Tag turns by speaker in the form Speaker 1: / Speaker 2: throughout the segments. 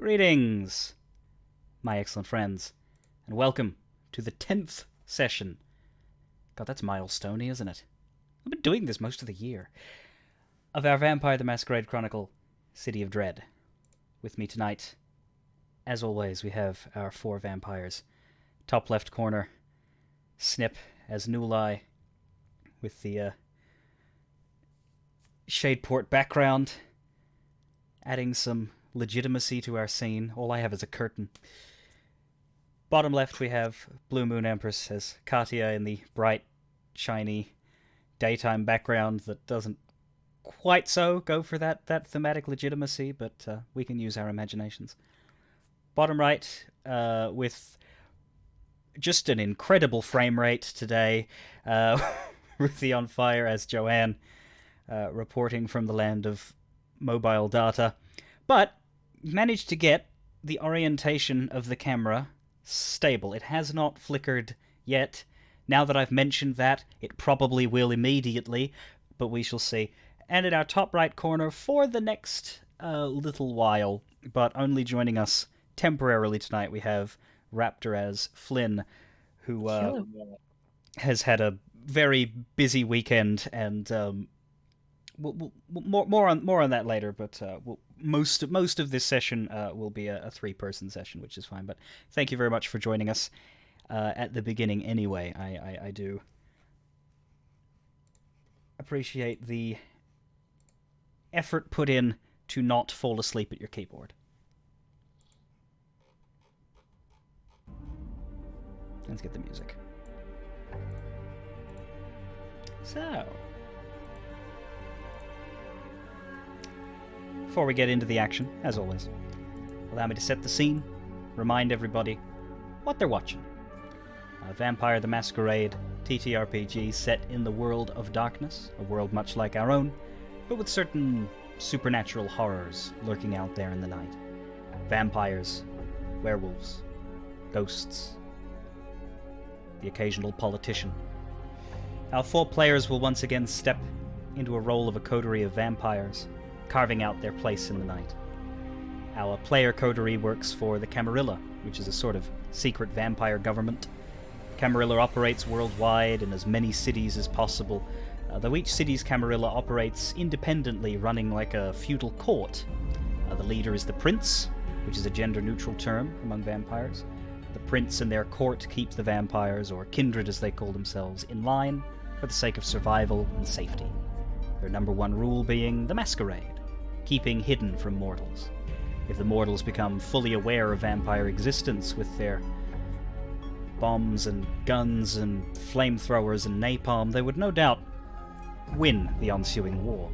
Speaker 1: Greetings, my excellent friends, and welcome to the 10th session. God, that's milestone-y, isn't it? I've been doing this most of the year. Of our Vampire the Masquerade Chronicle, City of Dread. With me tonight, as always, we have our four vampires. Top left corner, Snip as Nulai, with the Shadeport background, adding some legitimacy to our scene. All I have is a curtain. Bottom left we have Blue Moon Empress as Katya in the bright, shiny daytime background that doesn't quite so go for that thematic legitimacy, but we can use our imaginations. Bottom right, with just an incredible frame rate today, Ruthie on fire as Joanne, reporting from the land of mobile data, but managed to get the orientation of the camera stable. It has not flickered yet. Now that I've mentioned that, it probably will immediately, but we shall see. And in our top right corner for the next little while, but only joining us temporarily tonight, we have Raptor as Flynn, who has had a very busy weekend, and more on that later. But most of this session will be a three-person session, which is fine. But thank you very much for joining us at the beginning. Anyway, I do appreciate the effort put in to not fall asleep at your keyboard. Let's get the music. So, before we get into the action, as always, allow me to set the scene, remind everybody what they're watching. Vampire the Masquerade TTRPG set in the world of darkness, a world much like our own, but with certain supernatural horrors lurking out there in the night. Vampires, werewolves, ghosts, the occasional politician. Our four players will once again step into a role of a coterie of vampires, carving out their place in the night. Our player coterie works for the Camarilla, which is a sort of secret vampire government. Camarilla operates worldwide in as many cities as possible, though each city's Camarilla operates independently, running like a feudal court. The leader is the Prince, which is a gender-neutral term among vampires. The Prince and their court keep the vampires, or kindred as they call themselves, in line for the sake of survival and safety. Their number one rule being the Masquerade, keeping hidden from mortals. If the mortals become fully aware of vampire existence with their bombs and guns and flamethrowers and napalm, they would no doubt win the ensuing war.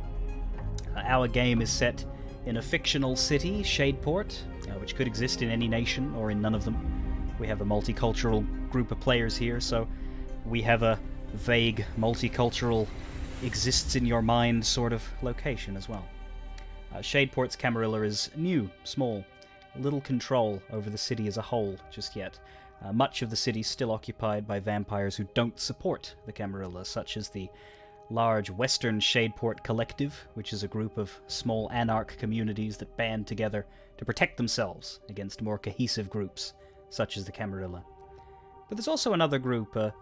Speaker 1: Our game is set in a fictional city, Shadeport, which could exist in any nation or in none of them. We have a multicultural group of players here, so we have a vague multicultural exists in your mind sort of location as well. Shadeport's Camarilla is new, small, little control over the city as a whole just yet. Much of the city is still occupied by vampires who don't support the Camarilla, such as the large Western Shadeport Collective, which is a group of small anarch communities that band together to protect themselves against more cohesive groups, such as the Camarilla. But there's also another group, a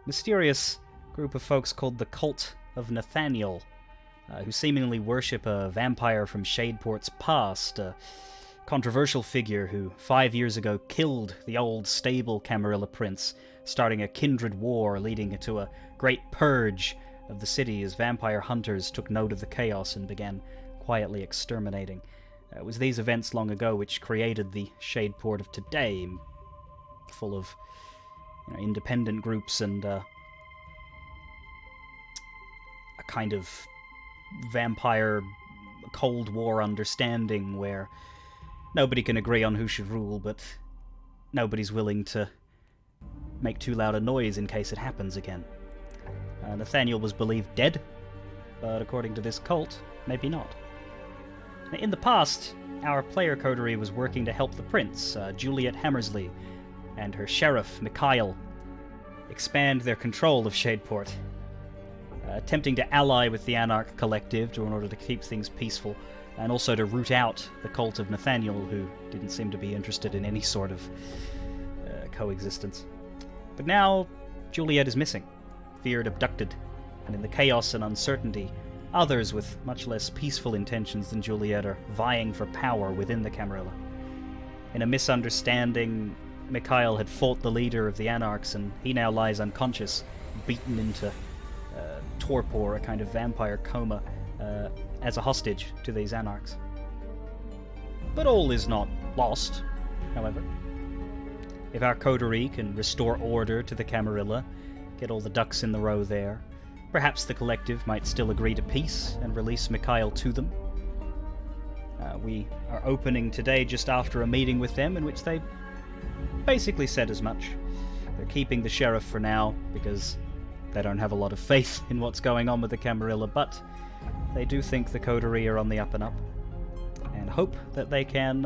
Speaker 1: mysterious group of folks called the Cult of Nathaniel, who seemingly worship a vampire from Shadeport's past, a controversial figure who 5 years ago killed the old stable Camarilla prince, starting a kindred war leading to a great purge of the city as vampire hunters took note of the chaos and began quietly exterminating. It was these events long ago which created the Shadeport of today, full of independent groups and a kind of vampire Cold War understanding where nobody can agree on who should rule, but nobody's willing to make too loud a noise in case it happens again. Nathaniel was believed dead, but according to this cult, maybe not. In the past, our player coterie was working to help the prince, Juliet Hammersley, and her sheriff, Mikhail, expand their control of Shadeport. Attempting to ally with the Anarch Collective in order to keep things peaceful, and also to root out the cult of Nathaniel, who didn't seem to be interested in any sort of coexistence. But now, Juliet is missing, feared abducted, and in the chaos and uncertainty, others with much less peaceful intentions than Juliet are vying for power within the Camarilla. In a misunderstanding, Mikhail had fought the leader of the Anarchs, and he now lies unconscious, beaten into torpor, a kind of vampire coma, as a hostage to these Anarchs. But all is not lost, however. If our coterie can restore order to the Camarilla, get all the ducks in the row there, perhaps the collective might still agree to peace and release Mikhail to them. We are opening today just after a meeting with them in which they basically said as much. They're keeping the sheriff for now because they don't have a lot of faith in what's going on with the Camarilla, but they do think the coterie are on the up and up, and hope that they can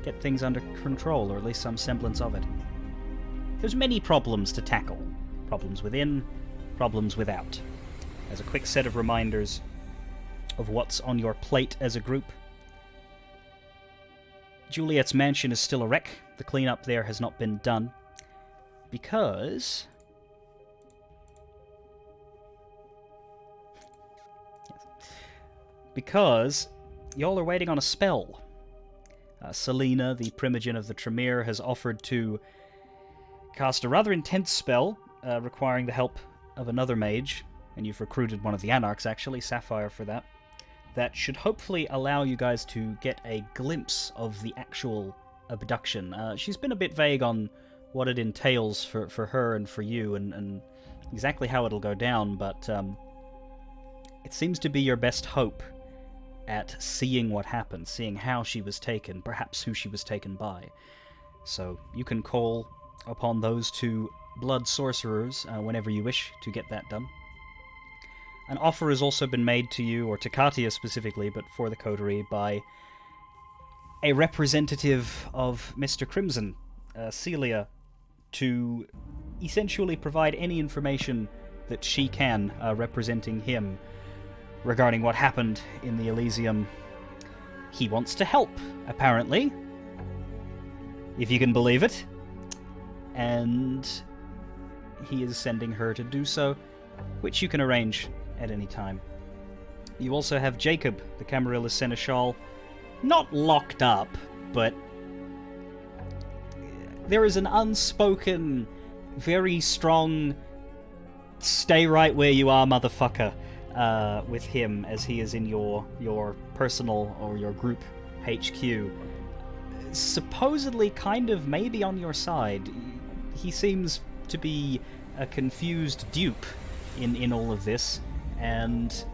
Speaker 1: get things under control, or at least some semblance of it. There's many problems to tackle. Problems within, problems without. As a quick set of reminders of what's on your plate as a group. Juliet's mansion is still a wreck. The cleanup there has not been done. Because y'all are waiting on a spell. Selena, the Primogen of the Tremere, has offered to cast a rather intense spell requiring the help of another mage, and you've recruited one of the Anarchs, actually, Sapphire, for that. That should hopefully allow you guys to get a glimpse of the actual abduction. She's been a bit vague on what it entails for her and for you, and exactly how it'll go down, but it seems to be your best hope at seeing what happened, seeing how she was taken, perhaps who she was taken by. So you can call upon those two blood sorcerers whenever you wish to get that done. An offer has also been made to you, or to Katia specifically, but for the coterie, by a representative of Mr. Crimson, Celia, to essentially provide any information that she can representing him regarding what happened in the Elysium. He wants to help, apparently, if you can believe it, and he is sending her to do so, which you can arrange at any time. You also have Jacob, the Camarilla Seneschal, not locked up, but there is an unspoken, very strong stay right where you are, motherfucker, with him, as he is in your personal or your group HQ. Supposedly kind of maybe on your side. He seems to be a confused dupe in all of this, and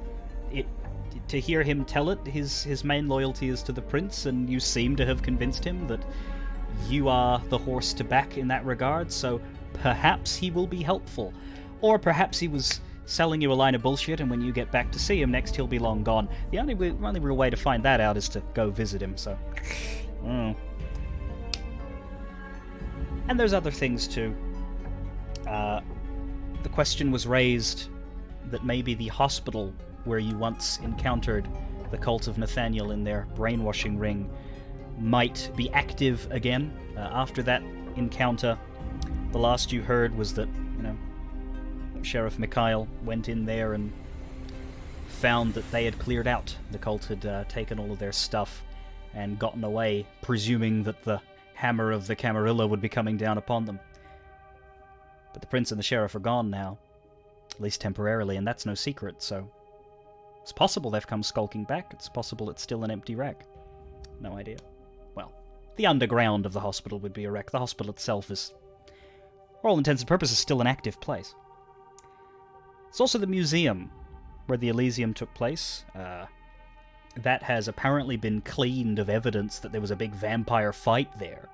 Speaker 1: to hear him tell it, his main loyalty is to the prince, and you seem to have convinced him that you are the horse to back in that regard, so perhaps he will be helpful. Or perhaps he was selling you a line of bullshit, and when you get back to see him next, he'll be long gone. The only real way to find that out is to go visit him, so... And there's other things, too. The question was raised that maybe the hospital where you once encountered the cult of Nathaniel in their brainwashing ring might be active again. After that encounter, the last you heard was that, Sheriff Mikhail went in there and found that they had cleared out. The cult had taken all of their stuff and gotten away, presuming that the hammer of the Camarilla would be coming down upon them. But the prince and the sheriff are gone now, at least temporarily, and that's no secret, so it's possible they've come skulking back. It's possible it's still an empty wreck. No idea. Well, the underground of the hospital would be a wreck. The hospital itself is, for all intents and purposes, still an active place. It's also the museum where the Elysium took place. That has apparently been cleaned of evidence that there was a big vampire fight there.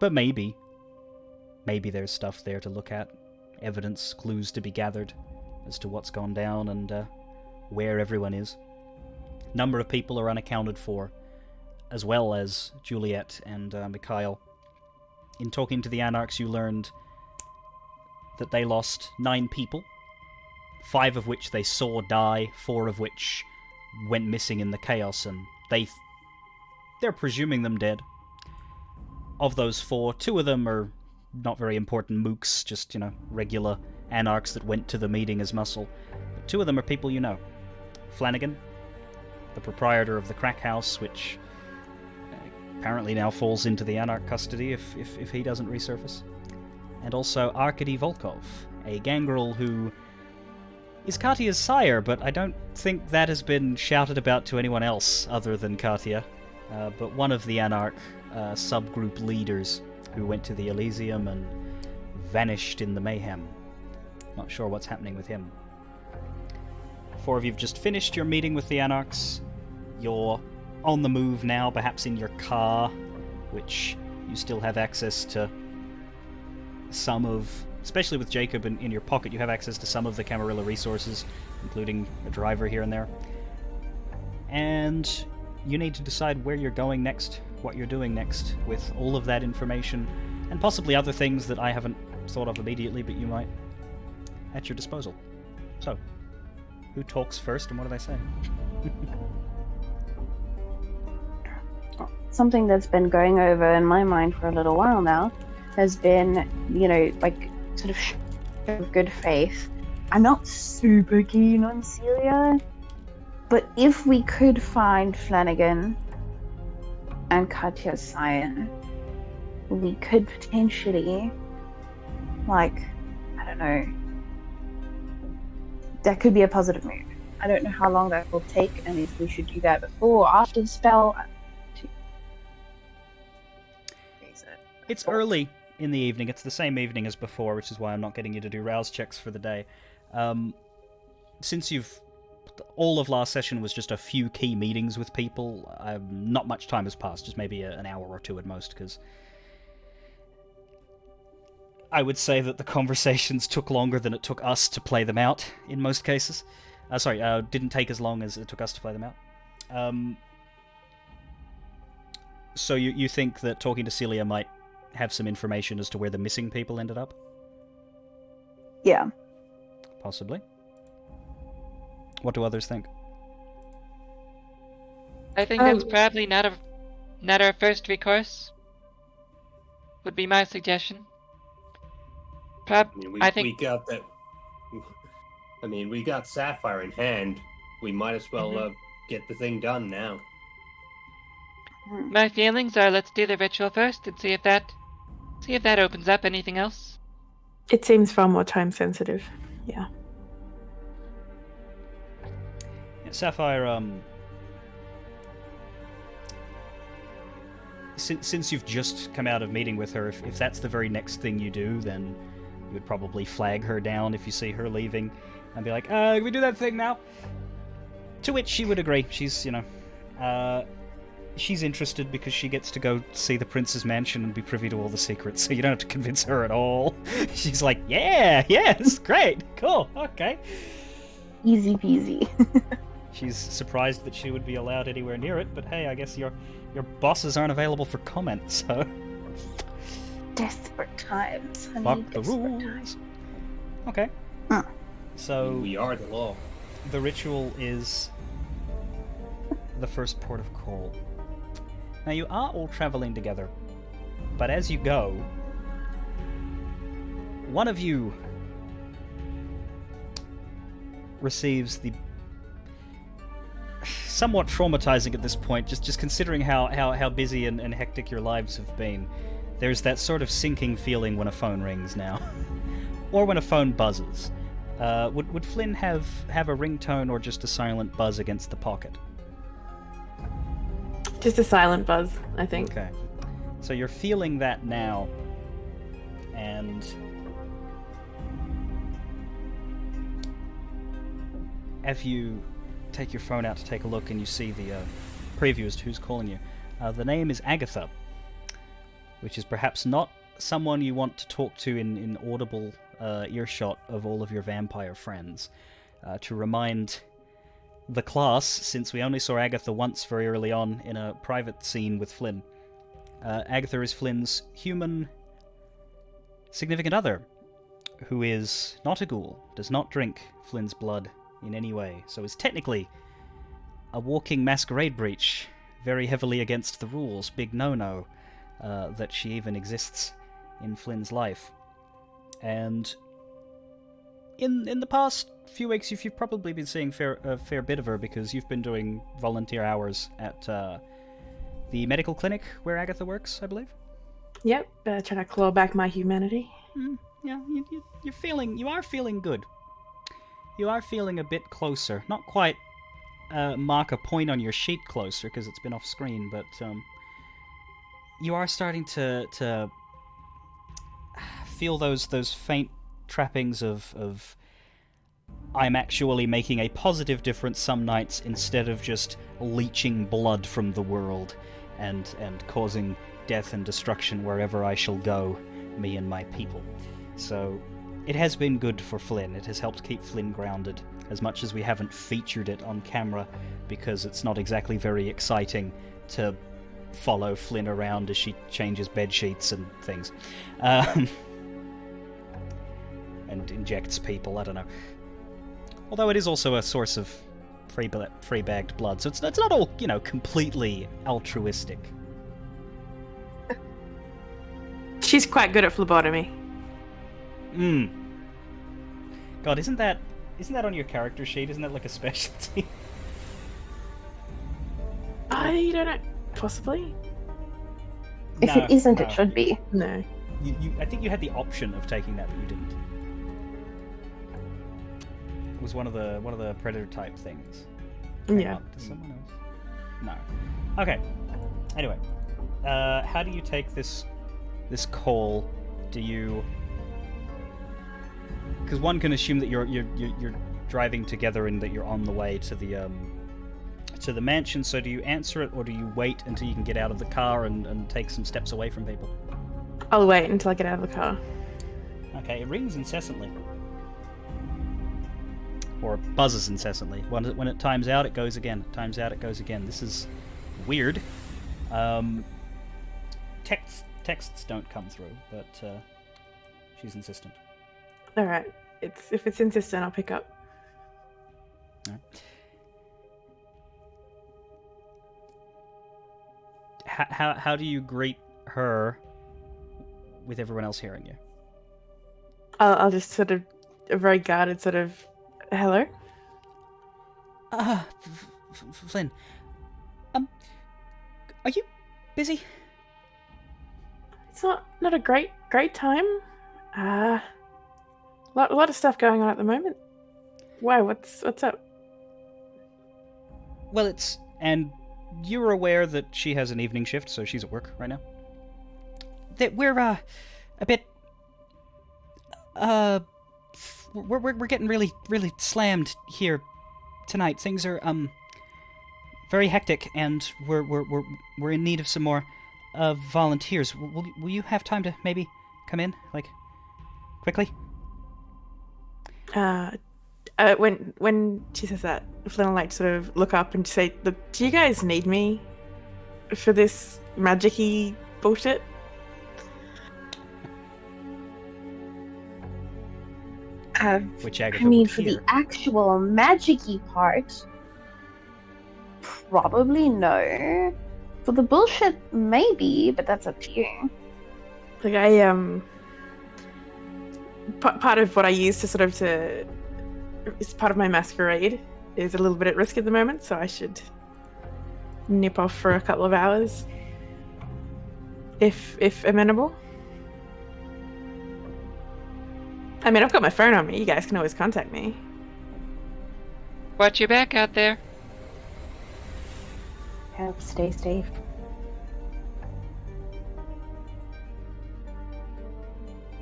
Speaker 1: But maybe there's stuff there to look at. Evidence, clues to be gathered as to what's gone down and where everyone is. Number of people are unaccounted for, as well as Juliet and Mikhail. In talking to the Anarchs, you learned that they lost 9 people, 5 of which they saw die, 4 of which went missing in the chaos, and they're presuming them dead. Of those 4, 2 of them are not very important mooks, just, regular anarchs that went to the meeting as muscle. But 2 of them are people you know. Flanagan, the proprietor of the crack house, which apparently now falls into the anarch custody if he doesn't resurface. And also Arkady Volkov, a gangrel who is Katya's sire, but I don't think that has been shouted about to anyone else other than Katya. But one of the anarch subgroup leaders who went to the Elysium and vanished in the mayhem. Not sure what's happening with him. 4 of you have just finished your meeting with the anarchs. You're on the move now, perhaps in your car, which you still have access to some of, especially with Jacob in your pocket, you have access to some of the Camarilla resources, including a driver here and there. And you need to decide where you're going next, what you're doing next, with all of that information, and possibly other things that I haven't thought of immediately, but you might, at your disposal. So, who talks first, and what do they say?
Speaker 2: Something that's been going over in my mind for a little while now has been, sort of show of good faith. I'm not super keen on Celia, but if we could find Flanagan and Katya's scion, we could potentially, I don't know, that could be a positive move. I don't know how long that will take, and if we should do that before or after the spell.
Speaker 1: It's early in the evening. It's the same evening as before, which is why I'm not getting you to do rouse checks for the day. Since all of last session was just a few key meetings with people, not much time has passed, just maybe an hour or 2 at most, because I would say that the conversations took longer than it took us to play them out, in most cases. Didn't take as long as it took us to play them out. So you think that talking to Celia might have some information as to where the missing people ended up?
Speaker 2: Yeah.
Speaker 1: Possibly. What do others think?
Speaker 3: I think that's probably not our first recourse. Would be my suggestion.
Speaker 4: We got that. We got Sapphire in hand. We might as well get the thing done now.
Speaker 3: My feelings are, let's do the ritual first and see if that opens up anything else.
Speaker 5: It seems far more time sensitive. Yeah.
Speaker 1: Sapphire, since you've just come out of meeting with her, if that's the very next thing you do, then you would probably flag her down if you see her leaving and be like, can we do that thing now? To which she would agree. She's, she's interested because she gets to go see the prince's mansion and be privy to all the secrets, so you don't have to convince her at all. She's like, yeah, this is great, cool, okay.
Speaker 2: Easy peasy.
Speaker 1: She's surprised that she would be allowed anywhere near it, but hey, I guess your bosses aren't available for comment, so...
Speaker 2: Desperate times.
Speaker 1: Fuck the rules. Okay. So...
Speaker 4: We are the law.
Speaker 1: The ritual is the first port of call. Now, you are all traveling together, but as you go, one of you receives the somewhat traumatizing at this point, just considering how busy and hectic your lives have been. There's that sort of sinking feeling when a phone rings now, or when a phone buzzes. Would Flynn have a ringtone or just a silent buzz against the pocket?
Speaker 5: Just a silent buzz, I think.
Speaker 1: Okay. So you're feeling that now, and if you take your phone out to take a look and you see the preview as to who's calling you, the name is Agatha, which is perhaps not someone you want to talk to in audible earshot of all of your vampire friends. To remind the class, since we only saw Agatha once very early on in a private scene with Flynn, Agatha is Flynn's human significant other, who is not a ghoul, does not drink Flynn's blood in any way, so is technically a walking masquerade breach, very heavily against the rules, big no-no, that she even exists in Flynn's life. And in the past few weeks, you've probably been seeing a fair bit of her because you've been doing volunteer hours at the medical clinic where Agatha works, I believe.
Speaker 5: Yep, trying to claw back my humanity.
Speaker 1: Yeah, you are feeling good. You are feeling a bit closer. Not quite mark a point on your sheet closer because it's been off screen, but you are starting to feel those faint trappings of I'm actually making a positive difference some nights instead of just leeching blood from the world and causing death and destruction wherever I shall go, me and my people. So it has been good for Flynn. It has helped keep Flynn grounded, as much as we haven't featured it on camera because it's not exactly very exciting to follow Flynn around as she changes bed sheets and things. And injects people, I don't know. Although it is also a source of free-bagged blood, so it's not all, completely altruistic.
Speaker 5: She's quite good at phlebotomy.
Speaker 1: God, isn't that on your character sheet? Isn't that like a specialty?
Speaker 5: I don't know. Possibly?
Speaker 2: If it isn't, it should be.
Speaker 5: No.
Speaker 1: I think you had the option of taking that, but you didn't. It was one of the predator type things.
Speaker 5: Yeah.
Speaker 1: To someone else? No. Okay. Anyway, how do you take this call? Do you? Because one can assume that you're driving together and that you're on the way to the mansion. So do you answer it, or do you wait until you can get out of the car and take some steps away from people?
Speaker 5: I'll wait until I get out of the car.
Speaker 1: Okay, it rings incessantly. Or buzzes incessantly. When it times out, it goes again. It times out, it goes again. This is weird. Texts don't come through, but she's insistent.
Speaker 5: All right. If it's insistent, I'll pick up.
Speaker 1: All right. How do you greet her with everyone else hearing you?
Speaker 5: I'll just sort of a very guarded sort of hello.
Speaker 1: Flynn. Are you busy?
Speaker 5: It's not a great time. A lot of stuff going on at the moment. Why? What's up?
Speaker 1: Well, and you're aware that she has an evening shift, so she's at work right now. That we're a bit we're getting really slammed here tonight. Things are very hectic, and we're in need of some more volunteers. Will you have time to maybe come in, like, quickly?
Speaker 5: When she says that, Flynn will like sort of look up and say, "Look, do you guys need me for this magic-y bullshit?"
Speaker 1: Which Agatha
Speaker 2: I mean,
Speaker 1: would
Speaker 2: for
Speaker 1: hear.
Speaker 2: the actual magic-y part, probably no. For the bullshit, maybe, but that's up to you.
Speaker 5: Like part of what I use to sort of is part of my masquerade is a little bit at risk at the moment, so I should nip off for a couple of hours if amenable. I mean, I've got my phone on me. You guys can always contact me.
Speaker 3: Watch your back out there.
Speaker 2: Have stay safe.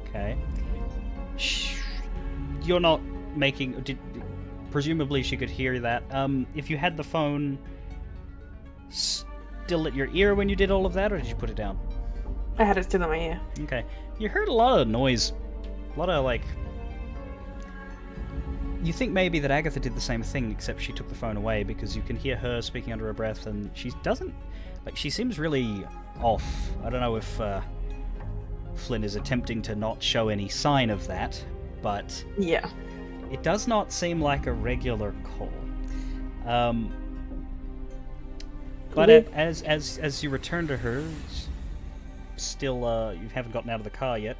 Speaker 1: Okay. You're not making... presumably she could hear that. If you had the phone still at your ear when you did all of that, or did you put it down?
Speaker 5: I had it still in my ear.
Speaker 1: Okay. You heard a lot of noise. A lot of, like... You think maybe that Agatha did the same thing, except she took the phone away, because you can hear her speaking under her breath, and she doesn't... Like, she seems really off. I don't know if Flynn is attempting to not show any sign of that, but...
Speaker 5: Yeah.
Speaker 1: It does not seem like a regular call. But
Speaker 5: Live.
Speaker 1: as you return to her, still you haven't gotten out of the car yet.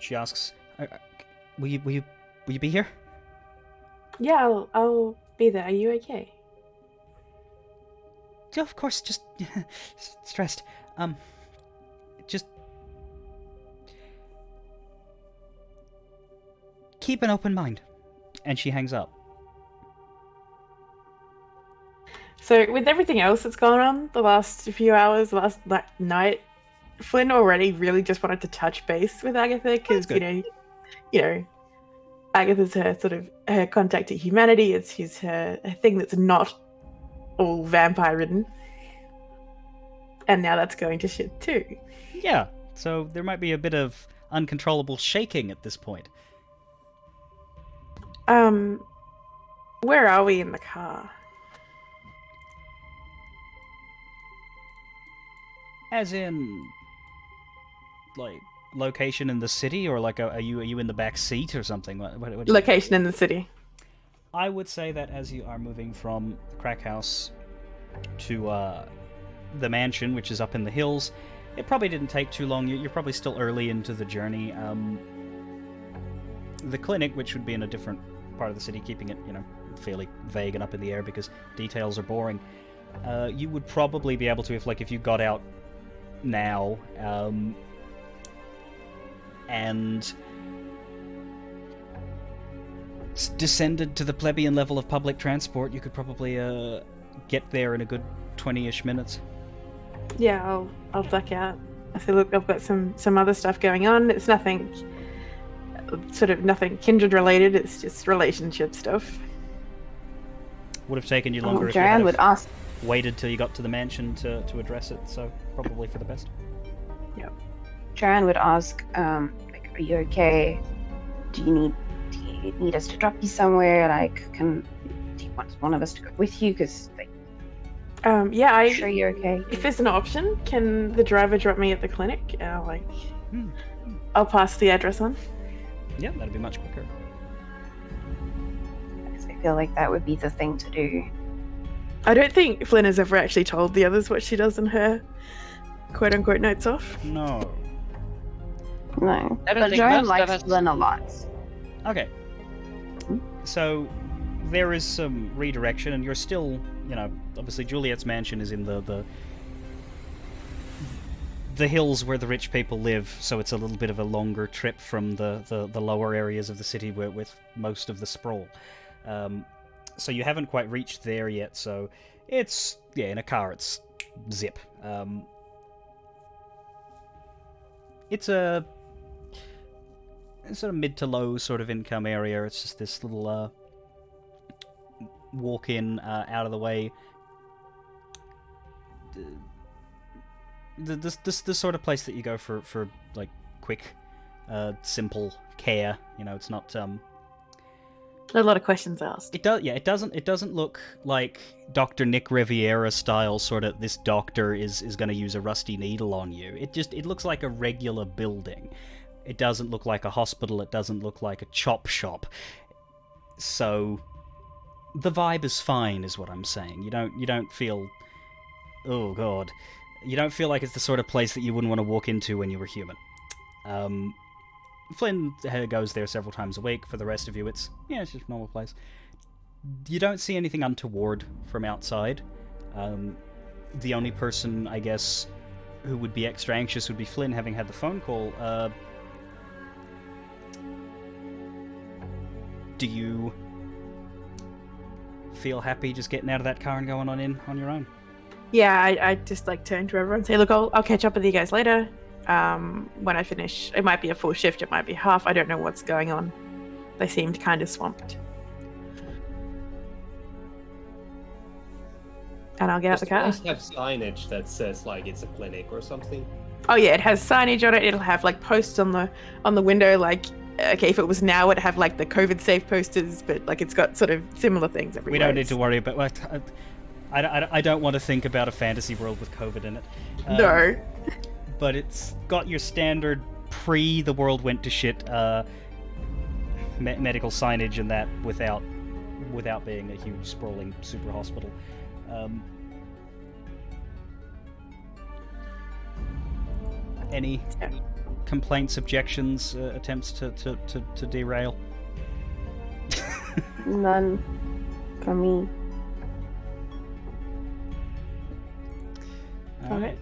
Speaker 1: She asks, "Will you be here?"
Speaker 5: Yeah, I'll be there. Are you okay?
Speaker 1: Yeah, of course. Just stressed. Just keep an open mind. And she hangs up.
Speaker 5: So, with everything else that's gone on the last few hours, last night, Flynn already really just wanted to touch base with Agatha because
Speaker 1: good.
Speaker 5: you know, Agatha's her sort of her contact to humanity. It's her thing that's not all vampire ridden, and now that's going to shit too.
Speaker 1: Yeah. So there might be a bit of uncontrollable shaking at this point.
Speaker 5: Where are we in the car?
Speaker 1: As in, like, location in the city, or like, are you in the back seat or something? What do you
Speaker 5: Location in the city.
Speaker 1: I would say that as you are moving from the crack house to the mansion, which is up in the hills, it probably didn't take too long. You're probably still early into the journey. The clinic, which would be in a different part of the city, keeping it, fairly vague and up in the air because details are boring. You would probably be able to, if you got out now, and descended to the plebeian level of public transport, you could probably get there in a good 20-ish minutes.
Speaker 5: Yeah, I'll duck out. I say, look, I've got some other stuff going on. It's nothing kindred related. It's just relationship stuff.
Speaker 1: Would have taken you longer if you
Speaker 2: Joanne
Speaker 1: had
Speaker 2: would ask.
Speaker 1: waited till you got to the mansion to address it, so probably for the best.
Speaker 5: Yep.
Speaker 2: Joanne would ask, are you okay? Do you need us to drop you somewhere? Do you want one of us to go with you? Because, I'm sure you're okay.
Speaker 5: If there's an option, can the driver drop me at the clinic? I'll pass the address on.
Speaker 1: Yeah, that'd be much quicker.
Speaker 2: I feel like that would be the thing to do.
Speaker 5: I don't think Flynn has ever actually told the others what she does in her quote-unquote nights off.
Speaker 1: No.
Speaker 2: No.
Speaker 3: I don't
Speaker 2: But
Speaker 3: think
Speaker 2: Joanne
Speaker 3: most of
Speaker 2: likes
Speaker 3: us-
Speaker 2: Flynn a lot.
Speaker 1: Okay. So there is some redirection, and you're still, obviously Juliet's mansion is in the hills where the rich people live, so it's a little bit of a longer trip from the lower areas of the city with most of the sprawl. So you haven't quite reached there yet, so it's, in a car it's zip. It's a sort of mid to low sort of income area. It's just this little walk-in, out of the way. The sort of place that you go for like quick, simple care. It's not
Speaker 5: A lot of questions asked.
Speaker 1: It does. Yeah, it doesn't look like Dr. Nick Riviera style. Sort of, this doctor is going to use a rusty needle on you. It looks like a regular building. It doesn't look like a hospital. It doesn't look like a chop shop. So, the vibe is fine, is what I'm saying. You don't feel, oh god, you don't feel like it's the sort of place that you wouldn't want to walk into when you were human. Flynn goes there several times a week. For the rest of you, it's just a normal place. You don't see anything untoward from outside. The only person, I guess, who would be extra anxious would be Flynn, having had the phone call. Do you feel happy just getting out of that car and going on in on your own?
Speaker 5: Yeah, I just turn to everyone and say, look, I'll catch up with you guys later. When I finish, it might be a full shift, it might be half. I don't know what's going on. They seemed kind of swamped. And I'll get out the car.
Speaker 4: Does it have signage that says it's a clinic or something?
Speaker 5: Oh yeah, it has signage on it. It'll have posts on the window. Okay, if it was now, it'd have the COVID safe posters, but it's got sort of similar things everywhere.
Speaker 1: We don't need to worry about. I don't want to think about a fantasy world with COVID in it.
Speaker 5: No.
Speaker 1: But it's got your standard the world went to shit medical signage and that without being a huge sprawling super hospital. Any complaints, objections, attempts to derail?
Speaker 2: None from me.
Speaker 1: Alright.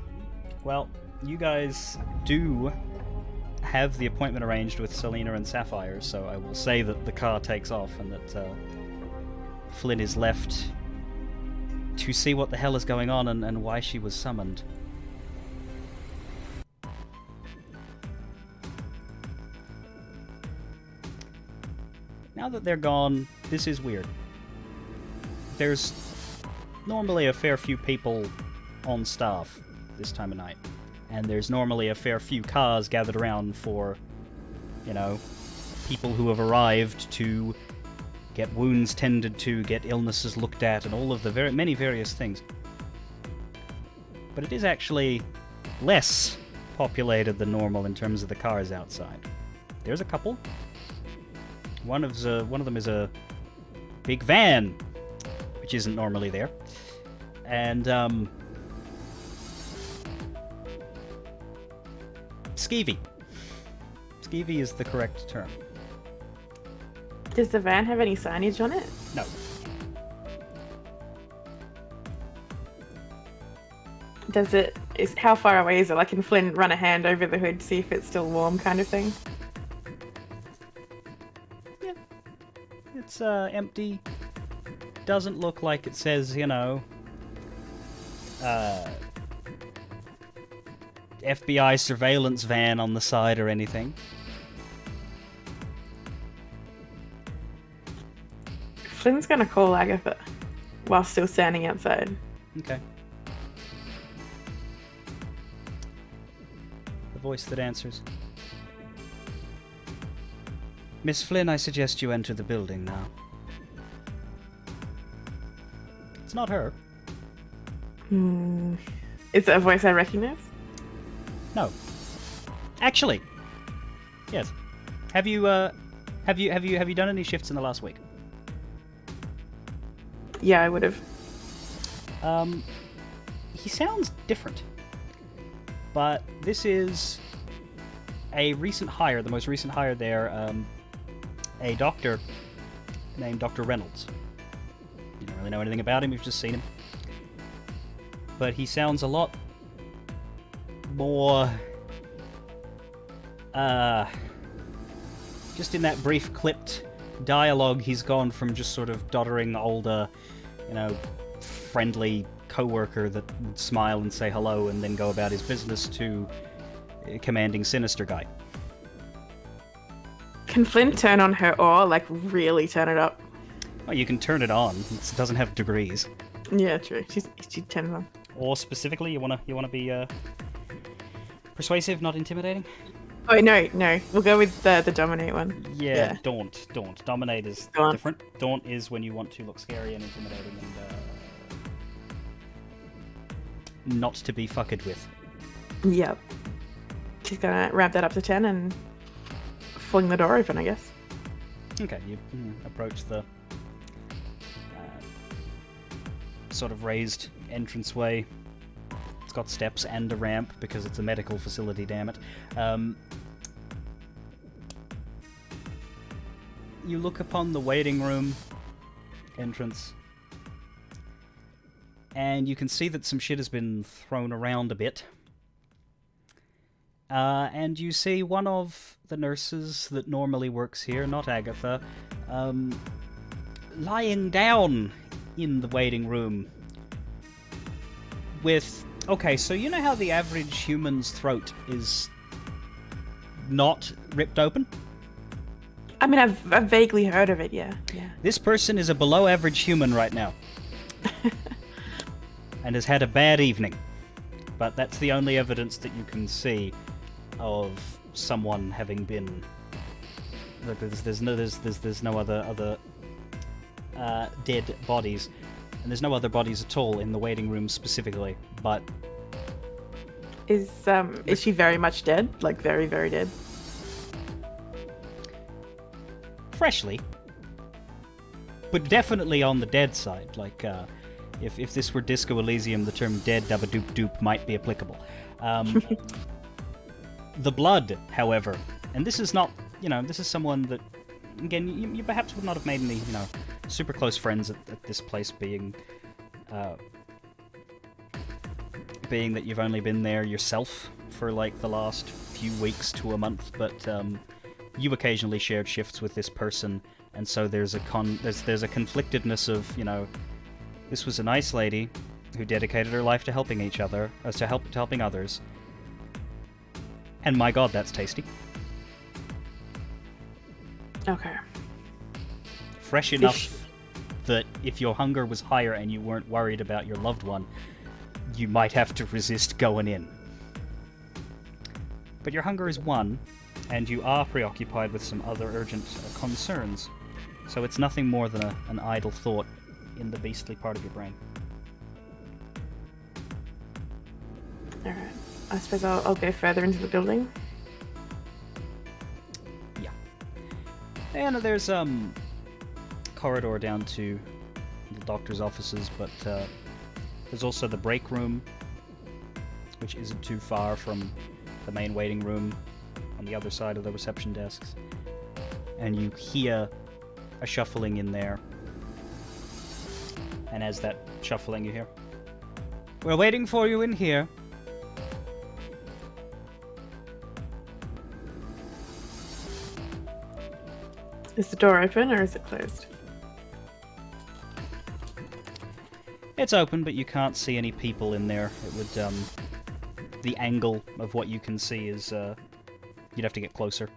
Speaker 1: Well, you guys do have the appointment arranged with Selena and Sapphire, so I will say that the car takes off and that Flynn is left to see what the hell is going on and why she was summoned. Now that they're gone, this is weird. There's normally a fair few people on staff this time of night, and there's normally a fair few cars gathered around for, you know, people who have arrived to get wounds tended to, get illnesses looked at, and all of the many various things. But it is actually less populated than normal in terms of the cars outside. There's a couple. One of them is a big van, which isn't normally there, and skeevy. Skeevy is the correct term.
Speaker 5: Does the van have any signage on it?
Speaker 1: No.
Speaker 5: How far away is it? Like, can Flynn run a hand over the hood, see if it's still warm, kind of thing?
Speaker 1: Yeah. It's empty. Doesn't look like it says, you know, FBI surveillance van on the side or anything.
Speaker 5: Flynn's gonna call Agatha while still standing outside.
Speaker 1: Okay. The voice that answers. Miss Flynn, I suggest you enter the building now. It's not her.
Speaker 5: Is it a voice I recognize?
Speaker 1: No. Actually, yes. Have you done any shifts in the last week?
Speaker 5: Yeah, I would have.
Speaker 1: He sounds different. But this is a recent hire, the most recent hire there, a doctor named Dr. Reynolds. You don't really know anything about him, you've just seen him. But he sounds a lot more, just in that brief clipped dialogue, he's gone from just sort of doddering older, you know, friendly co-worker that would smile and say hello and then go about his business to a commanding sinister guy.
Speaker 5: Can Flynn turn on her awe, like really turn it up?
Speaker 1: Well, you can turn it on. It doesn't have degrees.
Speaker 5: Yeah, true. She turns it on.
Speaker 1: Or specifically, you wanna be persuasive, not intimidating.
Speaker 5: Oh no. We'll go with the dominate one.
Speaker 1: Yeah. Daunt. Dominate is
Speaker 5: Daunt.
Speaker 1: different. Daunt is when you want to look scary and intimidating and not to be fucked with.
Speaker 5: Yep. She's gonna ramp that up to 10 and fling the door open, I guess.
Speaker 1: Okay, you approach the sort of raised entranceway. It's got steps and a ramp because it's a medical facility, damn it. You look upon the waiting room entrance, and you can see that some shit has been thrown around a bit. And you see one of the nurses that normally works here, not Agatha, lying down in the waiting room with... Okay, so you know how the average human's throat is not ripped open?
Speaker 5: I mean, I've vaguely heard of it, yeah.
Speaker 1: This person is a below-average human right now. And has had a bad evening. But that's the only evidence that you can see of someone having been... Look, there's no other dead bodies. And there's no other bodies at all in the waiting room specifically, but...
Speaker 5: Is she very much dead? Like, very, very dead?
Speaker 1: Freshly. But definitely on the dead side. Like, If this were Disco Elysium, the term dead dabba doop doop might be applicable. The blood, however, and this is not, this is someone that, again, you perhaps would not have made any, super close friends at this place, being that you've only been there yourself for like the last few weeks to a month, but you occasionally shared shifts with this person, and so there's a conflictedness of, this was a nice lady who dedicated her life to helping each other, to helping others. And my god, that's tasty.
Speaker 5: Okay.
Speaker 1: Fresh enough that if your hunger was higher and you weren't worried about your loved one, you might have to resist going in. But your hunger is 1, and you are preoccupied with some other urgent concerns. So it's nothing more than an idle thought in the beastly part of your brain.
Speaker 5: Alright. I suppose I'll go further into the building.
Speaker 1: Yeah. And there's corridor down to the doctor's offices, but there's also the break room, which isn't too far from the main waiting room on the other side of the reception desks. And you hear a shuffling in there. And as that shuffling, you hear, "We're waiting for you in here."
Speaker 5: Is the door open or is it closed?
Speaker 1: It's open, but you can't see any people in there. It would, the angle of what you can see is, you'd have to get closer.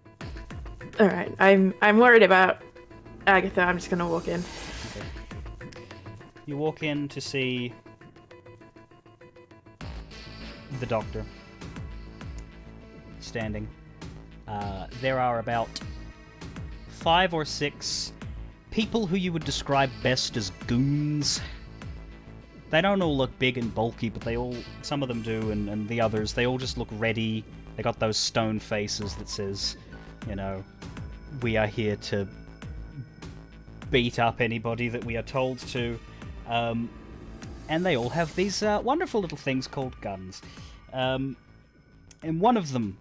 Speaker 5: Alright, I'm worried about Agatha. I'm just gonna walk in.
Speaker 1: Okay. You walk in to see the doctor standing. There are about 5 or 6 people who you would describe best as goons. They don't all look big and bulky, but some of them do, and the others, they all just look ready. They got those stone faces that says, we are here to beat up anybody that we are told to. And they all have these wonderful little things called guns. And one of them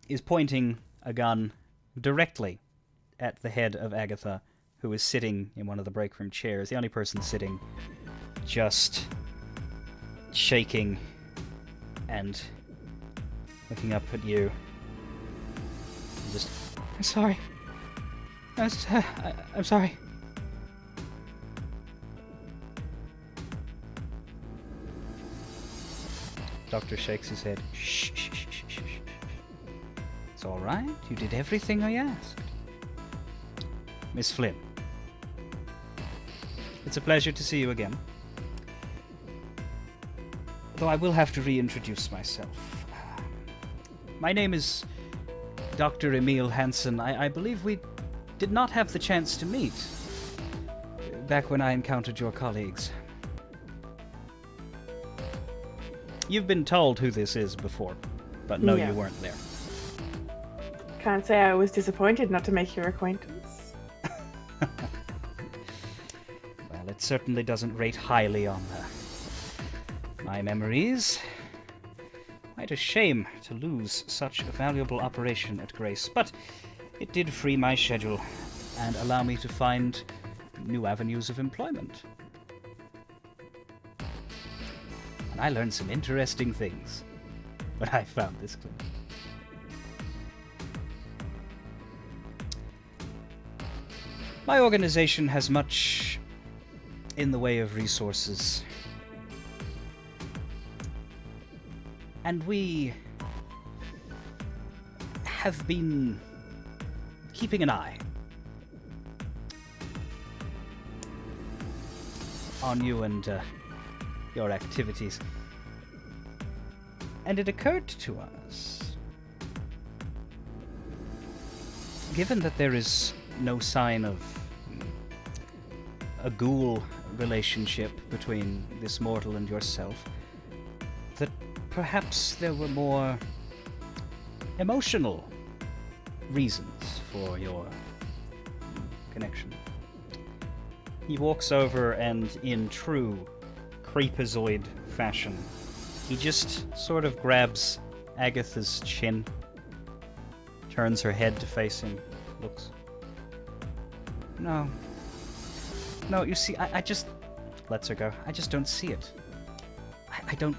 Speaker 1: is pointing a gun directly at the head of Agatha, who is sitting in one of the break room chairs. The only person sitting, just shaking and looking up at you. And just, "I'm sorry. I'm sorry." Doctor shakes his head. "Shh, shh, shh, shh, shh. It's all right. You did everything I asked. Miss Flynn, it's a pleasure to see you again. Though I will have to reintroduce myself. My name is Dr. Emil Hansen. I believe we did not have the chance to meet back when I encountered your colleagues. You've been told who this is before, but no,
Speaker 5: Yeah.
Speaker 1: You weren't there."
Speaker 5: Can't say I was disappointed not to make your acquaintance.
Speaker 1: Well, it certainly doesn't rate highly on my memories. Quite a shame to lose such a valuable operation at Grace, but it did free my schedule and allow me to find new avenues of employment. And I learned some interesting things when I found this clinic. My organization has much in the way of resources. And we have been keeping an eye on you and your activities. And it occurred to us, given that there is no sign of a ghoul relationship between this mortal and yourself, that perhaps there were more emotional reasons for your connection. He walks over and, in true creepazoid fashion, he just sort of grabs Agatha's chin, turns her head to face him, looks. No. No, you see, I just... lets her go. I just don't see it. I don't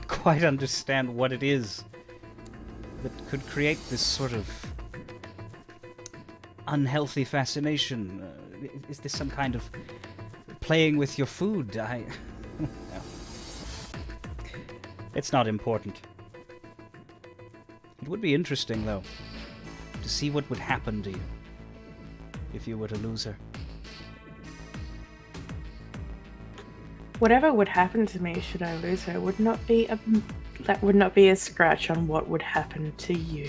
Speaker 1: quite understand what it is that could create this sort of unhealthy fascination. Is this some kind of playing with your food? No. It's not important. It would be interesting, though, to see what would happen to you if you were to lose her.
Speaker 5: Whatever would happen to me should I lose her would not be that would not be a scratch on what would happen to you.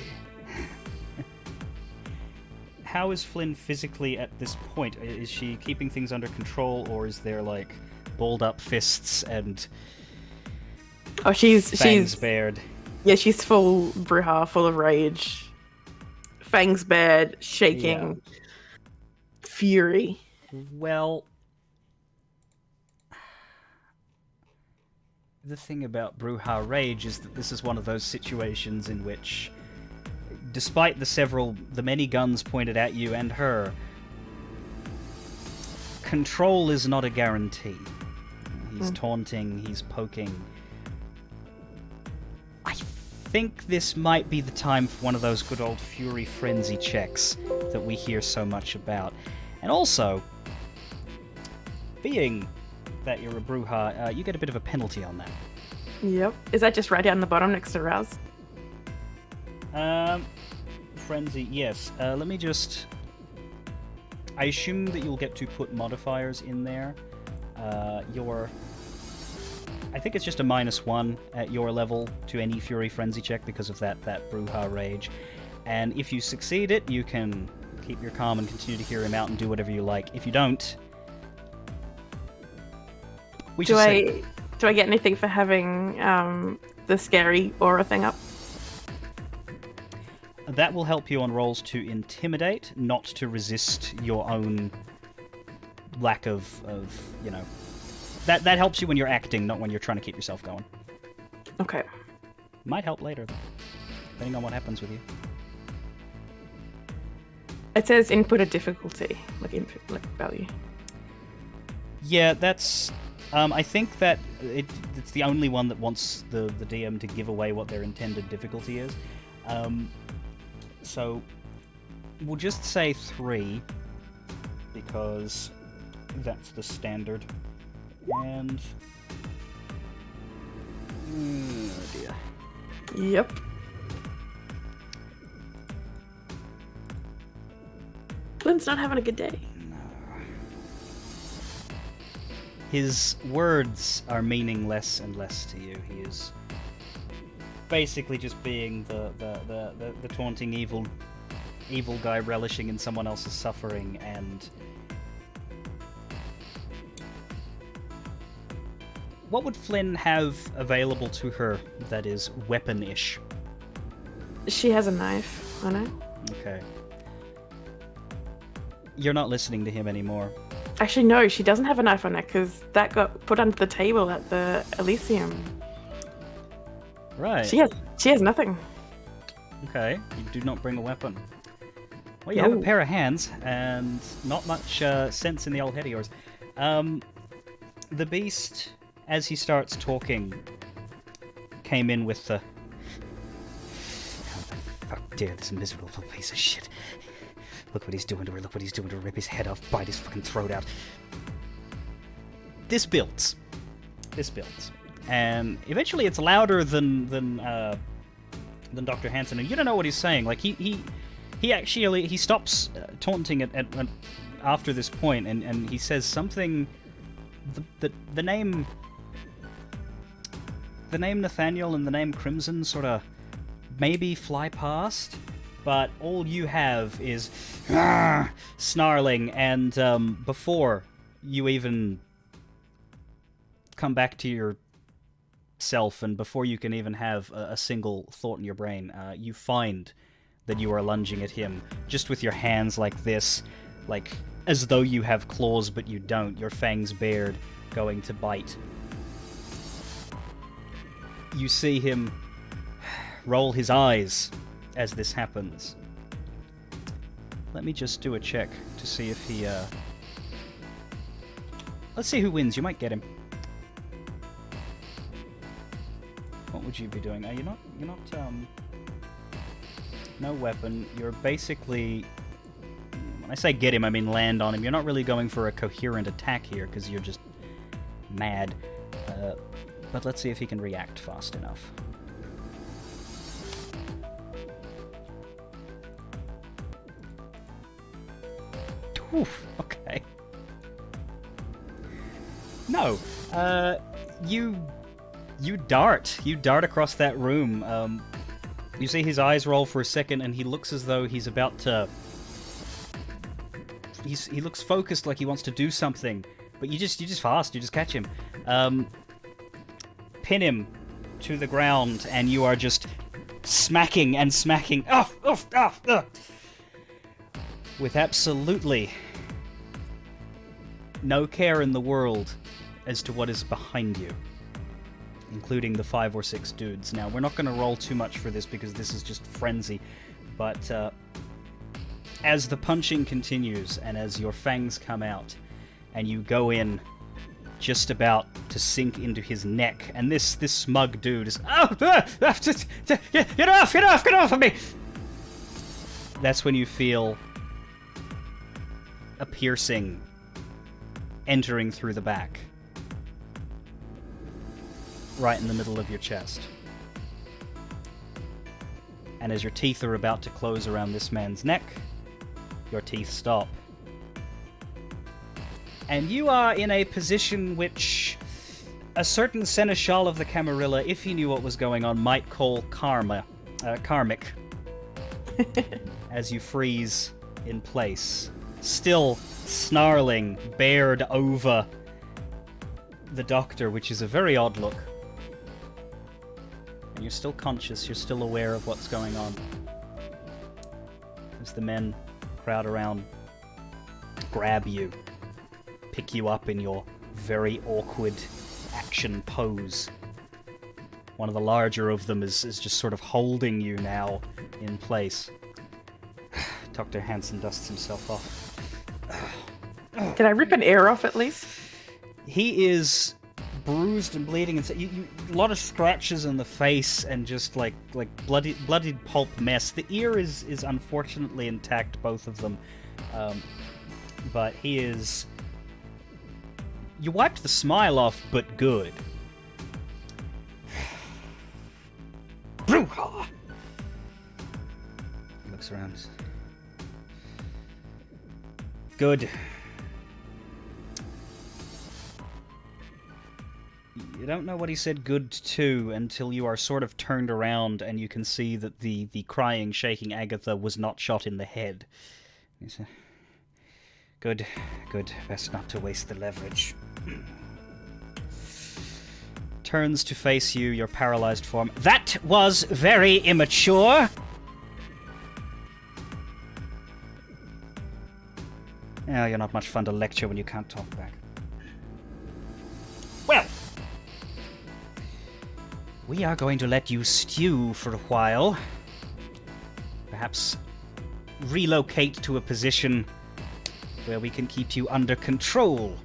Speaker 1: How is Flynn physically at this point? Is she keeping things under control, or is there like balled up fists and fangs bared?
Speaker 5: Yeah, she's full Bruja, full of rage, fangs bared, shaking, fury.
Speaker 1: Well, the thing about Bruja Rage is that this is one of those situations in which, despite the many guns pointed at you and her, control is not a guarantee. He's taunting, he's poking. I think this might be the time for one of those good old Fury Frenzy checks that we hear so much about. And also, being that you're a Bruja, you get a bit of a penalty on that.
Speaker 5: Yep. Is that just right down the bottom next to Rouse?
Speaker 1: Frenzy, yes. Let me just... I assume that you'll get to put modifiers in there. I think it's just a -1 at your level to any Fury Frenzy check because of that Bruja Rage. And if you succeed it, you can keep your calm and continue to hear him out and do whatever you like. If you don't...
Speaker 5: Do I get anything for having the scary aura thing up?
Speaker 1: That will help you on rolls to intimidate, not to resist your own lack of you know... That helps you when you're acting, not when you're trying to keep yourself going.
Speaker 5: Okay.
Speaker 1: Might help later, though, depending on what happens with you.
Speaker 5: It says input a difficulty, like value.
Speaker 1: Yeah, that's... I think that it's the only one that wants the DM to give away what their intended difficulty is. So we'll just say 3, because that's the standard. And... oh dear.
Speaker 5: Yep. Flynn's not having a good day.
Speaker 1: His words are meaning less and less to you. He is basically just being the taunting evil guy relishing in someone else's suffering. And what would Flynn have available to her that is weapon-ish?
Speaker 5: She has a knife on her.
Speaker 1: Okay. You're not listening to him anymore.
Speaker 5: Actually, no, she doesn't have a knife on her because that got put under the table at the Elysium.
Speaker 1: Right.
Speaker 5: She has nothing.
Speaker 1: Okay, you do not bring a weapon. Well, you have a pair of hands and not much sense in the old head of yours. The beast, as he starts talking, came in with the... How the fuck dare this miserable piece of shit. Look what he's doing to her, look what he's doing to her, rip his head off, bite his fucking throat out. This builds. And eventually it's louder than Dr. Hansen, and you don't know what he's saying. Like, he stops taunting at after this point, and he says something... The name Nathaniel and the name Crimson sort of maybe fly past, but all you have is snarling, and before you even come back to yourself, and before you can even have a single thought in your brain, you find that you are lunging at him just with your hands like this, like as though you have claws but you don't, your fangs bared, going to bite. you see him roll his eyes as this happens. Let me just do a check to see if he, Let's see who wins. You might get him. What would you be doing? You're not, no weapon. You're basically... When I say get him, I mean land on him. You're not really going for a coherent attack here, because you're just mad. But let's see if he can react fast enough. Oof, okay. No, you dart across that room. You see his eyes roll for a second, and he looks as though he's about to... He looks focused, like he wants to do something, but you just catch him. Pin him to the ground, and you are just smacking and smacking. With absolutely no care in the world as to what is behind you, including the 5 or 6 dudes. Now, we're not going to roll too much for this because this is just frenzy, but as the punching continues and as your fangs come out and you go in just about to sink into his neck, and this smug dude is, get off of me! That's when you feel a piercing entering through the back, right in the middle of your chest. And as your teeth are about to close around this man's neck, your teeth stop. And you are in a position which a certain seneschal of the Camarilla, if he knew what was going on, might call karmic. As you freeze in place, still snarling, bared over the doctor, which is a very odd look. And you're still conscious, you're still aware of what's going on. As the men crowd around, grab you, pick you up in your very awkward action pose. One of the larger of them is just sort of holding you now in place. Dr. Hansen dusts himself off.
Speaker 5: Can I rip an ear off at least?
Speaker 1: He is bruised and bleeding, and a lot of scratches in the face, and just like bloodied pulp mess. The ear is unfortunately intact, both of them, but he is. You wiped the smile off, but good. Bruja. He looks around. Good. You don't know what he said good to until you are sort of turned around and you can see that the crying, shaking Agatha was not shot in the head. He said, good. Best not to waste the leverage. Turns to face you, your paralyzed form. That was very immature! Oh, you're not much fun to lecture when you can't talk back. Well, we are going to let you stew for a while. Perhaps relocate to a position where we can keep you under control.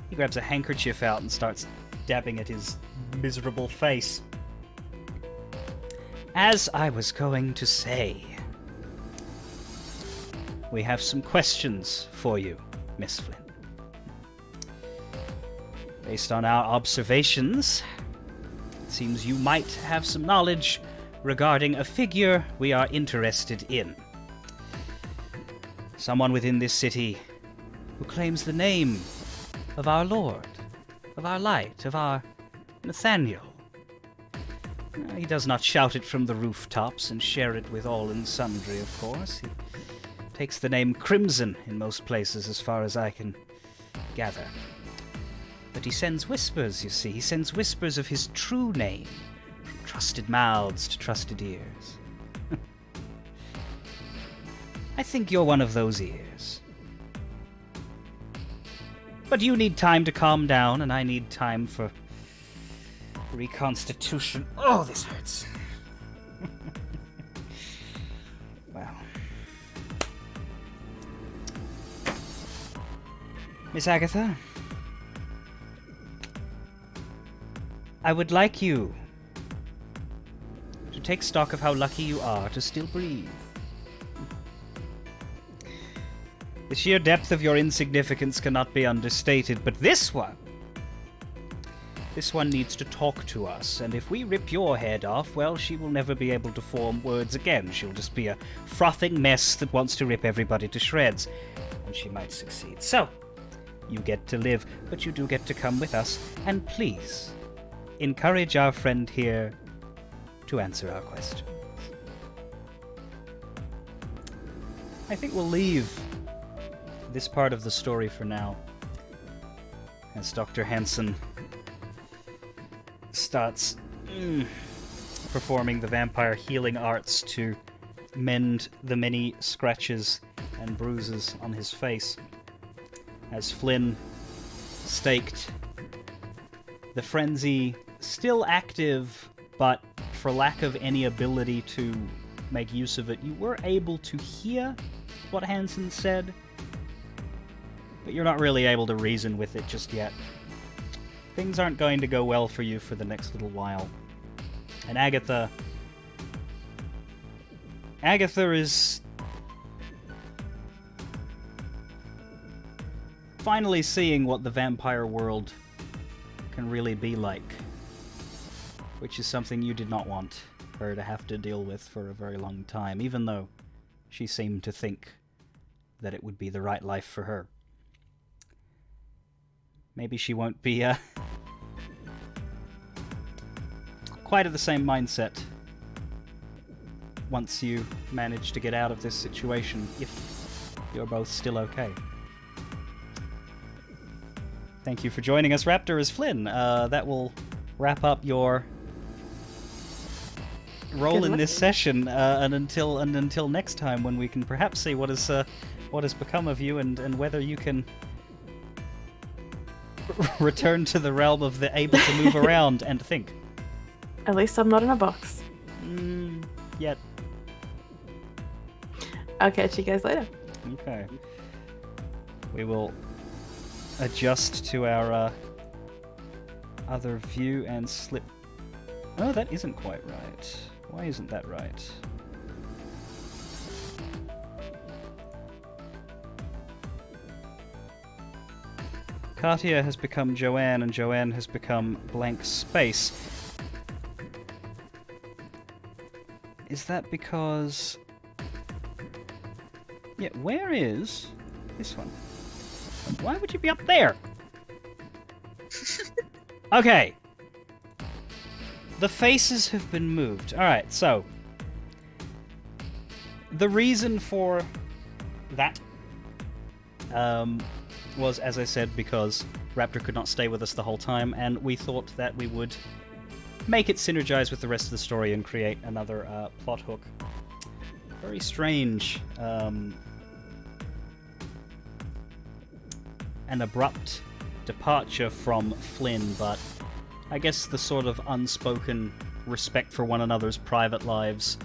Speaker 1: He grabs a handkerchief out and starts dabbing at his miserable face. As I was going to say, we have some questions for you, Miss Flynn. Based on our observations, it seems you might have some knowledge regarding a figure we are interested in. Someone within this city who claims the name of our Lord, of our light, of our Nathaniel. He does not shout it from the rooftops and share it with all and sundry, of course. He takes the name Crimson in most places, as far as I can gather. But he sends whispers, you see. He sends whispers of his true name, from trusted mouths to trusted ears. I think you're one of those ears. But you need time to calm down, and I need time for reconstitution. Oh, this hurts. Wow. Miss Agatha, I would like you to take stock of how lucky you are to still breathe. The sheer depth of your insignificance cannot be understated, but this one needs to talk to us, and if we rip your head off, well, she will never be able to form words again. She'll just be a frothing mess that wants to rip everybody to shreds, and she might succeed. So, you get to live, but you do get to come with us, and please, encourage our friend here to answer our question. I think we'll leave this part of the story for now, as Dr. Hansen starts performing the vampire healing arts to mend the many scratches and bruises on his face, as Flynn, staked, the frenzy still active, but for lack of any ability to make use of it, you were able to hear what Hansen said, but you're not really able to reason with it just yet. Things aren't going to go well for you for the next little while. And Agatha is finally seeing what the vampire world can really be like, which is something you did not want her to have to deal with for a very long time, even though she seemed to think that it would be the right life for her. Maybe she won't be quite of the same mindset once you manage to get out of this situation, if you're both still okay. Thank you for joining us, Raptor, as Flynn. That will wrap up your role in this session, and until next time, when we can perhaps see what has become of you, and whether you can return to the realm of the able to move around and think.
Speaker 5: At least I'm not in a box.
Speaker 1: Yet.
Speaker 5: I'll catch you guys later.
Speaker 1: Okay. We will adjust to our other view and slip. Oh, that isn't quite right. Why isn't that right? Katia has become Joanne, and Joanne has become blank space. Is that because... Yeah, where is this one? Why would you be up there? Okay. The faces have been moved. Alright, so... The reason for that was, as I said, because Raptor could not stay with us the whole time, and we thought that we would make it synergize with the rest of the story and create another plot hook. Very strange, an abrupt departure from Flynn, but I guess the sort of unspoken respect for one another's private lives,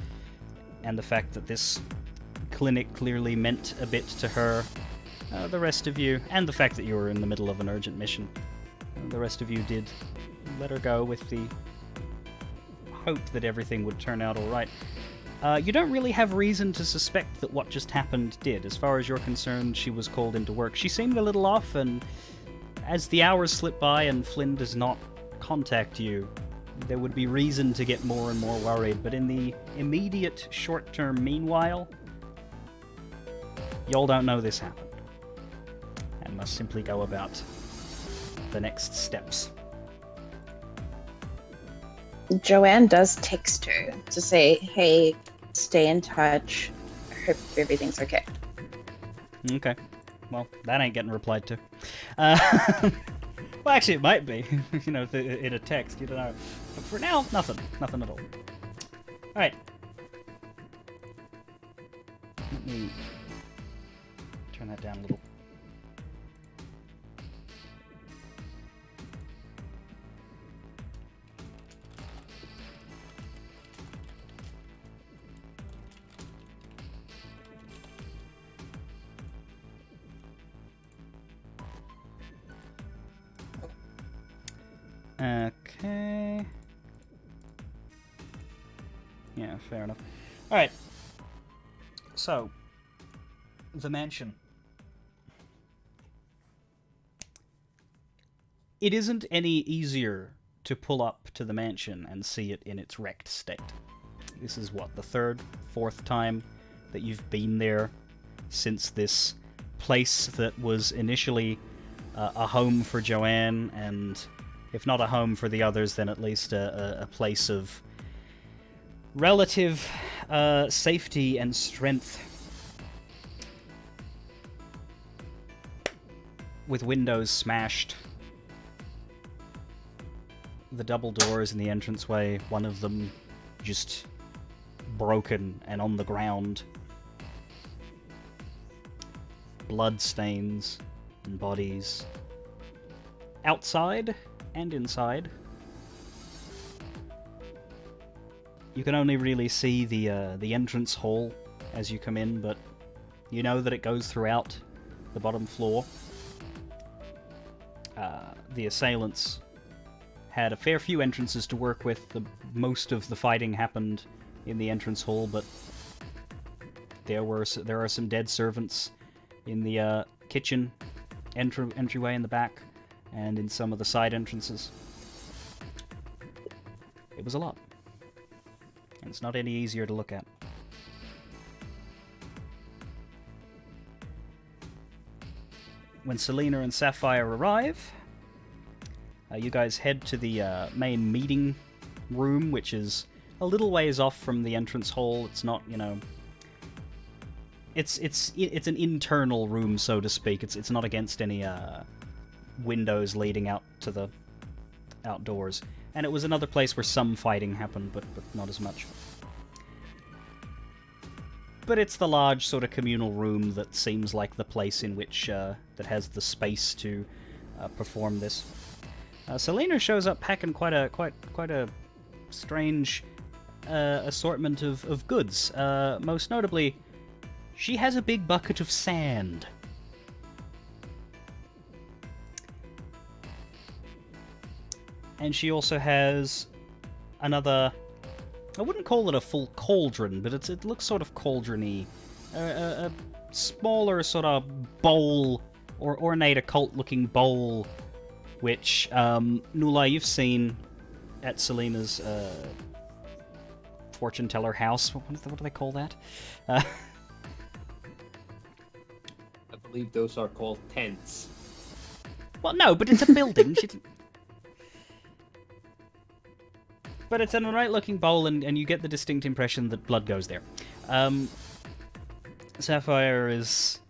Speaker 1: and the fact that this clinic clearly meant a bit to her. The rest of you, and the fact that you were in the middle of an urgent mission, the rest of you did let her go with the hope that everything would turn out alright. You don't really have reason to suspect that what just happened did. As far as you're concerned, she was called into work. She seemed a little off, and as the hours slip by and Flynn does not contact you, there would be reason to get more and more worried. But in the immediate short-term meanwhile, y'all don't know this happened, and must simply go about the next steps.
Speaker 2: Joanne does text her to say, hey, stay in touch. I hope everything's okay.
Speaker 1: Okay. Well, that ain't getting replied to. Well, actually, it might be. You know, in a text, you don't know. But for now, nothing. Nothing at all. Alright. Let me turn that down a little. Okay. Yeah, fair enough. Alright. So, the mansion. It isn't any easier to pull up to the mansion and see it in its wrecked state. This is what, the third, fourth time that you've been there since this place that was initially a home for Joanne, and if not a home for the others, then at least a place of relative safety and strength. With windows smashed. The double doors in the entranceway, one of them just broken and on the ground. Blood stains and bodies. Outside and inside, you can only really see the entrance hall as you come in, but you know that it goes throughout the bottom floor. The assailants had a fair few entrances to work with. Most of the fighting happened in the entrance hall, but there are some dead servants in the kitchen entryway in the back, and in some of the side entrances. It was a lot. And it's not any easier to look at. When Selena and Sapphire arrive, you guys head to the main meeting room, which is a little ways off from the entrance hall. It's not, you know... It's an internal room, so to speak. It's not against any windows leading out to the outdoors. And it was another place where some fighting happened, but not as much. But it's the large sort of communal room that seems like the place in which that has the space to perform this. Selena shows up packing quite a strange assortment of goods. Most notably, she has a big bucket of sand. And she also has another... I wouldn't call it a full cauldron, but it looks sort of cauldron-y. A smaller sort of bowl, or ornate occult-looking bowl, which, Nula, you've seen at Selena's fortune teller house. What do they call that?
Speaker 4: I believe those are called tents.
Speaker 1: Well, no, but it's a building. But it's an alright-looking bowl, and you get the distinct impression that blood goes there. Sapphire is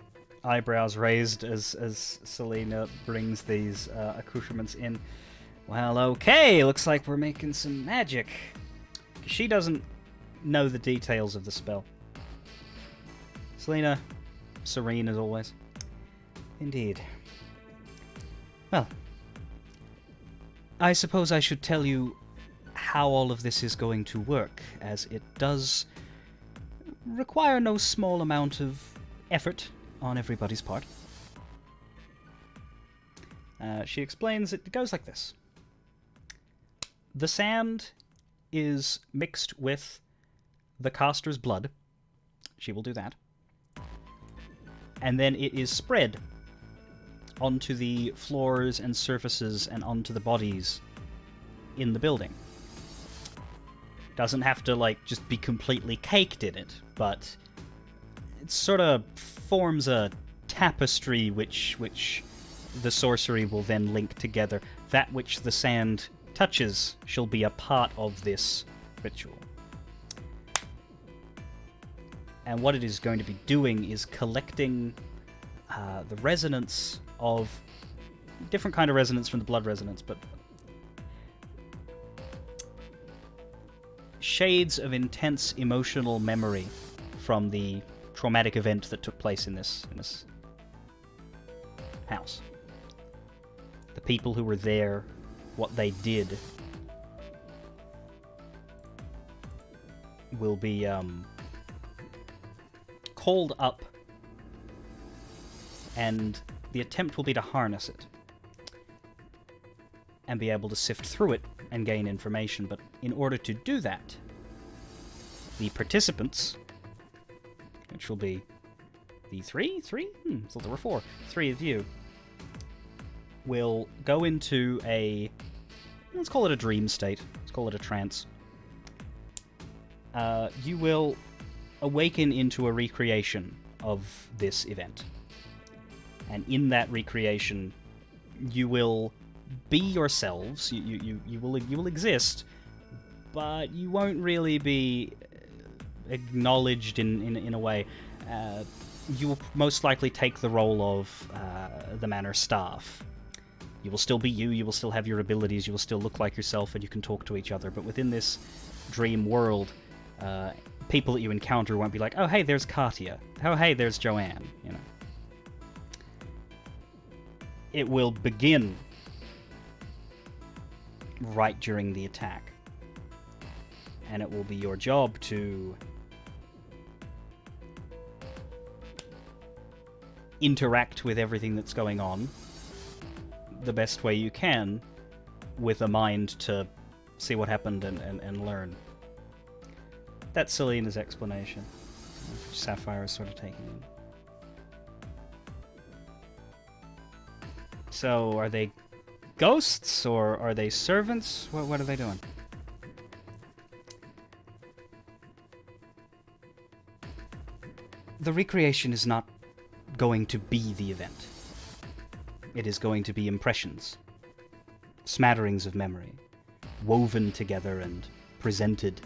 Speaker 1: eyebrows raised as Selena brings these accoutrements in. Well, okay, looks like we're making some magic. She doesn't know the details of the spell. Selena, serene as always. Indeed. Well, I suppose I should tell you how all of this is going to work, as it does require no small amount of effort on everybody's part. She explains it goes like this. The sand is mixed with the caster's blood. She will do that. And then it is spread onto the floors and surfaces and onto the bodies in the building. Doesn't have to, like, just be completely caked in it, but it sort of forms a tapestry which the sorcery will then link together. That which the sand touches shall be a part of this ritual. And what it is going to be doing is collecting the resonance of different kind of resonance from the blood resonance, but shades of intense emotional memory from the traumatic event that took place in this house. The people who were there, what they did, will be called up, and the attempt will be to harness it. and be able to sift through it and gain information. But in order to do that, the participants, which will be the three? So there were four. 3 of you will go into a, let's call it a dream state. Let's call it a trance. You will awaken into a recreation of this event. And in that recreation, you will be yourselves. You will exist, but you won't really be acknowledged in a way. You will most likely take the role of the manor staff. You will still be you. You will still have your abilities. You will still look like yourself, and you can talk to each other. But within this dream world, people that you encounter won't be like, "Oh, hey, there's Katia. Oh, hey, there's Joanne." You know. It will begin right during the attack. And it will be your job to interact with everything that's going on the best way you can, with a mind to see what happened and learn. That's Selena's explanation. Sapphire is sort of taking in. So, are they ghosts, or are they servants? What are they doing? The recreation is not going to be the event. It is going to be impressions, smatterings of memory, woven together and presented,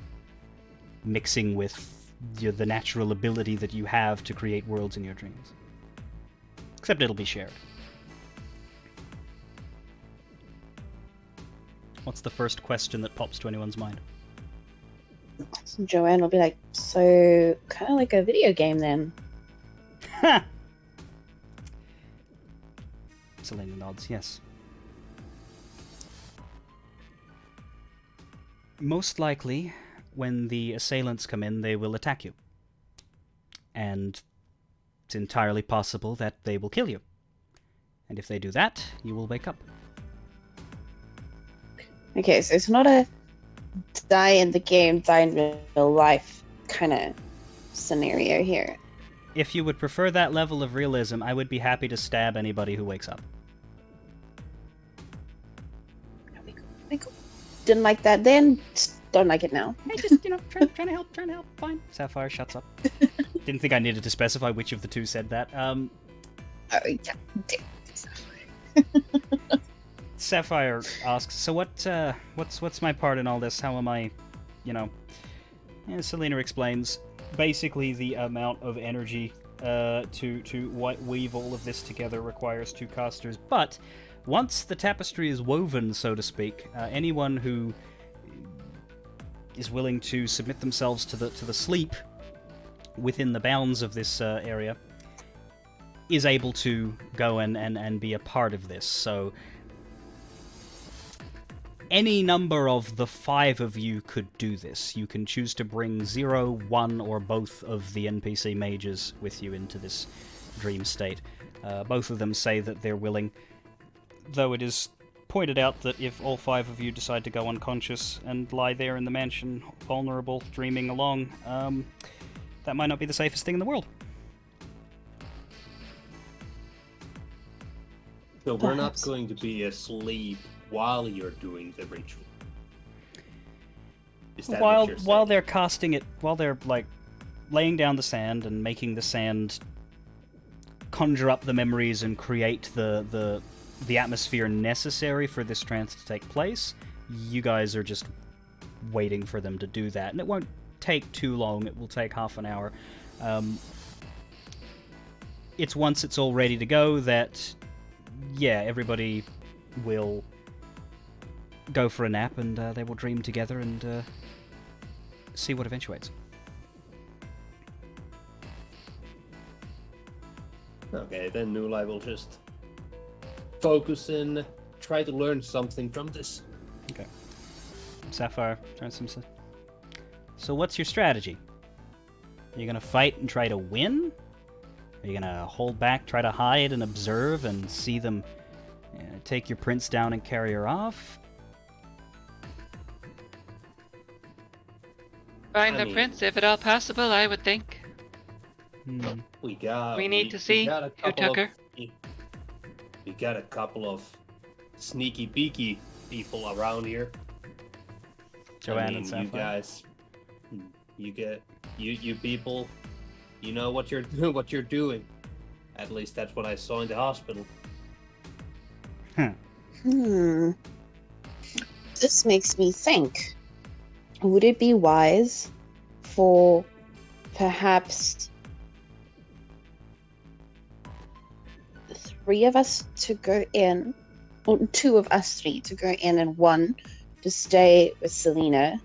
Speaker 1: mixing with the natural ability that you have to create worlds in your dreams. Except it'll be shared. What's the first question that pops to anyone's mind?
Speaker 2: So Joanne will be like, so kind of like a video game then.
Speaker 1: Ha! Selena nods, yes. Most likely, when the assailants come in, they will attack you. And it's entirely possible that they will kill you. And if they do that, you will wake up.
Speaker 2: Okay, so it's not a die in the game, die in real life kind of scenario here.
Speaker 1: If you would prefer that level of realism, I would be happy to stab anybody who wakes up.
Speaker 2: Cool. Didn't like that then, don't like it now.
Speaker 1: Hey, just, trying to help, fine. Sapphire shuts up. Didn't think I needed to specify which of the two said that.
Speaker 2: Oh, yeah.
Speaker 1: Sapphire asks, so what's my part in all this? How am I, Selena explains, basically the amount of energy to weave all of this together requires 2 casters, but once the tapestry is woven, so to speak, anyone who is willing to submit themselves to the sleep within the bounds of this area is able to go and be a part of this. So any number of the 5 of you could do this. You can choose to bring 0, 1, or both of the NPC mages with you into this dream state. Both of them say that they're willing, though it is pointed out that if all 5 of you decide to go unconscious and lie there in the mansion, vulnerable, dreaming along, that might not be the safest thing in the world.
Speaker 4: So we're not going to be asleep while you're doing the ritual. Is that what you're saying?
Speaker 1: While they're casting it, while they're laying down the sand and making the sand conjure up the memories and create the atmosphere necessary for this trance to take place, you guys are just waiting for them to do that, and it won't take too long. It will take half an hour. It's once it's all ready to go that, yeah, everybody will go for a nap, and they will dream together and see what eventuates.
Speaker 4: Okay, then Nulai will just focus and try to learn something from this.
Speaker 1: Okay. Sapphire, so what's your strategy? Are you gonna fight and try to win? Are you gonna hold back, try to hide and observe and see them, Take your prince down and carry her off.
Speaker 3: Find
Speaker 4: I
Speaker 3: the
Speaker 4: mean-
Speaker 3: prince, if at all possible, I would think. We need to see
Speaker 4: got a
Speaker 3: who
Speaker 4: couple
Speaker 3: took
Speaker 4: of-
Speaker 3: her.
Speaker 4: We got a couple of sneaky beaky people around here.
Speaker 1: Joanne
Speaker 4: I mean,
Speaker 1: and
Speaker 4: you
Speaker 1: Sapphire.
Speaker 4: guys, you people, you know what you're what you're doing. At least that's what I saw in the hospital.
Speaker 2: This makes me think. Would it be wise for perhaps 3 of us to go in, or 2 of us 3 to go in, and 1 to stay with Selena?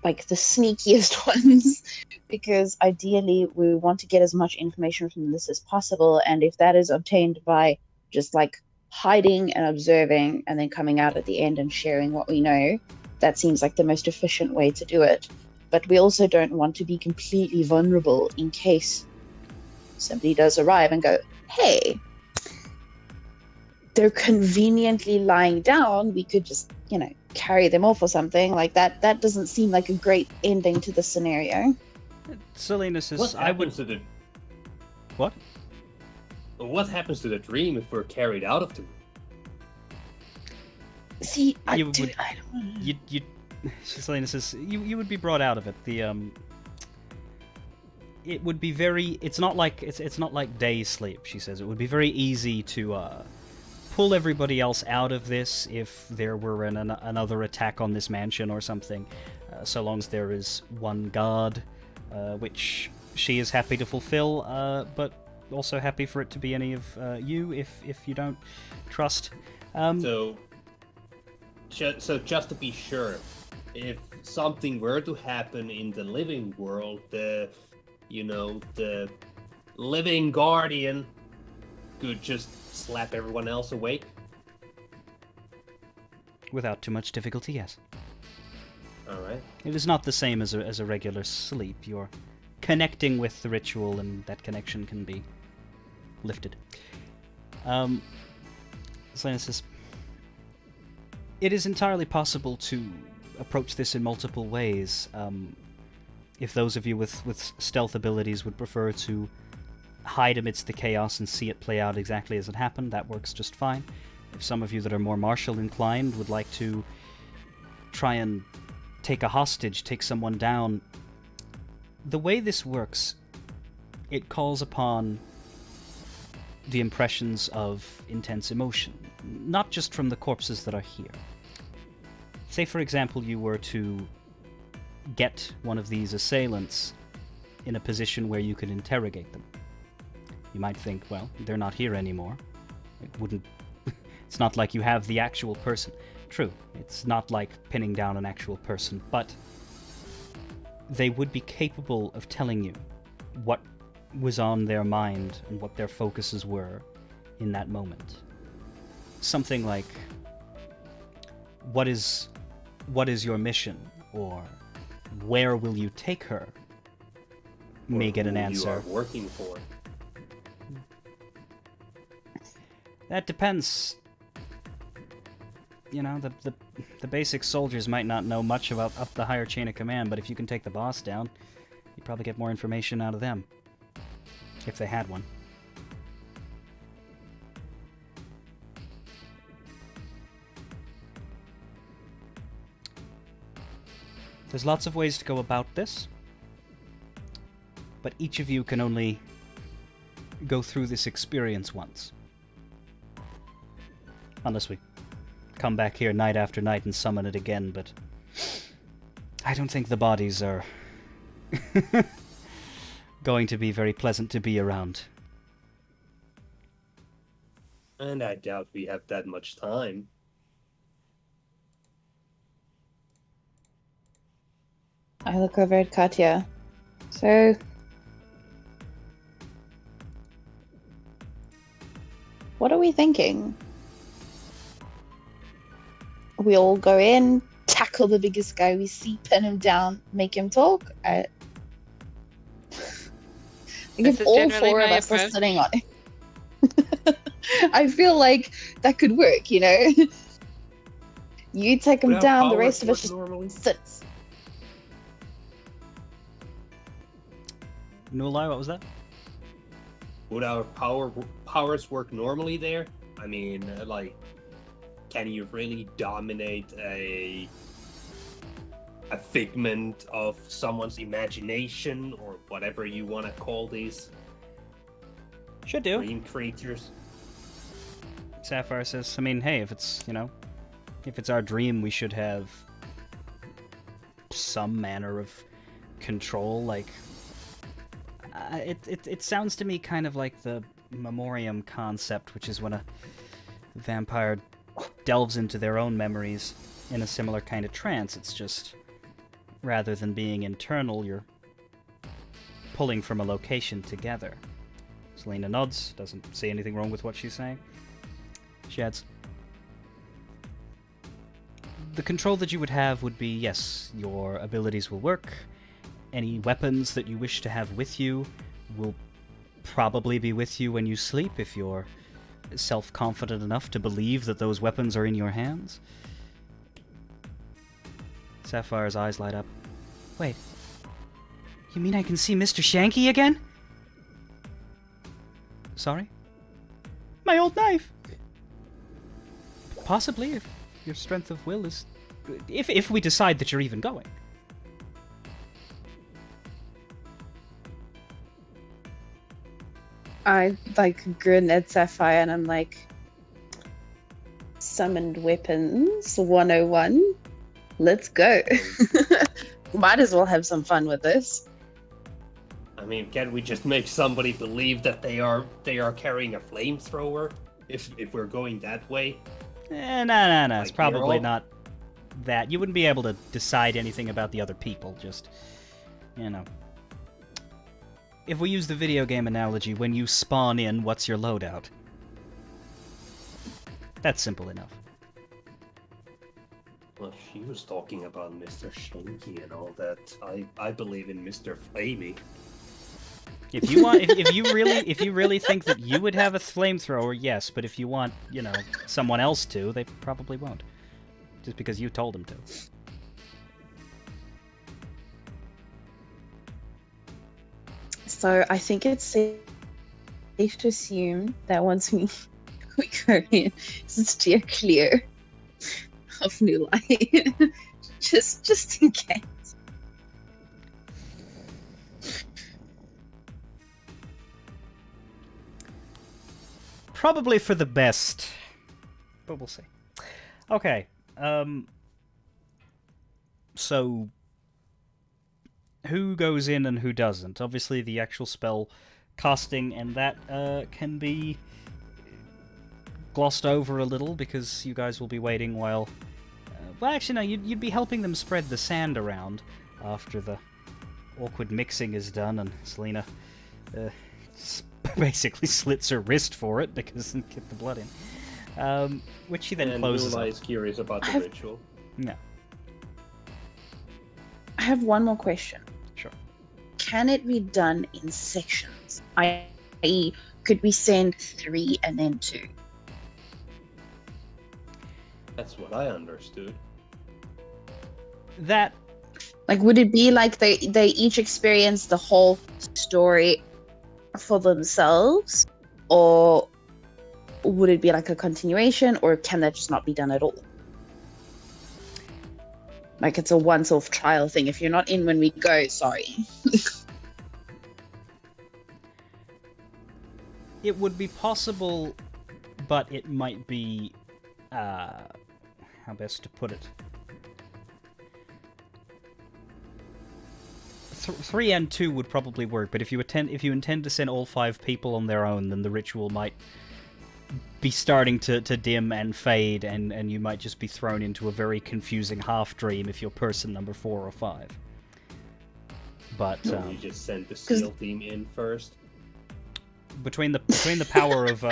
Speaker 2: Like the sneakiest ones, because ideally we want to get as much information from this as possible, and if that is obtained by just like hiding and observing and then coming out at the end and sharing what we know, that seems like the most efficient way to do it. But we also don't want to be completely vulnerable in case somebody does arrive and go, hey, they're conveniently lying down, we could just, carry them off or something like that. That doesn't seem like a great ending to the scenario.
Speaker 1: Selena says,
Speaker 4: What
Speaker 1: I would...
Speaker 4: happens to the
Speaker 1: What?
Speaker 4: What happens to the dream if we're carried out of the room?
Speaker 2: See, I
Speaker 1: You
Speaker 2: don't
Speaker 1: would- Selena says, you would be brought out of it. It would be very... It's not like day sleep, she says. It would be very easy to pull everybody else out of this if there were another attack on this mansion or something, so long as there is one guard, which she is happy to fulfill, but also happy for it to be any of you if you don't trust.
Speaker 4: So just to be sure, if something were to happen in the living world, the living guardian could just slap everyone else awake?
Speaker 1: Without too much difficulty, yes.
Speaker 4: Alright.
Speaker 1: It is not the same as a regular sleep. You're connecting with the ritual, and that connection can be lifted. Selena says, it is entirely possible to approach this in multiple ways. If those of you with stealth abilities would prefer to hide amidst the chaos and see it play out exactly as it happened, that works just fine. If some of you that are more martial inclined would like to try and take a hostage, take someone down, the way this works, it calls upon the impressions of intense emotion, not just from the corpses that are here. Say, for example, you were to get one of these assailants in a position where you could interrogate them. You might think, well, they're not here anymore. It's not like you have the actual person. True, it's not like pinning down an actual person, but they would be capable of telling you what was on their mind and what their focuses were in that moment. Something like, what is your mission? Or where will you take her? May
Speaker 4: Or
Speaker 1: get an
Speaker 4: who
Speaker 1: answer.
Speaker 4: You are working for.
Speaker 1: That depends. The basic soldiers might not know much about up the higher chain of command, but if you can take the boss down, you'd probably get more information out of them. If they had one. There's lots of ways to go about this, but each of you can only go through this experience once. Unless we come back here night after night and summon it again, but I don't think the bodies are going to be very pleasant to be around.
Speaker 4: And I doubt we have that much time.
Speaker 2: I look over at Katya. So, what are we thinking? We all go in, tackle the biggest guy we see, pin him down, make him talk. If
Speaker 3: This is
Speaker 2: all
Speaker 3: generally
Speaker 2: 4 of
Speaker 3: my
Speaker 2: us are
Speaker 3: approach.
Speaker 2: sitting on it. I feel like that could work, you know? You take them
Speaker 4: Would our
Speaker 2: down, the
Speaker 4: powers
Speaker 2: rest of us
Speaker 4: work normally?
Speaker 2: just sits.
Speaker 1: Nulai, what was that?
Speaker 4: Would our powers work normally there? I mean, like, can you really dominate a figment of someone's imagination, or whatever you want to call these
Speaker 1: Should do.
Speaker 4: dream creatures?
Speaker 1: Sapphire says, I mean, hey, if it's, if it's our dream, we should have some manner of control. Like, it sounds to me kind of like the memoriam concept, which is when a vampire delves into their own memories in a similar kind of trance. It's just, rather than being internal, you're pulling from a location together. Selena nods, doesn't see anything wrong with what she's saying. She adds, the control that you would have would be, yes, your abilities will work. Any weapons that you wish to have with you will probably be with you when you sleep, if you're self-confident enough to believe that those weapons are in your hands. Sapphire's eyes light up. Wait, you mean I can see Mr. Shanky again? Sorry? My old knife! Possibly, if your strength of will is... If we decide that you're even going.
Speaker 2: I grin at Sapphire and I'm like, summoned weapons 101. Let's go. Might as well have some fun with this.
Speaker 4: I mean, can't we just make somebody believe that they are carrying a flamethrower? If we're going that way?
Speaker 1: No. It's
Speaker 4: Like,
Speaker 1: probably
Speaker 4: you're
Speaker 1: not that. You wouldn't be able to decide anything about the other people, just, If we use the video game analogy, when you spawn in, what's your loadout? That's simple enough.
Speaker 4: Well, she was talking about Mr. Shanky and all that. I believe in Mr. Flamey.
Speaker 1: If you want, if you really think that you would have a flamethrower, yes. But if you want, someone else to, they probably won't, just because you told them to.
Speaker 2: So I think it's safe to assume that once we go in, steer clear of New Light, just in case.
Speaker 1: Probably for the best, but we'll see. Okay, so who goes in and who doesn't? Obviously, the actual spell casting and that can be glossed over a little because you guys will be waiting while... well, actually, no, you'd be helping them spread the sand around after the awkward mixing is done, and Selena basically slits her wrist for it because get the blood in, which she then closes
Speaker 4: Lula
Speaker 1: up.
Speaker 4: is curious about the ritual.
Speaker 1: Yeah,
Speaker 2: I have one more question.
Speaker 1: sure.
Speaker 2: Can it be done in sections? I.e., could we send 3 and then 2?
Speaker 4: That's what I understood.
Speaker 1: That
Speaker 2: Like, would it be like they each experience the whole story for themselves, or would it be like a continuation, or can that just not be done at all? Like, it's a once-off trial thing. If you're not in when we go, sorry.
Speaker 1: it would be possible, but it might be how best to put it. 3 and 2 would probably work, but if you intend to send all 5 people on their own, then the ritual might be starting to dim and fade, and you might just be thrown into a very confusing half-dream if you're person number 4 or 5. But
Speaker 4: So you just send the SEAL team in first.
Speaker 1: between the power of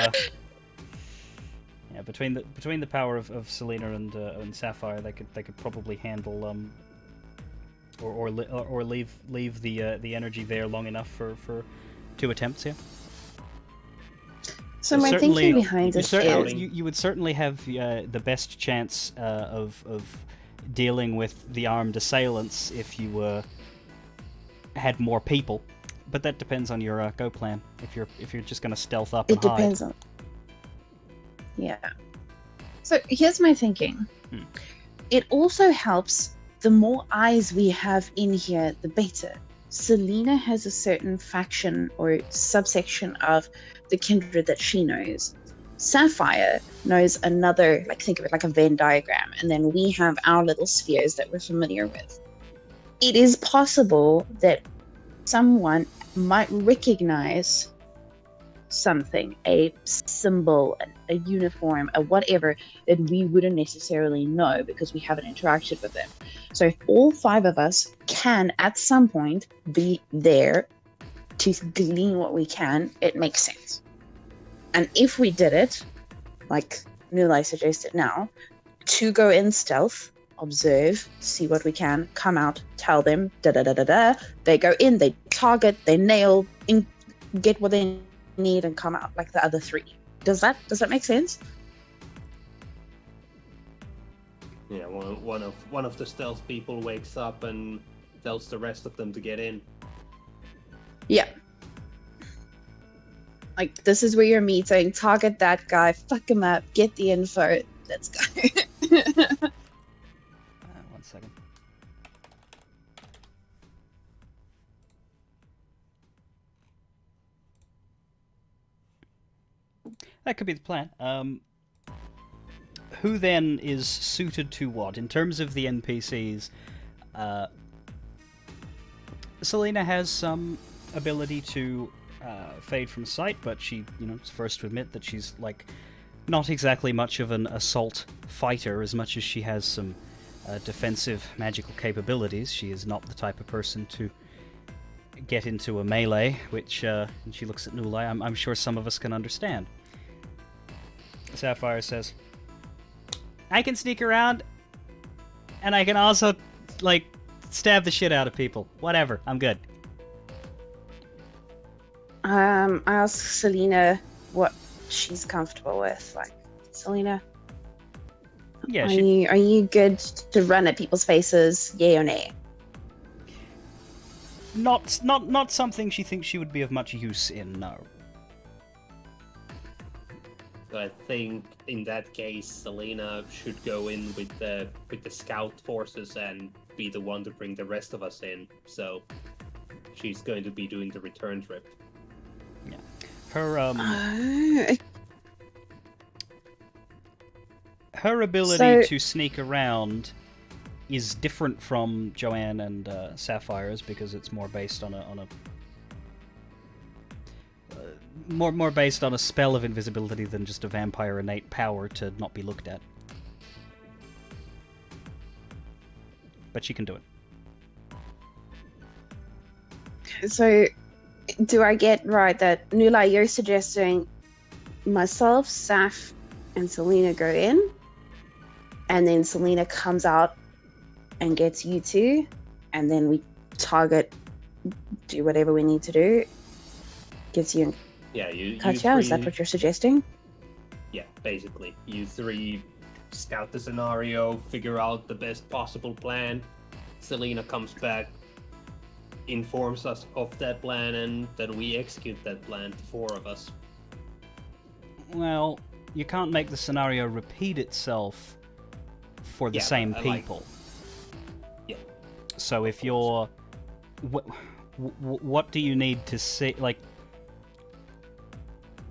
Speaker 1: between the power of Selena and Sapphire, they could probably handle or leave the energy there long enough for 2 attempts here.
Speaker 2: So my
Speaker 1: Certainly-
Speaker 2: thinking behind
Speaker 1: You,
Speaker 2: this
Speaker 1: certainly,
Speaker 2: is
Speaker 1: you would certainly have the best chance of dealing with the armed assailants if you had more people, but that depends on your go plan. If you're just going to stealth up and
Speaker 2: it depends on. Yeah. So here's my thinking.
Speaker 1: Hmm.
Speaker 2: It also helps. The more eyes we have in here, the better. Selena has a certain faction or subsection of the kindred that she knows. Sapphire knows another, like think of it like a Venn diagram, and then we have our little spheres that we're familiar with. It is possible that someone might recognize something, a symbol, a uniform, a whatever, that we wouldn't necessarily know because we haven't interacted with them. So if all 5 of us can at some point be there to glean what we can, it makes sense. And if we did it, like Nulai suggested now, to go in stealth, observe, see what we can, come out, tell them, da-da-da-da-da, they go in, they target, they nail, get what they need and come out like the other 3. Does that make sense?
Speaker 4: Yeah, one of the stealth people wakes up and tells the rest of them to get in.
Speaker 2: Yeah. Like, this is where you're meeting, target that guy, fuck him up, get the info, let's go.
Speaker 1: 1 second. That could be the plan. Who then is suited to what? In terms of the NPCs, Selena has some ability to fade from sight, but she, is first to admit that she's, like, not exactly much of an assault fighter as much as she has some defensive magical capabilities. She is not the type of person to get into a melee, which, and she looks at Nulai, I'm sure some of us can understand. Sapphire says, I can sneak around, and I can also, like, stab the shit out of people. Whatever, I'm good.
Speaker 2: I ask Selena what she's comfortable with. Like, Selena,
Speaker 1: Yeah,
Speaker 2: are you good to run at people's faces, yay or nay?
Speaker 1: Not something she thinks she would be of much use in, no.
Speaker 4: So I think in that case, Selena should go in with the scout forces and be the one to bring the rest of us in. So she's going to be doing the return trip.
Speaker 1: Yeah. Her her ability to sneak around is different from Joanne and Sapphire's because it's more based on a more based on a spell of invisibility than just a vampire innate power to not be looked at. But she can do it.
Speaker 2: So, do I get right that, Nulai, you're suggesting myself, Saf, and Selena go in, and then Selena comes out and gets you 2, and then we target, do whatever we need to do, gets you in Katya? Is that what you're suggesting?
Speaker 4: Yeah, basically. You 3 scout the scenario, figure out the best possible plan. Selena comes back, informs us of that plan, and then we execute that plan, the 4 of us.
Speaker 1: Well, you can't make the scenario repeat itself for the same people.
Speaker 4: Yeah.
Speaker 1: So if you're... What do you need to see? Like...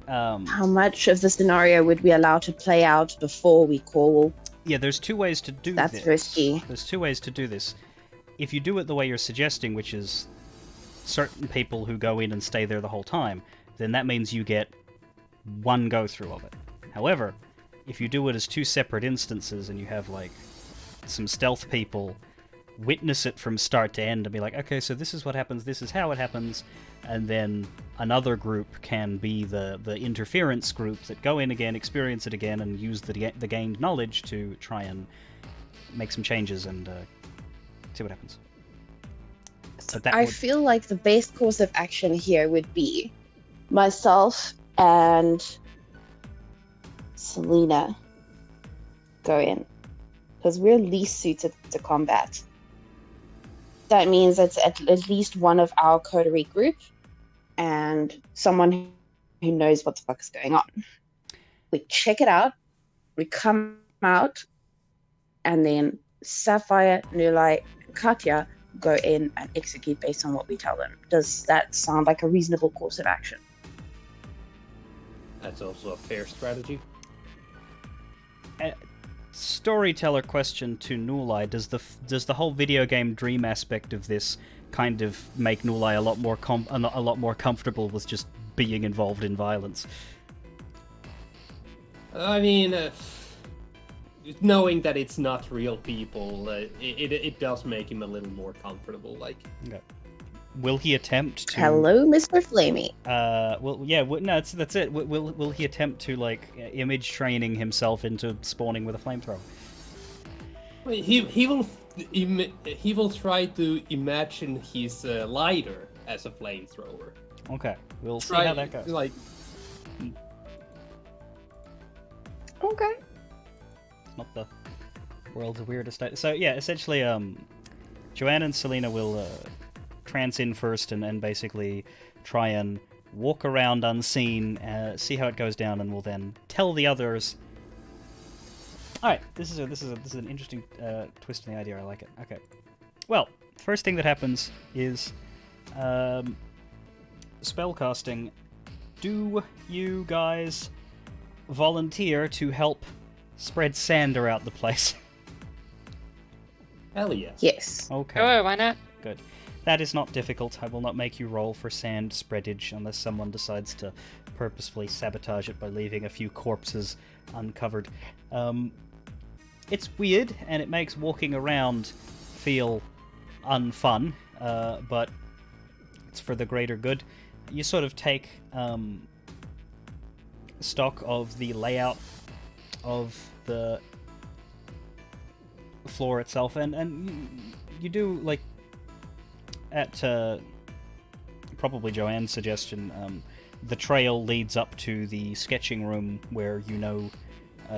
Speaker 2: How much of the scenario would we allow to play out before we call?
Speaker 1: Yeah, there's 2 ways to do this.
Speaker 2: That's risky.
Speaker 1: There's 2 ways to do this. If you do it the way you're suggesting, which is certain people who go in and stay there the whole time, then that means you get 1 go-through of it. However, if you do it as 2 separate instances and you have, like, some stealth people witness it from start to end and be like, okay, so this is what happens, this is how it happens, and then another group can be the interference group that go in again, experience it again, and use the gained knowledge to try and make some changes and see what happens. So
Speaker 2: I feel like the best course of action here would be myself and Selena, go in. Because we're least suited to combat. That means it's at least one of our coterie group and someone who knows what the fuck is going on. We check it out, we come out, and then Sapphire, Nulai, and Katya go in and execute based on what we tell them. Does that sound like a reasonable course of action?
Speaker 4: That's also a fair strategy.
Speaker 1: Storyteller question to Nulai: Does the whole video game dream aspect of this kind of make Nulai a lot more comfortable with just being involved in violence?
Speaker 4: I mean, knowing that it's not real people, it does make him a little more comfortable. Like,
Speaker 1: Okay. Will he attempt to?
Speaker 2: Hello, Mr. Flamey.
Speaker 1: Well, yeah. No, that's it. Will he attempt to like image training himself into spawning with a flamethrower?
Speaker 4: He will try to imagine his lighter as a flamethrower.
Speaker 1: Okay, we'll see how that goes.
Speaker 4: Like,
Speaker 2: Okay.
Speaker 1: It's not the world's weirdest. So yeah, essentially, Joanne and Selena will trance in first and basically try and walk around unseen, see how it goes down, and will then tell the others. All right, this is an interesting twist in the idea. I like it. Okay, well, first thing that happens is spellcasting. Do you guys volunteer to help spread sand around the place?
Speaker 4: hell yeah.
Speaker 2: Yes.
Speaker 1: Okay.
Speaker 3: Oh, why not?
Speaker 1: Good. That is not difficult. I will not make you roll for sand spreadage unless someone decides to purposefully sabotage it by leaving a few corpses uncovered. It's weird, and it makes walking around feel unfun, but it's for the greater good. You sort of take stock of the layout of the floor itself, and you do, like, at probably Joanne's suggestion, the trail leads up to the sketching room where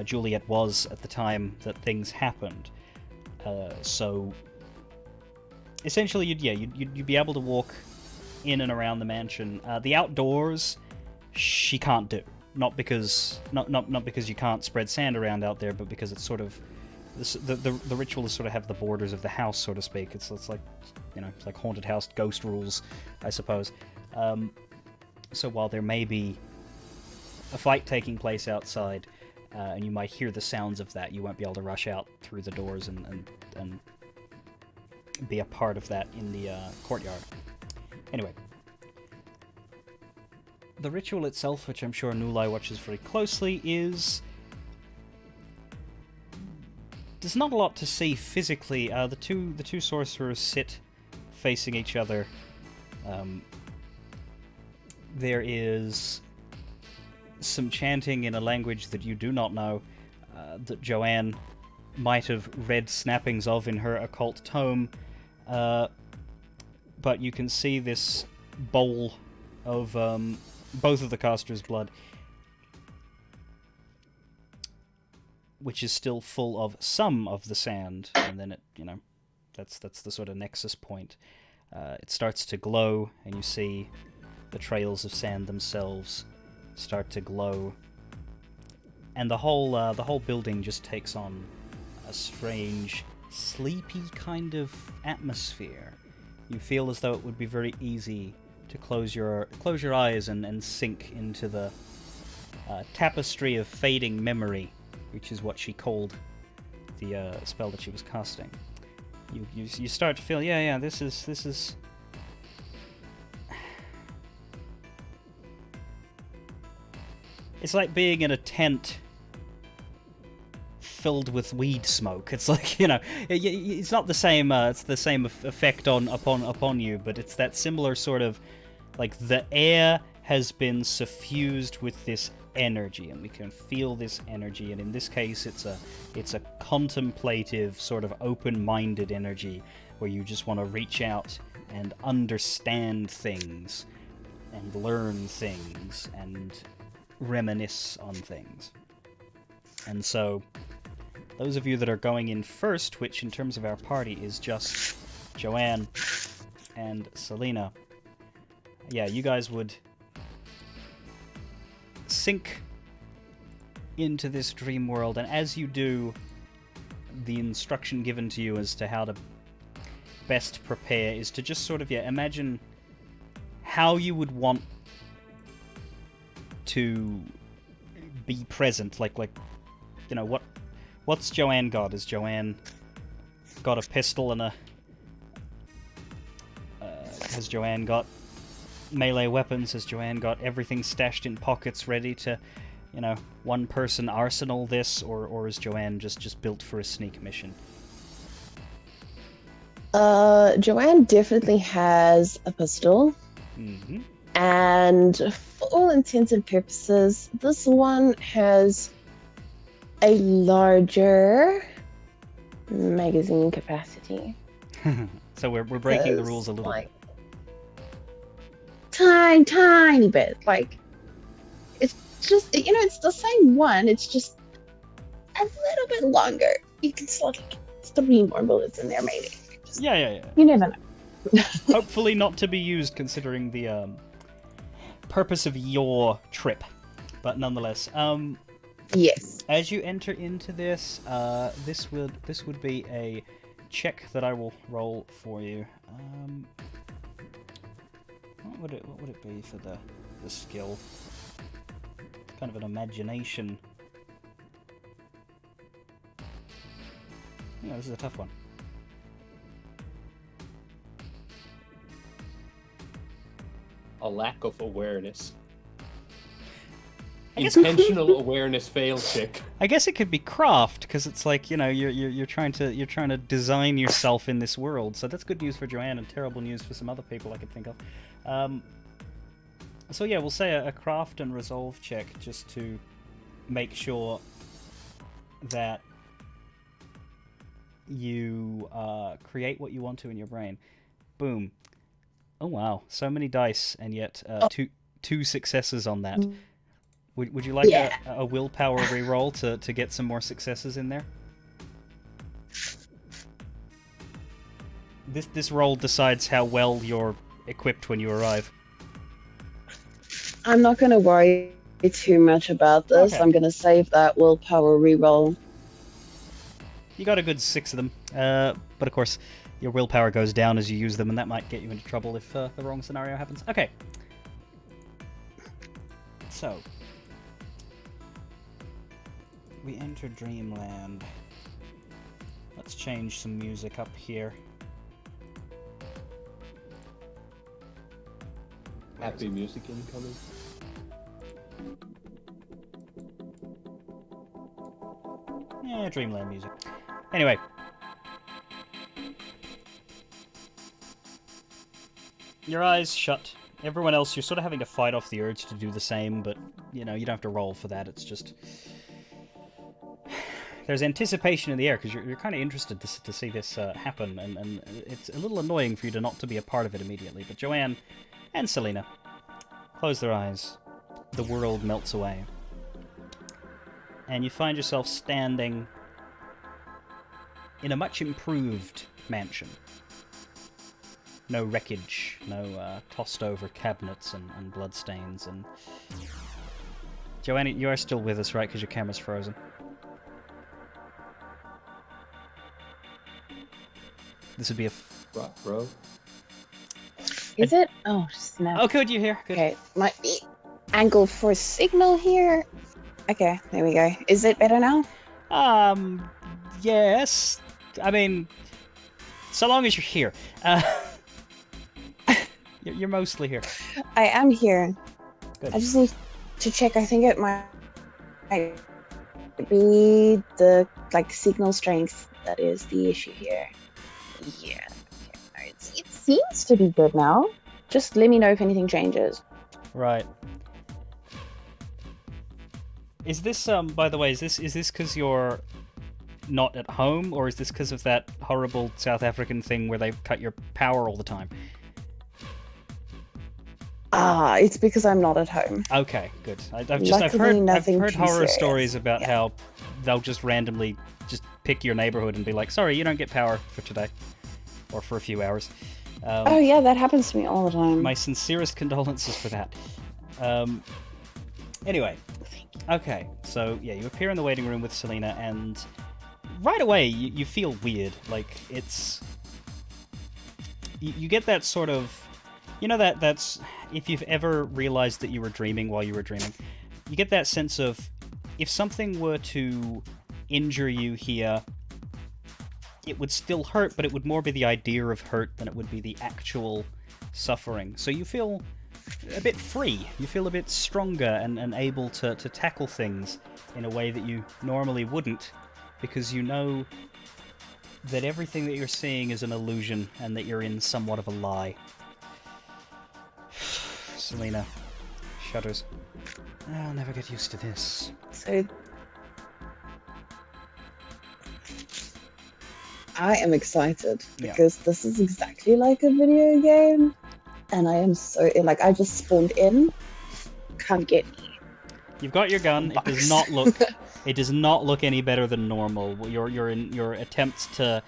Speaker 1: Juliet was at the time that things happened. So essentially, you'd be able to walk in and around the mansion. The outdoors, she can't do. Not because you can't spread sand around out there, but because it's sort of the ritual is sort of have the borders of the house, so to speak. It's like, it's like haunted house ghost rules, I suppose. So while there may be a fight taking place outside, and you might hear the sounds of that, you won't be able to rush out through the doors and be a part of that in the courtyard. Anyway, the ritual itself, which I'm sure Nulai watches very closely, there's not a lot to see physically. The two sorcerers sit facing each other. There is some chanting in a language that you do not know, that Joanne might have read snappings of in her occult tome, but you can see this bowl of both of the casters' blood, which is still full of some of the sand, and then it, that's the sort of nexus point. It starts to glow, and you see the trails of sand themselves start to glow, and the whole building just takes on a strange, sleepy kind of atmosphere. You feel as though it would be very easy to close your eyes and sink into the tapestry of fading memory, which is what she called the spell that she was casting. You start to feel, this is. It's like being in a tent filled with weed smoke. It's like, it's not the same. It's the same effect upon you, but it's that similar sort of, like, the air has been suffused with this energy, and we can feel this energy. And in this case, it's a contemplative, sort of open-minded energy where you just want to reach out and understand things, and learn things, and reminisce on things. And so, those of you that are going in first, which in terms of our party is just Joanne and Selena, yeah, you guys would sink into this dream world, and as you do, the instruction given to you as to how to best prepare is to just sort of, yeah, imagine how you would want to be present, like you know, what's Joanne got? Has Joanne got a pistol and has Joanne got melee weapons? Has Joanne got everything stashed in pockets ready to, you know, one person arsenal this, or is Joanne just built for a sneak mission?
Speaker 2: Joanne definitely has a pistol.
Speaker 1: Mm-hmm.
Speaker 2: And for all intents and purposes, this one has a larger magazine capacity.
Speaker 1: So we're breaking the rules a little bit.
Speaker 2: Tiny bit. Like, it's just, you know, it's the same one. It's just a little bit longer. You can slot like 3 more bullets in there, maybe. Just,
Speaker 1: Yeah.
Speaker 2: you never know.
Speaker 1: Hopefully not to be used considering the purpose of your trip, but nonetheless,
Speaker 2: yes.
Speaker 1: as you enter into this, this would be a check that I will roll for you. What would it be for the skill? Kind of an imagination. Yeah, this is a tough one.
Speaker 4: A lack of awareness.
Speaker 1: I guess-
Speaker 4: Intentional awareness fail check.
Speaker 1: I guess it could be craft, because it's like, you know, you're trying to design yourself in this world. So that's good news for Joanne and terrible news for some other people I could think of. So yeah, we'll say a craft and resolve check just to make sure that you create what you want to in your brain. Boom. Oh wow, so many dice, and yet two successes on that. Would you like a willpower reroll to get some more successes in there? This roll decides how well you're equipped when you arrive.
Speaker 2: I'm not going to worry too much about this.
Speaker 1: Okay.
Speaker 2: I'm going to save that willpower reroll.
Speaker 1: You got a good 6 of them, but of course your willpower goes down as you use them, and that might get you into trouble if the wrong scenario happens. Okay. So, we enter Dreamland. Let's change some music up here.
Speaker 4: Happy music incoming.
Speaker 1: Yeah, Dreamland music. Anyway. Your eyes shut. Everyone else, you're sort of having to fight off the urge to do the same, but, you know, you don't have to roll for that. It's just... There's anticipation in the air, because you're kind of interested to see this happen, and it's a little annoying for you to not to be a part of it immediately. But Joanne and Selena close their eyes. The world melts away. And you find yourself standing in a much improved mansion. No wreckage, no tossed over cabinets and bloodstains. And Joanne, you are still with us, right? Because your camera's frozen. This would be a...
Speaker 4: Bro.
Speaker 2: Is it? Oh, snap.
Speaker 1: Oh, good, you're here. Good.
Speaker 2: Okay, might be angle for signal here. Okay, there we go. Is it better now?
Speaker 1: Yes. I mean, so long as you're here. You're mostly here.
Speaker 2: I am here.
Speaker 1: Good.
Speaker 2: I just need to check. I think it might be the signal strength that is the issue here. Yeah. Okay. It seems to be good now. Just let me know if anything changes.
Speaker 1: Right. Is this by the way, is this because you're not at home, or is this because of that horrible South African thing where they cut your power all the time?
Speaker 2: It's because I'm not at home.
Speaker 1: Okay, good. I've
Speaker 2: Luckily,
Speaker 1: heard
Speaker 2: nothing too
Speaker 1: horror
Speaker 2: serious.
Speaker 1: stories about
Speaker 2: Yeah.
Speaker 1: how they'll just randomly just pick your neighborhood and be like, sorry, you don't get power for today. Or for a few hours.
Speaker 2: Oh yeah, that happens to me all the time.
Speaker 1: My sincerest condolences for that. Anyway, okay, so yeah, you appear in the waiting room with Selena, and right away you feel weird. Like, it's... You get that sort of... You know that's... If you've ever realized that you were dreaming while you were dreaming, you get that sense of, if something were to injure you here, it would still hurt, but it would more be the idea of hurt than it would be the actual suffering. So you feel a bit free. You feel a bit stronger and able to tackle things in a way that you normally wouldn't, because you know that everything that you're seeing is an illusion and that you're in somewhat of a lie. Selena shudders. I'll never get used to this.
Speaker 2: So I am excited
Speaker 1: Yeah.
Speaker 2: because this is exactly like a video game, and I am so like I just spawned in. Can't get me.
Speaker 1: You've got your gun. It does not look. It does not look any better than normal. Your attempts to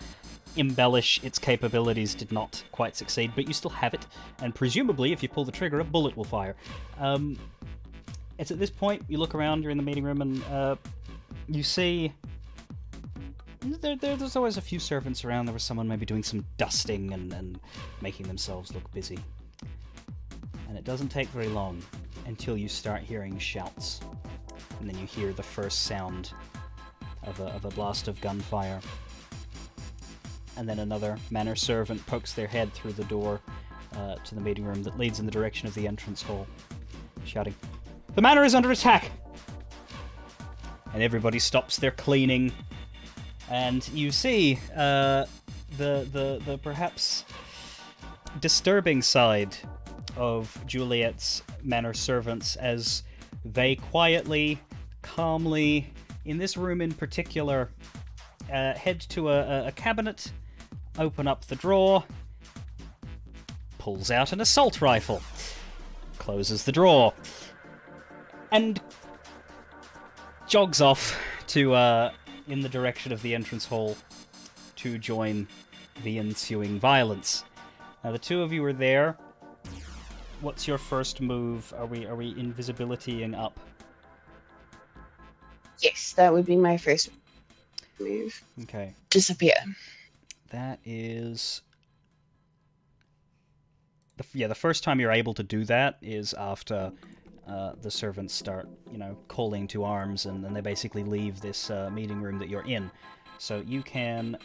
Speaker 1: embellish its capabilities did not quite succeed, but you still have it, and presumably, if you pull the trigger, a bullet will fire. It's at this point you look around. You're in the meeting room, and you see. There's always a few servants around. There was someone maybe doing some dusting and making themselves look busy. And it doesn't take very long until you start hearing shouts. And then you hear the first sound of a blast of gunfire. And then another manor servant pokes their head through the door to the meeting room that leads in the direction of the entrance hall, shouting, "The manor is under attack!" And everybody stops their cleaning. And you see the perhaps disturbing side of Juliet's manor servants as they quietly, calmly, in this room in particular, head to a cabinet, open up the drawer, pulls out an assault rifle, closes the drawer, and jogs off to in the direction of the entrance hall to join the ensuing violence. Now, the two of you are there. What's your first move? Are we invisibilitying up?
Speaker 2: Yes, that would be my first move.
Speaker 1: Okay.
Speaker 2: Disappear.
Speaker 1: That is... the first time you're able to do that is after the servants start, calling to arms, and then they basically leave this meeting room that you're in. So you can...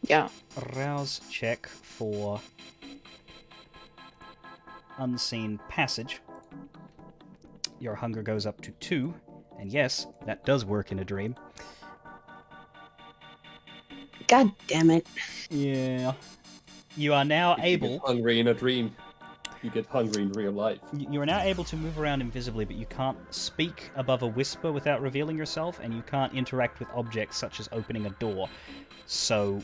Speaker 2: Yeah.
Speaker 1: Rouse check for unseen passage. Your hunger goes up to 2, and yes, that does work in a dream.
Speaker 2: God damn it.
Speaker 1: Yeah. You are now
Speaker 4: If you
Speaker 1: able...
Speaker 4: get hungry in a dream, you get hungry in real life.
Speaker 1: You are now able to move around invisibly, but you can't speak above a whisper without revealing yourself, and you can't interact with objects such as opening a door. So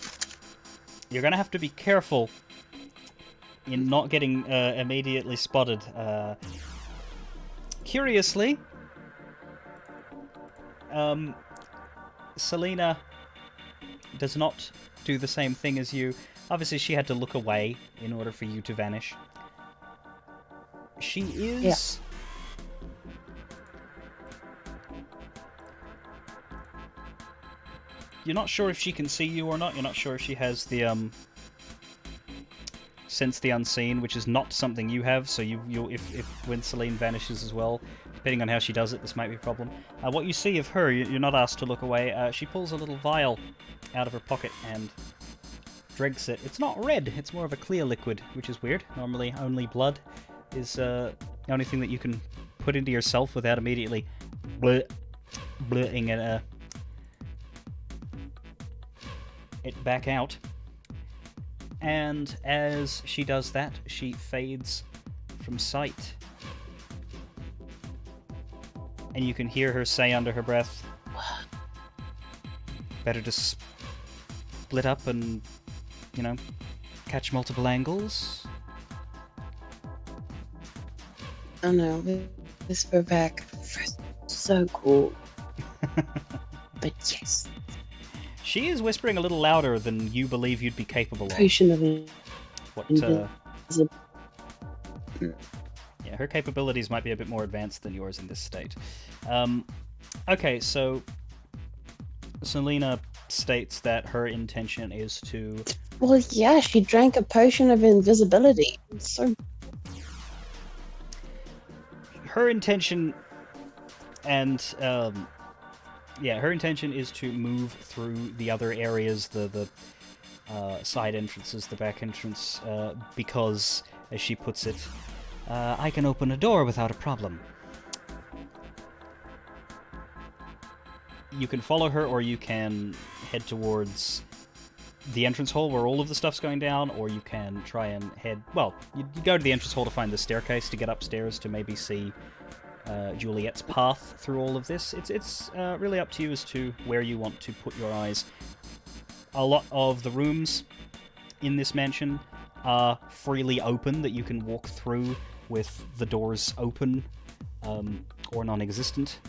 Speaker 1: you're going to have to be careful in not getting immediately spotted. Curiously, Selena does not do the same thing as you. Obviously, she had to look away in order for you to vanish. She is...
Speaker 2: Yeah.
Speaker 1: You're not sure if she can see you or not. You're not sure if she has the, sense the unseen, which is not something you have, so if when Celine vanishes as well, depending on how she does it, this might be a problem. What you see of her, you're not asked to look away. She pulls a little vial out of her pocket and drinks it. It's not red, it's more of a clear liquid, which is weird. Normally only blood is the only thing that you can put into yourself without immediately blurting it back out. And as she does that, she fades from sight. And you can hear her say under her breath, better to split up and, catch multiple angles.
Speaker 2: Oh no, whisper back. So cool. But yes.
Speaker 1: She is whispering a little louder than you believe you'd be capable of.
Speaker 2: Potion of
Speaker 1: What?
Speaker 2: invisible.
Speaker 1: Yeah, her capabilities might be a bit more advanced than yours in this state. Okay, so Selena states that her intention is to...
Speaker 2: Well, yeah, she drank a potion of invisibility. So
Speaker 1: Her intention and her intention is to move through the other areas, the side entrances, the back entrance, because, as she puts it, I can open a door without a problem. You can follow her, or you can head towards the entrance hall where all of the stuff's going down, or you can try and head... Well, you go to the entrance hall to find the staircase to get upstairs to maybe see Juliet's path through all of this. It's really up to you as to where you want to put your eyes. A lot of the rooms in this mansion are freely open, that you can walk through with the doors open or non-existent.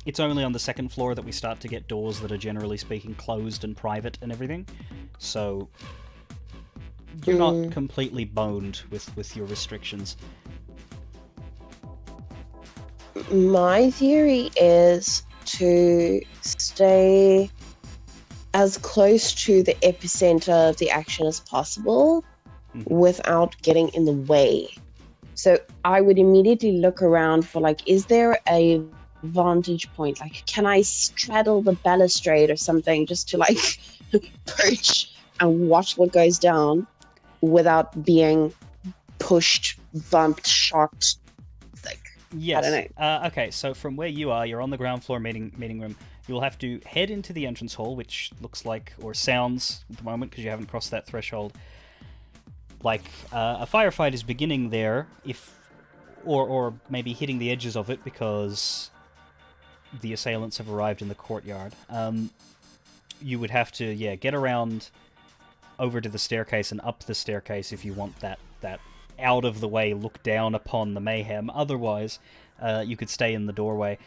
Speaker 1: It's only on the second floor that we start to get doors that are generally speaking closed and private and everything. So you're not completely boned with your restrictions.
Speaker 2: my theory is to stay as close to the epicenter of the action as possible without getting in the way. So I would immediately look around for, like, is there a vantage point? Like, can I straddle the balustrade or something just to, like, perch and watch what goes down without being pushed, bumped, shocked? Like,
Speaker 1: yes.
Speaker 2: I don't know.
Speaker 1: Okay, so from where you are, you're on the ground floor meeting room. You'll have to head into the entrance hall, which looks like, or sounds at the moment, because you haven't crossed that threshold, like a firefight is beginning there, or maybe hitting the edges of it because the assailants have arrived in the courtyard. You would have to, get around over to the staircase and up the staircase if you want that out of the way look down upon the mayhem. Otherwise, you could stay in the doorway.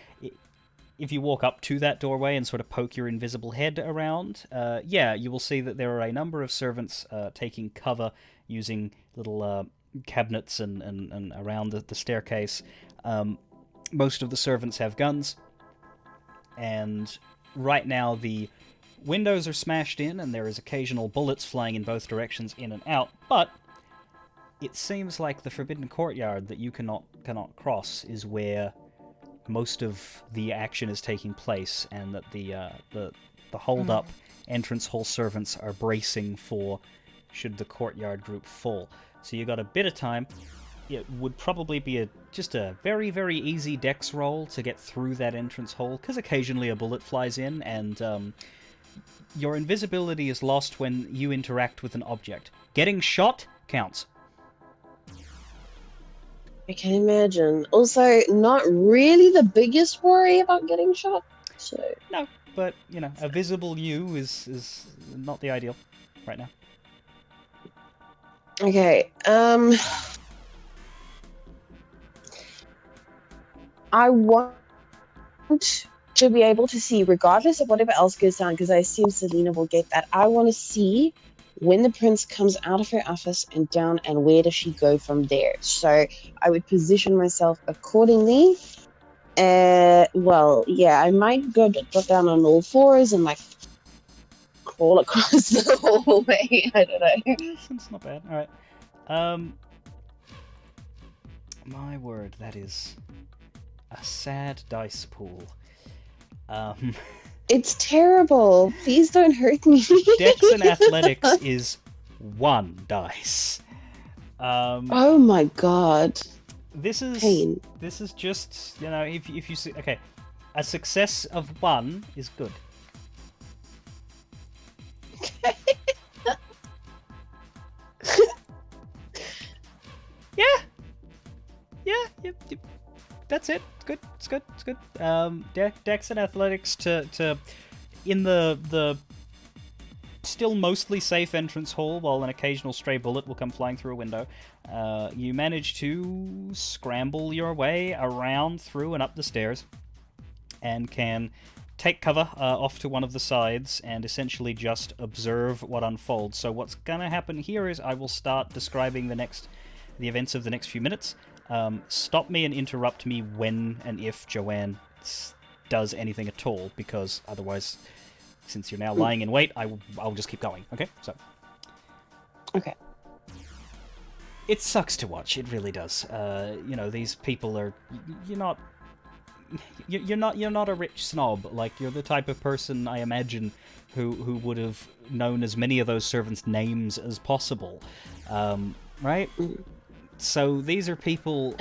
Speaker 1: If you walk up to that doorway and sort of poke your invisible head around, you will see that there are a number of servants taking cover using little cabinets and around the staircase. Most of the servants have guns, and right now the windows are smashed in and there is occasional bullets flying in both directions in and out, but it seems like the Forbidden Courtyard that you cannot cross is where most of the action is taking place, and that the hold-up entrance hall servants are bracing for should the courtyard group fall. So you got a bit of time. It would probably be just a very, very easy dex roll to get through that entrance hall, because occasionally a bullet flies in, and your invisibility is lost when you interact with an object. Getting shot counts.
Speaker 2: I can imagine. Also, not really the biggest worry about getting shot. So
Speaker 1: No, but, a visible you is not the ideal right now.
Speaker 2: okay. I want to be able to see, regardless of whatever else goes down, because I assume Selena will get that. I want to see when the prince comes out of her office and down, and where does she go from there. So I would position myself accordingly. I might go down on all fours and, like, crawl across the hallway. I don't know.
Speaker 1: It's not bad. All right. My word, that is a sad dice pool.
Speaker 2: It's terrible. Please don't hurt me.
Speaker 1: Dex and athletics is 1 dice.
Speaker 2: Oh my god.
Speaker 1: This is
Speaker 2: Pain.
Speaker 1: This is just, if you see, okay, a success of 1 is good. Yep. That's it. It's good. Dex and athletics to in the still mostly safe entrance hall, while an occasional stray bullet will come flying through a window. You manage to scramble your way around, through, and up the stairs, and can take cover off to one of the sides and essentially just observe what unfolds. So what's gonna happen here is I will start describing the events of the next few minutes. Stop me and interrupt me when and if Joanne does anything at all, because otherwise, since you're now lying in wait, I'll just keep going. Okay, so.
Speaker 2: Okay.
Speaker 1: It sucks to watch. It really does. These people are. You're not a rich snob. Like, you're the type of person, I imagine, who would have known as many of those servants' names as possible, right? So these are people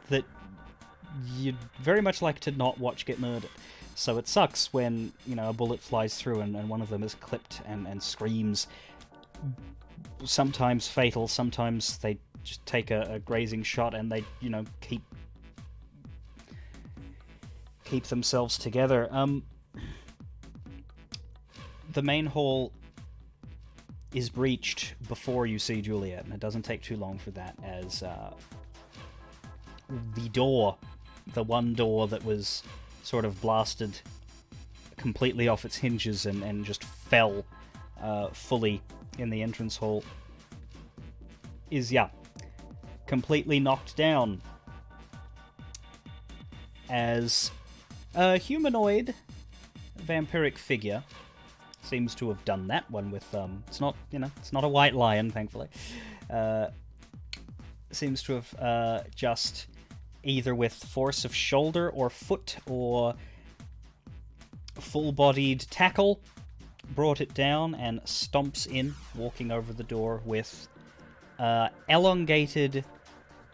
Speaker 1: that you'd very much like to not watch get murdered. So it sucks when, a bullet flies through and one of them is clipped and screams. Sometimes fatal, sometimes they just take a grazing shot and they, keep themselves together. The main hall is breached before you see Juliet, and it doesn't take too long for that, as the one door that was sort of blasted completely off its hinges and just fell fully in the entrance hall, is, completely knocked down, as a humanoid vampiric figure seems to have done that one with, it's not a white lion, thankfully, seems to have just either with force of shoulder or foot or full-bodied tackle brought it down and stomps in, walking over the door with elongated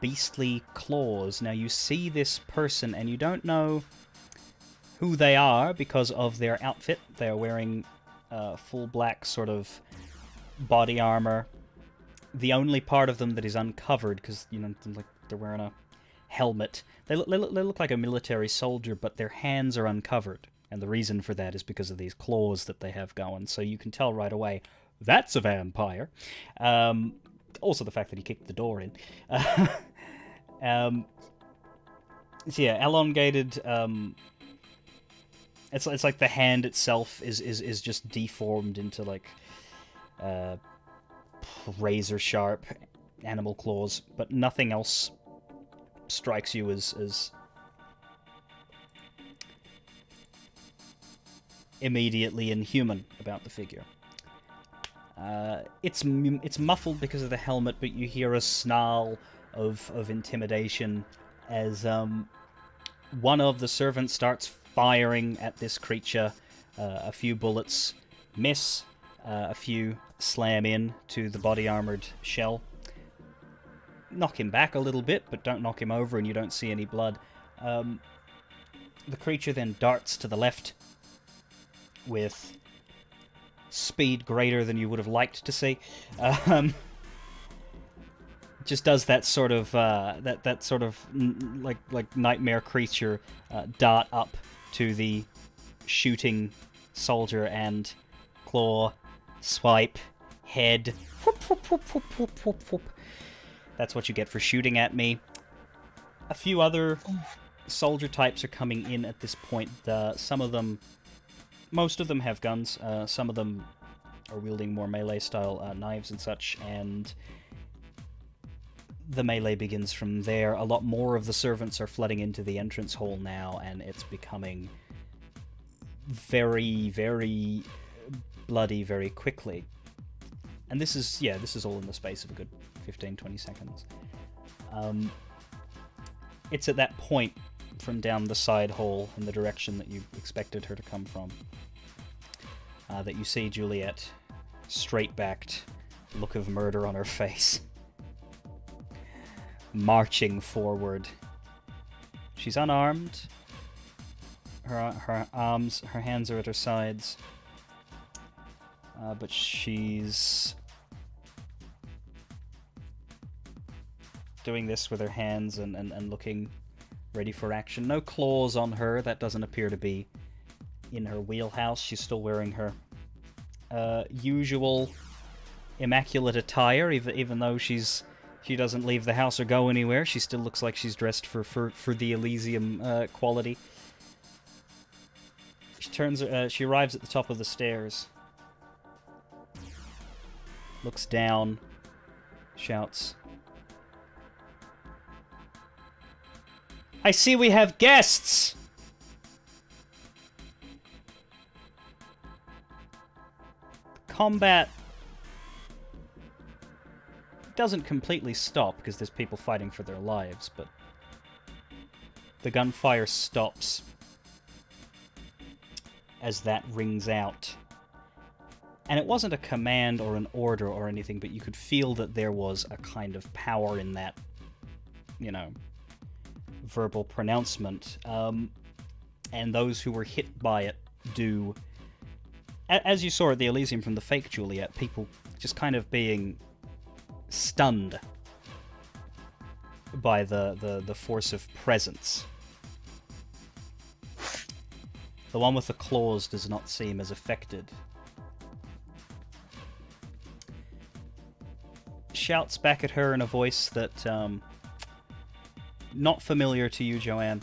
Speaker 1: beastly claws. Now you see this person and you don't know who they are because of their outfit. They're wearing full black sort of body armor. The only part of them that is uncovered, because like they're wearing a helmet. They look like a military soldier, but their hands are uncovered, and the reason for that is because of these claws that they have going. So you can tell right away that's a vampire. Also, the fact that he kicked the door in. So yeah, elongated. It's like the hand itself is just deformed into like razor sharp animal claws, but nothing else strikes you as immediately inhuman about the figure. It's muffled because of the helmet, but you hear a snarl of intimidation as one of the servants starts firing at this creature. A few bullets miss, a few slam in to the body-armored shell. Knock him back a little bit, but don't knock him over, and you don't see any blood. The creature then darts to the left with speed greater than you would have liked to see. Just does that sort of like nightmare creature dart up to the shooting soldier and claw, swipe, head. Whoop, whoop, whoop, whoop, whoop, whoop, whoop. That's what you get for shooting at me. A few other soldier types are coming in at this point. Most of them have guns. Some of them are wielding more melee-style knives and such, and the melee begins from there. A lot more of the servants are flooding into the entrance hall now, and it's becoming very, very bloody very quickly. And this is all in the space of a good 15-20 seconds. It's at that point from down the side hall in the direction that you expected her to come from that you see Juliet, straight-backed, look of murder on her face, marching forward. She's unarmed. Her hands are at her sides, but she's doing this with her hands and looking ready for action. No claws on her. That doesn't appear to be in her wheelhouse. She's still wearing her usual immaculate attire, even though she doesn't leave the house or go anywhere. She still looks like she's dressed for the Elysium quality. She arrives at the top of the stairs. Looks down. Shouts. I see we have guests! Combat doesn't completely stop because there's people fighting for their lives, but the gunfire stops as that rings out. And it wasn't a command or an order or anything, but you could feel that there was a kind of power in that, you know, verbal pronouncement. And those who were hit by it do, as you saw at the Elysium from the fake Juliet, people just kind of being stunned by the force of presence. The one with the claws does not seem as affected. Shouts back at her in a voice that, not familiar to you, Joanne.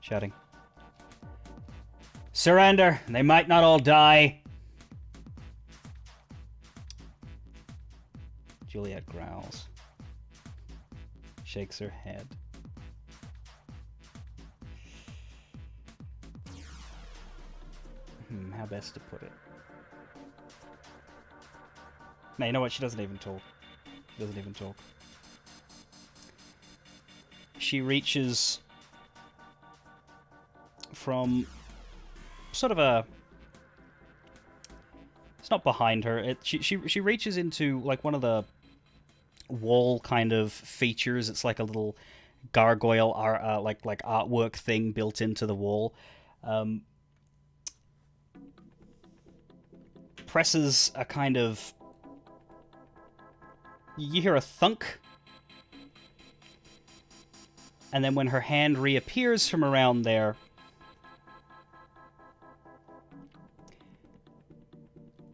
Speaker 1: Shouting. Surrender! They might not all die! Juliet growls. Shakes her head. How best to put it? No, you know what? She doesn't even talk. She doesn't even talk. She reaches from sort of a... It's not behind her. She reaches into like one of the wall kind of features. It's like a little gargoyle like artwork thing built into the wall. Presses a kind of... You hear a thunk. And then when her hand reappears from around there,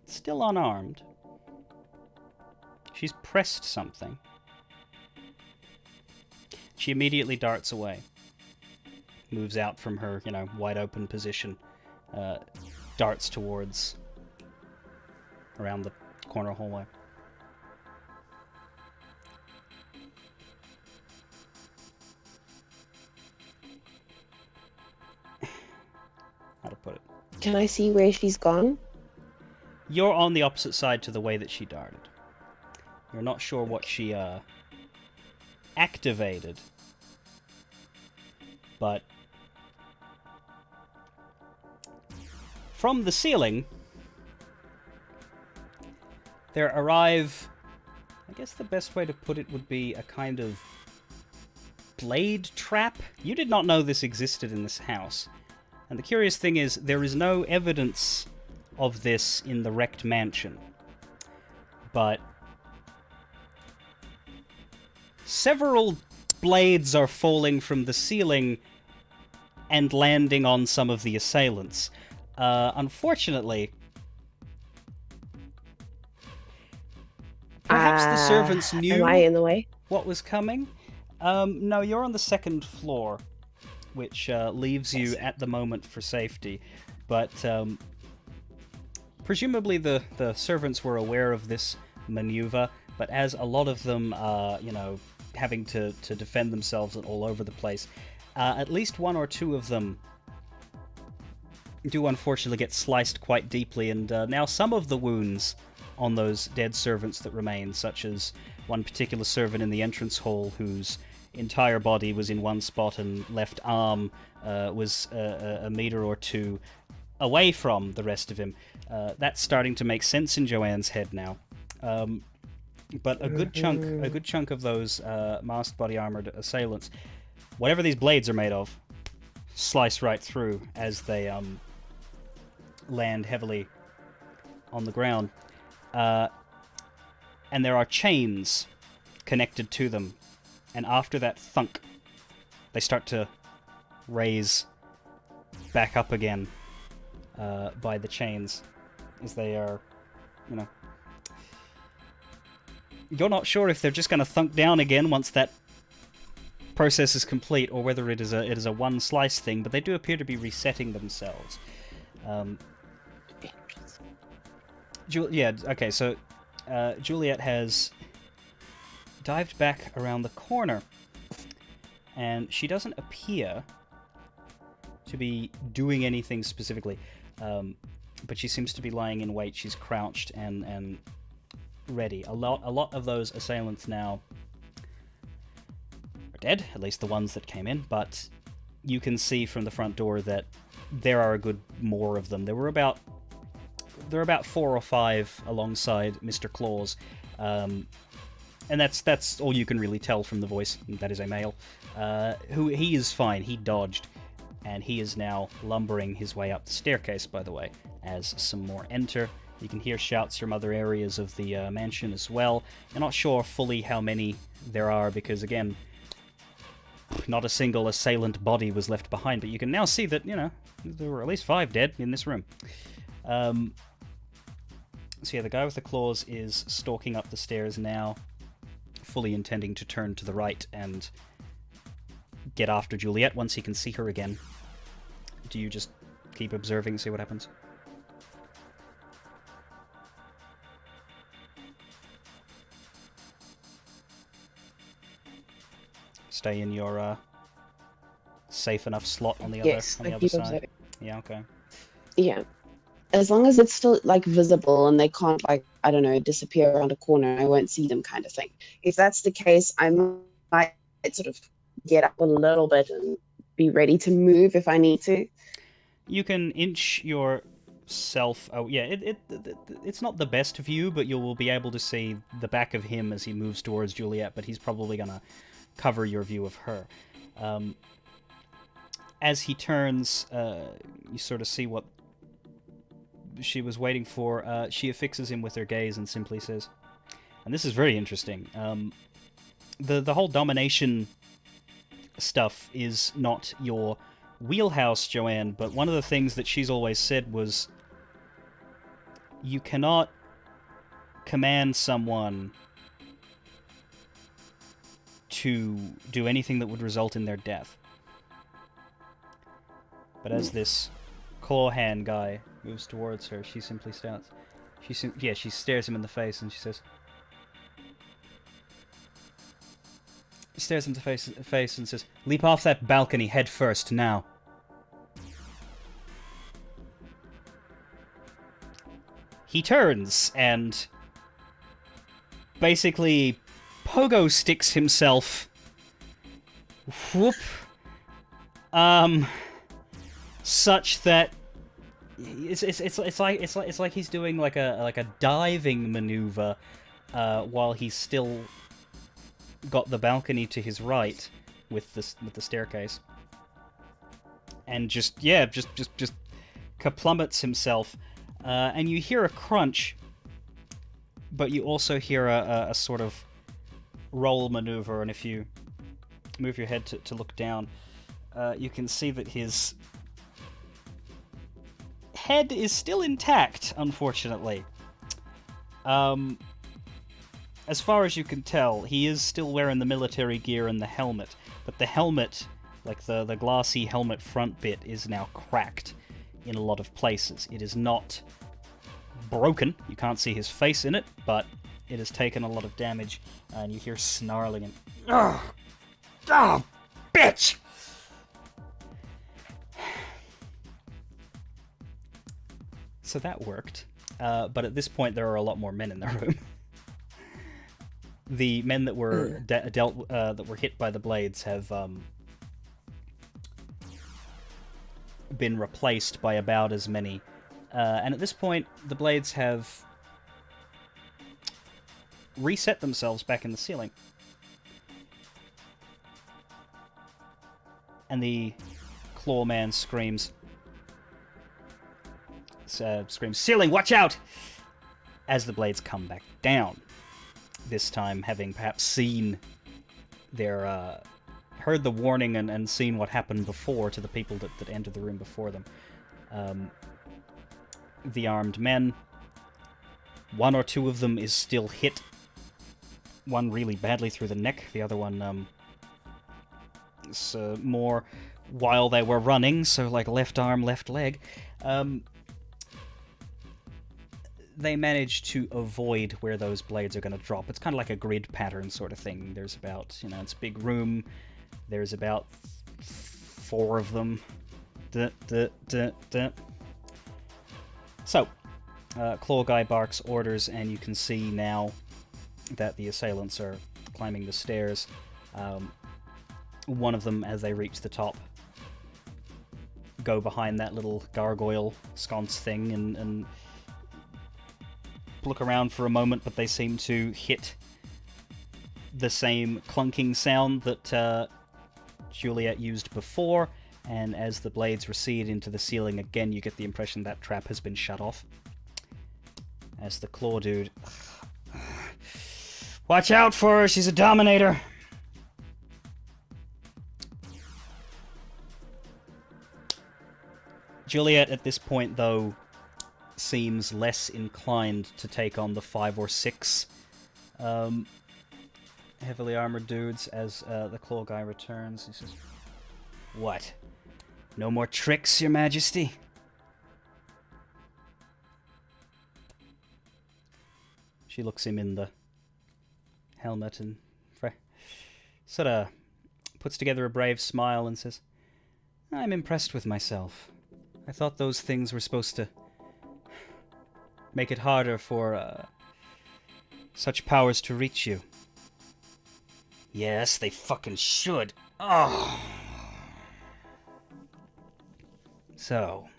Speaker 1: still unarmed, she's pressed something. She immediately darts away. Moves out from her, wide open position. Darts towards... around the corner hallway. How to put it?
Speaker 6: Can I see where she's gone?
Speaker 1: You're on the opposite side to the way that she darted. You're not sure what she activated, but from the ceiling there arrive, I guess the best way to put it would be a kind of blade trap. You did not know this existed in this house. And the curious thing is, there is no evidence of this in the wrecked mansion. But several blades are falling from the ceiling and landing on some of the assailants. Unfortunately, perhaps the servants knew
Speaker 6: am I in the way?
Speaker 1: what was coming. No, you're on the second floor, which leaves you at the moment for safety. But presumably the servants were aware of this maneuver, but as a lot of them are, having to defend themselves and all over the place, at least one or two of them do unfortunately get sliced quite deeply, and now some of the wounds on those dead servants that remain, such as one particular servant in the entrance hall whose entire body was in one spot and left arm was a meter or two away from the rest of him. That's starting to make sense in Joanne's head now. But a good chunk of those masked body armored assailants, whatever these blades are made of, slice right through as they land heavily on the ground. And there are chains connected to them. And after that thunk, they start to raise back up again by the chains, as they are, you know. You're not sure if they're just going to thunk down again once that process is complete, or whether it is a one slice thing. But they do appear to be resetting themselves. Okay. So Juliet has dived back around the corner, and she doesn't appear to be doing anything specifically, but she seems to be lying in wait. She's crouched and ready. A lot of those assailants now are dead, at least the ones that came in, but you can see from the front door that there are a good more of them. There are about 4 or 5 alongside Mr. Claus, and that's all you can really tell from the voice. That is a male. Who he is fine. He dodged, and he is now lumbering his way up the staircase. By the way, as some more enter. You can hear shouts from other areas of the mansion as well. You're not sure fully how many there are because, again, not a single assailant body was left behind. But you can now see that, you know, there were at least 5 dead in this room. So yeah, the guy with the claws is stalking up the stairs now, fully intending to turn to the right and get after Juliet once he can see her again. Do you just keep observing and see what happens? Stay in your safe enough slot on the other
Speaker 6: keep
Speaker 1: side.
Speaker 6: observing.
Speaker 1: Yeah, okay.
Speaker 6: Yeah. As long as it's still like visible and they can't like, I don't know, disappear around a corner and I won't see them kind of thing. If that's the case, I might sort of get up a little bit and be ready to move if I need to.
Speaker 1: You can inch yourself. Oh yeah, it's not the best view, but you will be able to see the back of him as he moves towards Juliet. But he's probably gonna cover your view of her. As he turns, you sort of see what she was waiting for. She affixes him with her gaze and simply says, and this is very interesting, the whole domination stuff is not your wheelhouse, Joanne, but one of the things that she's always said was, you cannot command someone to do anything that would result in their death. But as this claw hand guy moves towards her, she simply starts. She stares him in the face and she says. Stares him in the face and says, "Leap off that balcony head first now." He turns and basically pogo sticks himself. Whoop. Such that it's like he's doing like a diving maneuver while he's still got the balcony to his right with the staircase, and just kaplummets himself, and you hear a crunch, but you also hear a sort of roll maneuver, and if you move your head to look down, you can see that his head is still intact, unfortunately. As far as you can tell, he is still wearing the military gear and the helmet, but the helmet, like the glassy helmet front bit, is now cracked in a lot of places. It is not broken. You can't see his face in it, but it has taken a lot of damage, and you hear snarling and oh, bitch! So that worked, but at this point there are a lot more men in the room. The men that were that were hit by the blades have been replaced by about as many, and at this point the blades have reset themselves back in the ceiling, and the claw man screams, "Ceiling, watch out!" as the blades come back down. This time having perhaps seen their, heard the warning and seen what happened before to the people that entered the room before them. the armed men. One or two of them is still hit. One really badly through the neck. The other one, is more while they were running, so like left arm, left leg. They managed to avoid where those blades are going to drop. It's kind of like a grid pattern sort of thing. There's about, it's a big room. There's about 4 of them. So, Claw Guy barks orders, and you can see now that the assailants are climbing the stairs. One of them, as they reach the top, go behind that little gargoyle sconce thing and look around for a moment, but they seem to hit the same clunking sound that Juliet used before, and as the blades recede into the ceiling again, you get the impression that trap has been shut off. As the claw dude... Watch out for her, she's a dominator! Juliet, at this point, though, seems less inclined to take on the 5 or 6 heavily armored dudes as the claw guy returns. He says, "What? No more tricks, Your Majesty?" She looks him in the helmet and sort of puts together a brave smile and says, "I'm impressed with myself. I thought those things were supposed to make it harder for such powers to reach you." "Yes, they fucking should. Oh. So,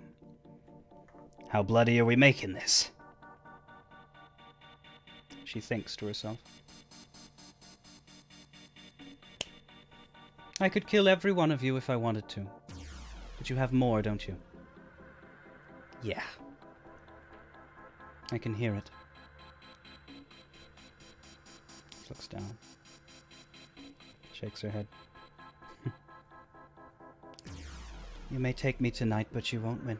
Speaker 1: how bloody are we making this?" She thinks to herself. "I could kill every one of you if I wanted to. But you have more, don't you?" "Yeah. I can hear it." She looks down. Shakes her head. "You may take me tonight, but you won't win."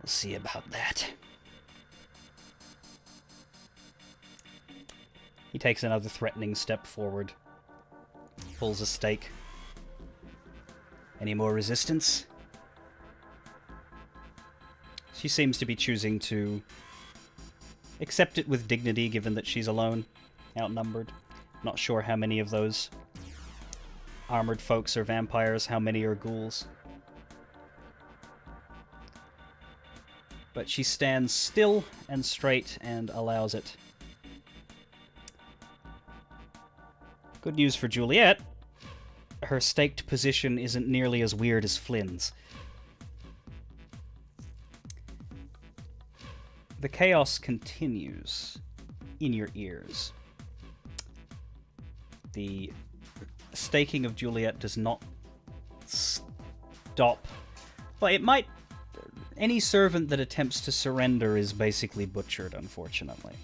Speaker 1: "We'll see about that." He takes another threatening step forward. Pulls a stake. "Any more resistance?" She seems to be choosing to accept it with dignity, given that she's alone, outnumbered. Not sure how many of those armored folks are vampires, how many are ghouls. But she stands still and straight and allows it. Good news for Juliet. Her staked position isn't nearly as weird as Flynn's. The chaos continues in your ears. The staking of Juliet does not stop. Well, it might... Any servant that attempts to surrender is basically butchered, unfortunately.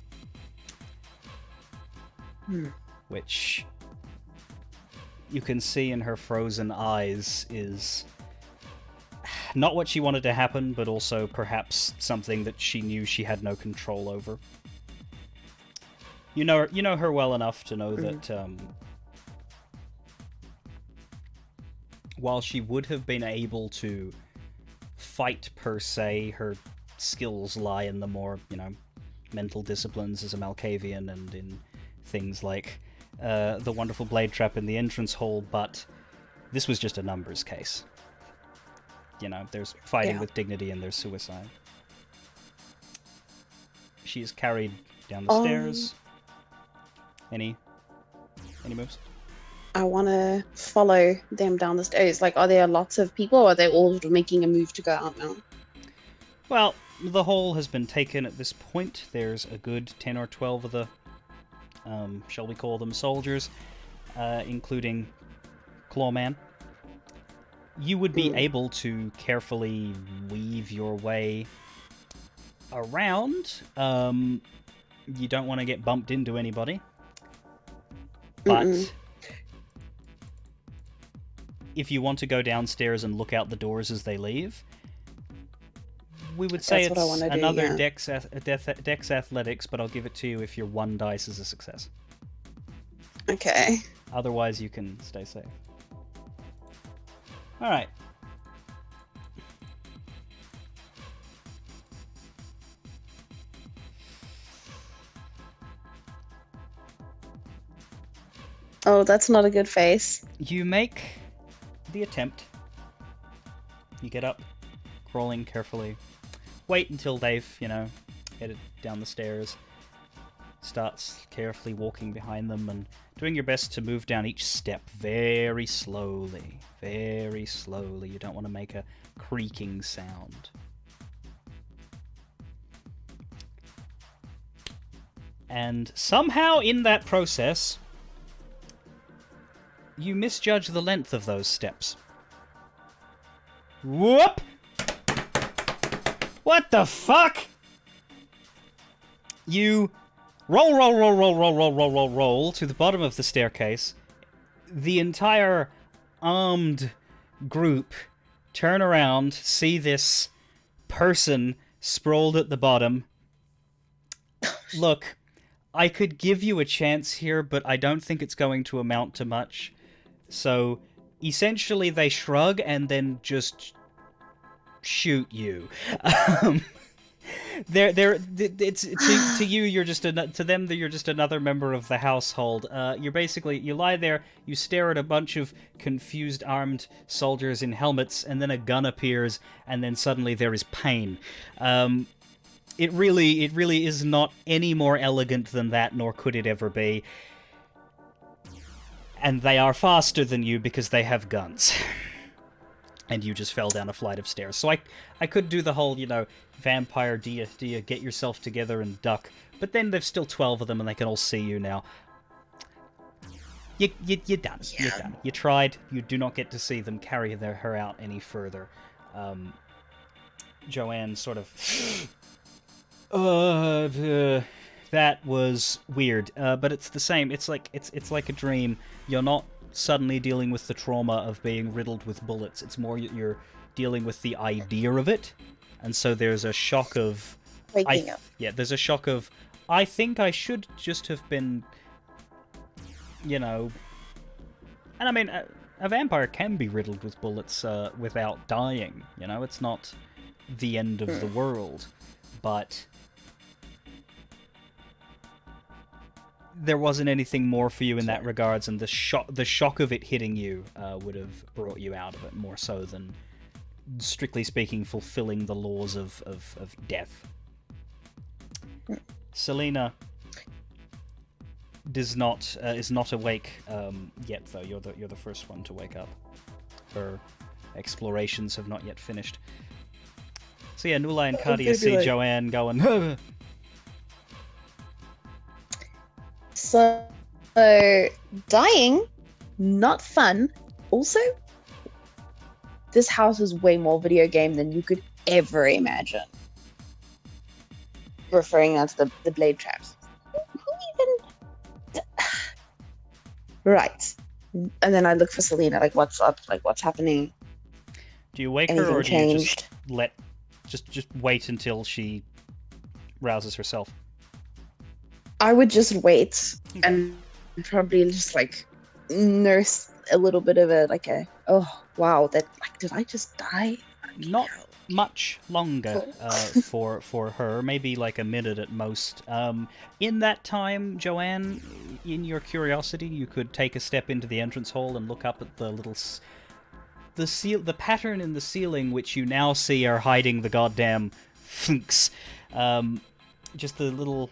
Speaker 1: Which you can see in her frozen eyes is not what she wanted to happen, but also perhaps something that she knew she had no control over. You know her well enough to know that while she would have been able to fight per se, her skills lie in the more, mental disciplines as a Malkavian and in things like the wonderful blade trap in the entrance hall, but this was just a numbers case. There's fighting with dignity and there's suicide. She is carried down the stairs. Any moves?
Speaker 6: I want to follow them down the stairs. Like, are there lots of people, or are they all making a move to go out now?
Speaker 1: Well, the hall has been taken at this point. There's a good 10 or 12 of the, shall we call them soldiers, including Clawman. You would be able to carefully weave your way around. You don't want to get bumped into anybody. But if you want to go downstairs and look out the doors as they leave, we would say
Speaker 6: That's what I
Speaker 1: it's
Speaker 6: wanna do,
Speaker 1: another
Speaker 6: yeah.
Speaker 1: Dex Athletics, but I'll give it to you if your 1 dice is a success.
Speaker 6: Okay.
Speaker 1: Otherwise, you can stay safe. All right.
Speaker 6: Oh, that's not a good face.
Speaker 1: You make the attempt. You get up, crawling carefully. Wait until they've, headed down the stairs. Starts carefully walking behind them and doing your best to move down each step very slowly. Very slowly. You don't want to make a creaking sound. And somehow in that process, you misjudge the length of those steps. Whoop! What the fuck? You roll to the bottom of the staircase. The entire armed group turn around, see this person sprawled at the bottom. Look, I could give you a chance here, but I don't think it's going to amount to much. So, essentially, they shrug and then just shoot you. It's to you. You're just to them. You're just another member of the household. You lie there. You stare at a bunch of confused armed soldiers in helmets, and then a gun appears, and then suddenly there is pain. It really is not any more elegant than that, nor could it ever be. And they are faster than you because they have guns. And you just fell down a flight of stairs. So I could do the whole, vampire, do you get yourself together and duck? But then there's still 12 of them and they can all see you now. You're done.
Speaker 6: Yeah.
Speaker 1: You're done. You tried. You do not get to see them carry her out any further. Joanne sort of... that was weird. But it's the same. It's like a dream. You're not suddenly dealing with the trauma of being riddled with bullets. It's more you're dealing with the idea of it, and so there's a shock of
Speaker 6: Waking up.
Speaker 1: Yeah, there's a shock of I think I should just have been, And I mean, a vampire can be riddled with bullets without dying. It's not the end of the world, but there wasn't anything more for you in that regards, and the shock of it hitting you would have brought you out of it more so than, strictly speaking, fulfilling the laws of death. Selena is not awake yet, though. You're the first one to wake up. Her explorations have not yet finished. So yeah, Nula and Kadia see Joanne going.
Speaker 6: So, dying, not fun. Also, this house is way more video game than you could ever imagine. Referring now to the blade traps. Who even... Right. And then I look for Selena, like, what's up? Like, what's happening?
Speaker 1: Do you wake her, or do you just wait until she rouses herself?
Speaker 6: I would just wait and probably just nurse a little bit of oh wow, that did I just die?
Speaker 1: Not much longer for her, maybe like a minute at most. In that time, Joanne, in your curiosity, you could take a step into the entrance hall and look up at the pattern in the ceiling, which you now see are hiding the goddamn funks. Just the little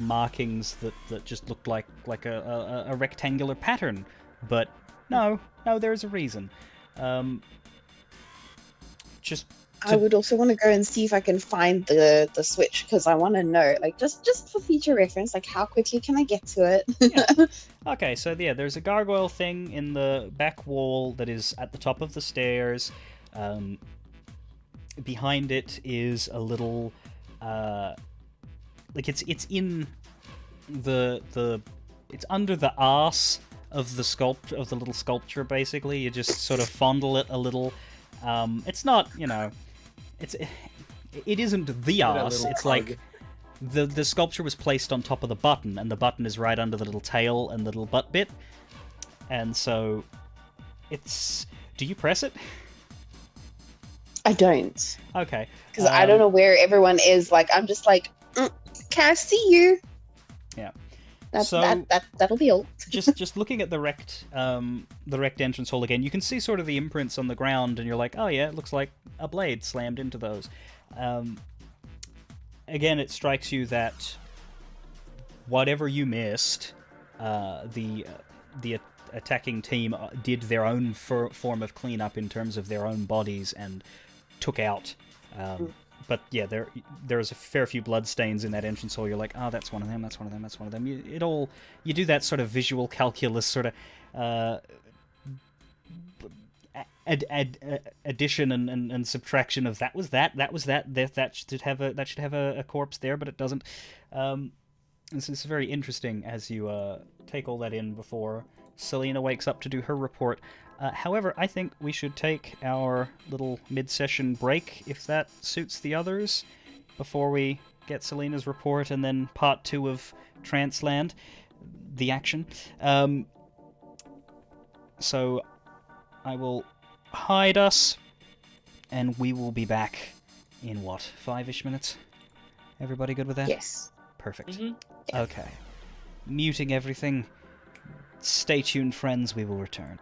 Speaker 1: markings that just looked like a rectangular pattern, but no, there's a reason.
Speaker 6: I would also want to go and see if I can find the switch, because I want to know, just for future reference, how quickly can I get to it?
Speaker 1: Yeah. Okay, so yeah, there's a gargoyle thing in the back wall that is at the top of the stairs. Behind it is a little it's in it's under the arse of the little sculpture. Basically, you just sort of fondle it a little. It's not, it isn't the
Speaker 4: Give it a
Speaker 1: arse.
Speaker 4: little
Speaker 1: It's
Speaker 4: hug.
Speaker 1: like the sculpture was placed on top of the button, and the button is right under the little tail and the little butt bit, and so it's. Do you press it?
Speaker 6: I don't,
Speaker 1: Okay.
Speaker 6: because I don't know where everyone is. Like, I'm just like, can I see you?
Speaker 1: Yeah.
Speaker 6: That'll be all.
Speaker 1: just looking at the wrecked entrance hall again, you can see sort of the imprints on the ground, and you're like, oh yeah, it looks like a blade slammed into those. Again, it strikes you that whatever you missed, the attacking team did their own form of cleanup in terms of their own bodies and took out. But yeah, there's a fair few bloodstains in that entrance hall. You're like, oh, that's one of them. That's one of them. That's one of them. You do that sort of visual calculus, sort of addition and subtraction of that was that that should have a corpse there, but it doesn't. It's very interesting as you take all that in before Selena wakes up to do her report. However, I think we should take our little mid-session break, if that suits the others, before we get Selena's report and then part 2 of Transland, the action. So I will hide us, and we will be back in, 5-ish minutes? Everybody good with that?
Speaker 6: Yes.
Speaker 1: Perfect.
Speaker 3: Mhm.
Speaker 1: Okay. Muting everything. Stay tuned, friends. We will return.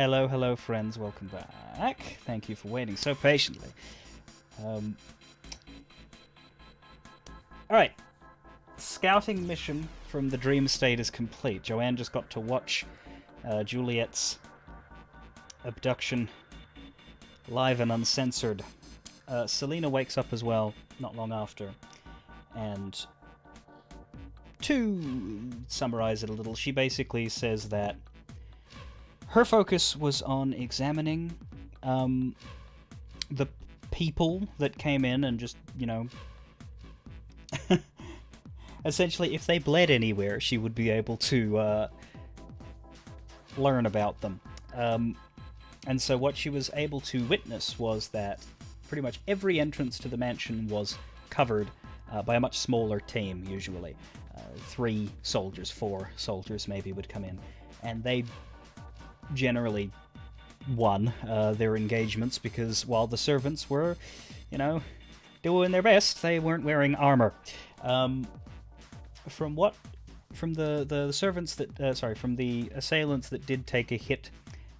Speaker 1: hello, friends. Welcome back. Thank you for waiting so patiently. Alright. Scouting mission from the Dream State is complete. Joanne just got to watch Juliet's abduction live and uncensored. Selena wakes up as well, not long after. And to summarize it a little, she basically says that her focus was on examining the people that came in and just, essentially, if they bled anywhere, she would be able to learn about them. And so what she was able to witness was that pretty much every entrance to the mansion was covered by a much smaller team, usually. 3 soldiers, 4 soldiers maybe would come in. And they generally won their engagements because while the servants were, doing their best, they weren't wearing armor. From the servants that, from the assailants that did take a hit,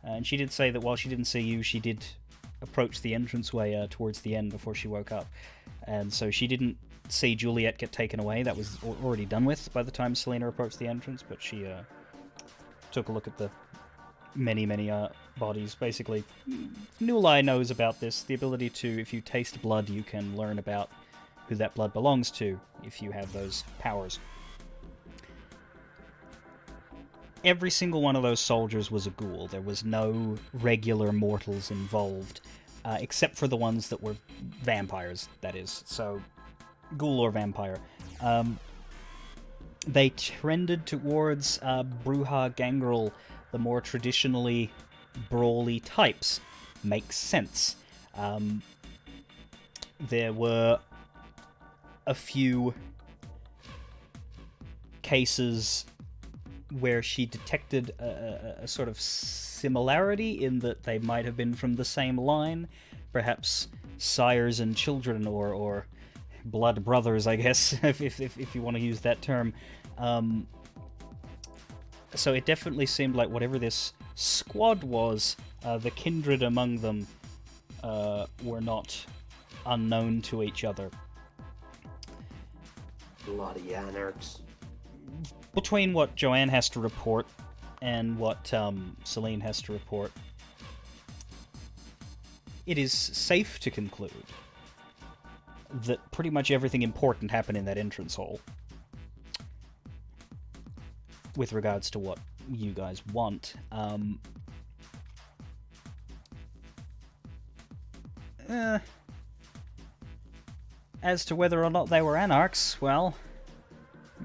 Speaker 1: and she did say that while she didn't see you, she did approach the entranceway towards the end before she woke up, and so she didn't see Juliet get taken away. That was already done with by the time Selena approached the entrance, but she took a look at the many bodies. Basically, Nulai knows about this, the ability to, if you taste blood, you can learn about who that blood belongs to if you have those powers. Every single one of those soldiers was a ghoul. There was no regular mortals involved, except for the ones that were vampires, that is. So, ghoul or vampire. They trended towards Bruja Gangrel, the more traditionally brawly types. Makes sense. There were a few cases where she detected a sort of similarity in that they might have been from the same line, perhaps sires and children, or blood brothers, I guess, if you want to use that term. So it definitely seemed like whatever this squad was, the kindred among them were not unknown to each other.
Speaker 4: Bloody anarchs.
Speaker 1: Between what Joanne has to report and what Celine has to report, it is safe to conclude that pretty much everything important happened in that entrance hall. With regards to what you guys want. As to whether or not they were anarchs, well,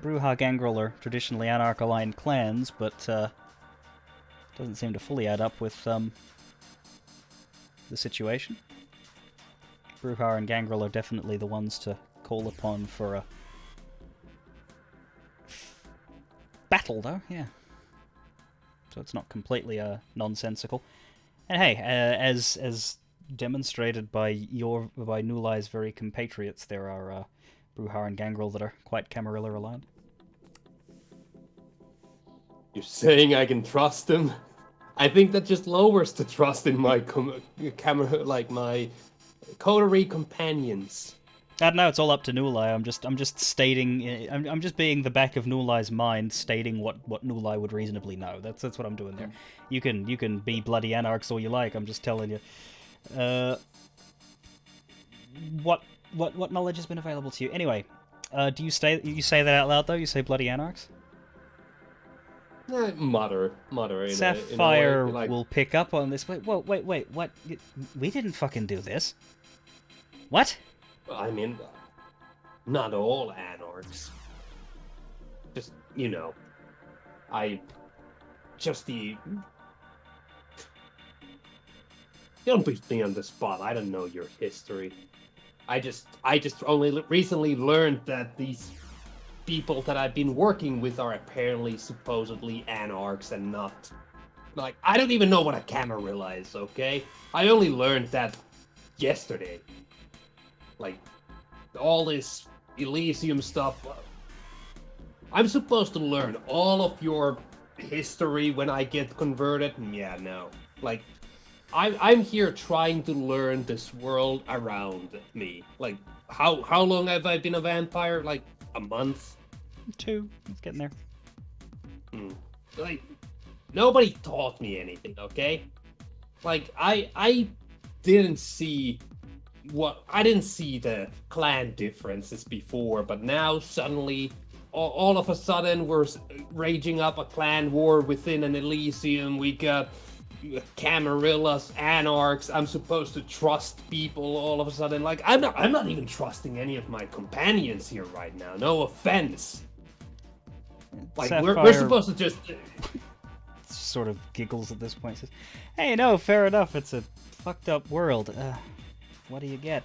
Speaker 1: Bruja Gangrel are traditionally anarch-aligned clans, but doesn't seem to fully add up with the situation. Bruja and Gangrel are definitely the ones to call upon for a battle, though, yeah. So it's not completely nonsensical. And hey, as demonstrated by Nulai's very compatriots, there are Bruja and Gangrel that are quite Camarilla aligned.
Speaker 4: You're saying I can trust them? I think that just lowers the trust in my my coterie companions.
Speaker 1: I don't know, it's all up to Nulai. I'm just stating. I'm just being the back of Nulai's mind, stating what Nulai would reasonably know. That's what I'm doing there. You can be bloody anarchs all you like. I'm just telling you. What knowledge has been available to you? Anyway, do you say that out loud though? You say bloody anarchs?
Speaker 4: Mutter.
Speaker 1: Sapphire will pick up on this. Wait, what? We didn't fucking do this. What?
Speaker 4: I mean, not all anarchs. Just, don't put me on the spot. I don't know your history. I just only recently learned that these people that I've been working with are apparently supposedly anarchs and not... Like, I don't even know what a Camarilla is, okay? I only learned that yesterday. Like, all this Elysium stuff. I'm supposed to learn all of your history when I get converted? Yeah, no. Like, I'm here trying to learn this world around me. Like, how long have I been a vampire? Like, a month?
Speaker 1: 2. It's getting there.
Speaker 4: Like, nobody taught me anything, okay? Like, I didn't see the clan differences before, but now suddenly, all of a sudden, we're raging up a clan war within an Elysium. We got Camarillas, Anarchs. I'm supposed to trust people all of a sudden. Like, I'm not even trusting any of my companions here right now. No offense. Like, we're
Speaker 1: Sapphire
Speaker 4: supposed to just...
Speaker 1: sort of giggles at this point. Says, "Hey, no, fair enough. It's a fucked up world. What do you get?"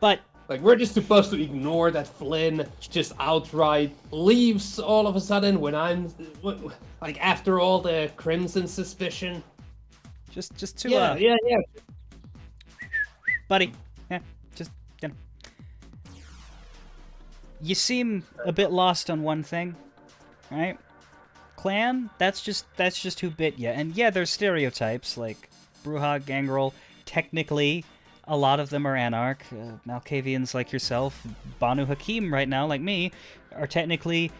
Speaker 1: But
Speaker 4: Like, we're just supposed to ignore that Flynn just outright leaves all of a sudden when like, after all the Crimson suspicion.
Speaker 1: just to
Speaker 4: Yeah.
Speaker 1: buddy, yeah, just you know. You seem a bit lost on one thing, right? Clan, that's just who bit you. And yeah, there's stereotypes like Bruja, Gangrel. Technically, a lot of them are Anarch. Malkavians like yourself, Banu Hakim right now, like me, are technically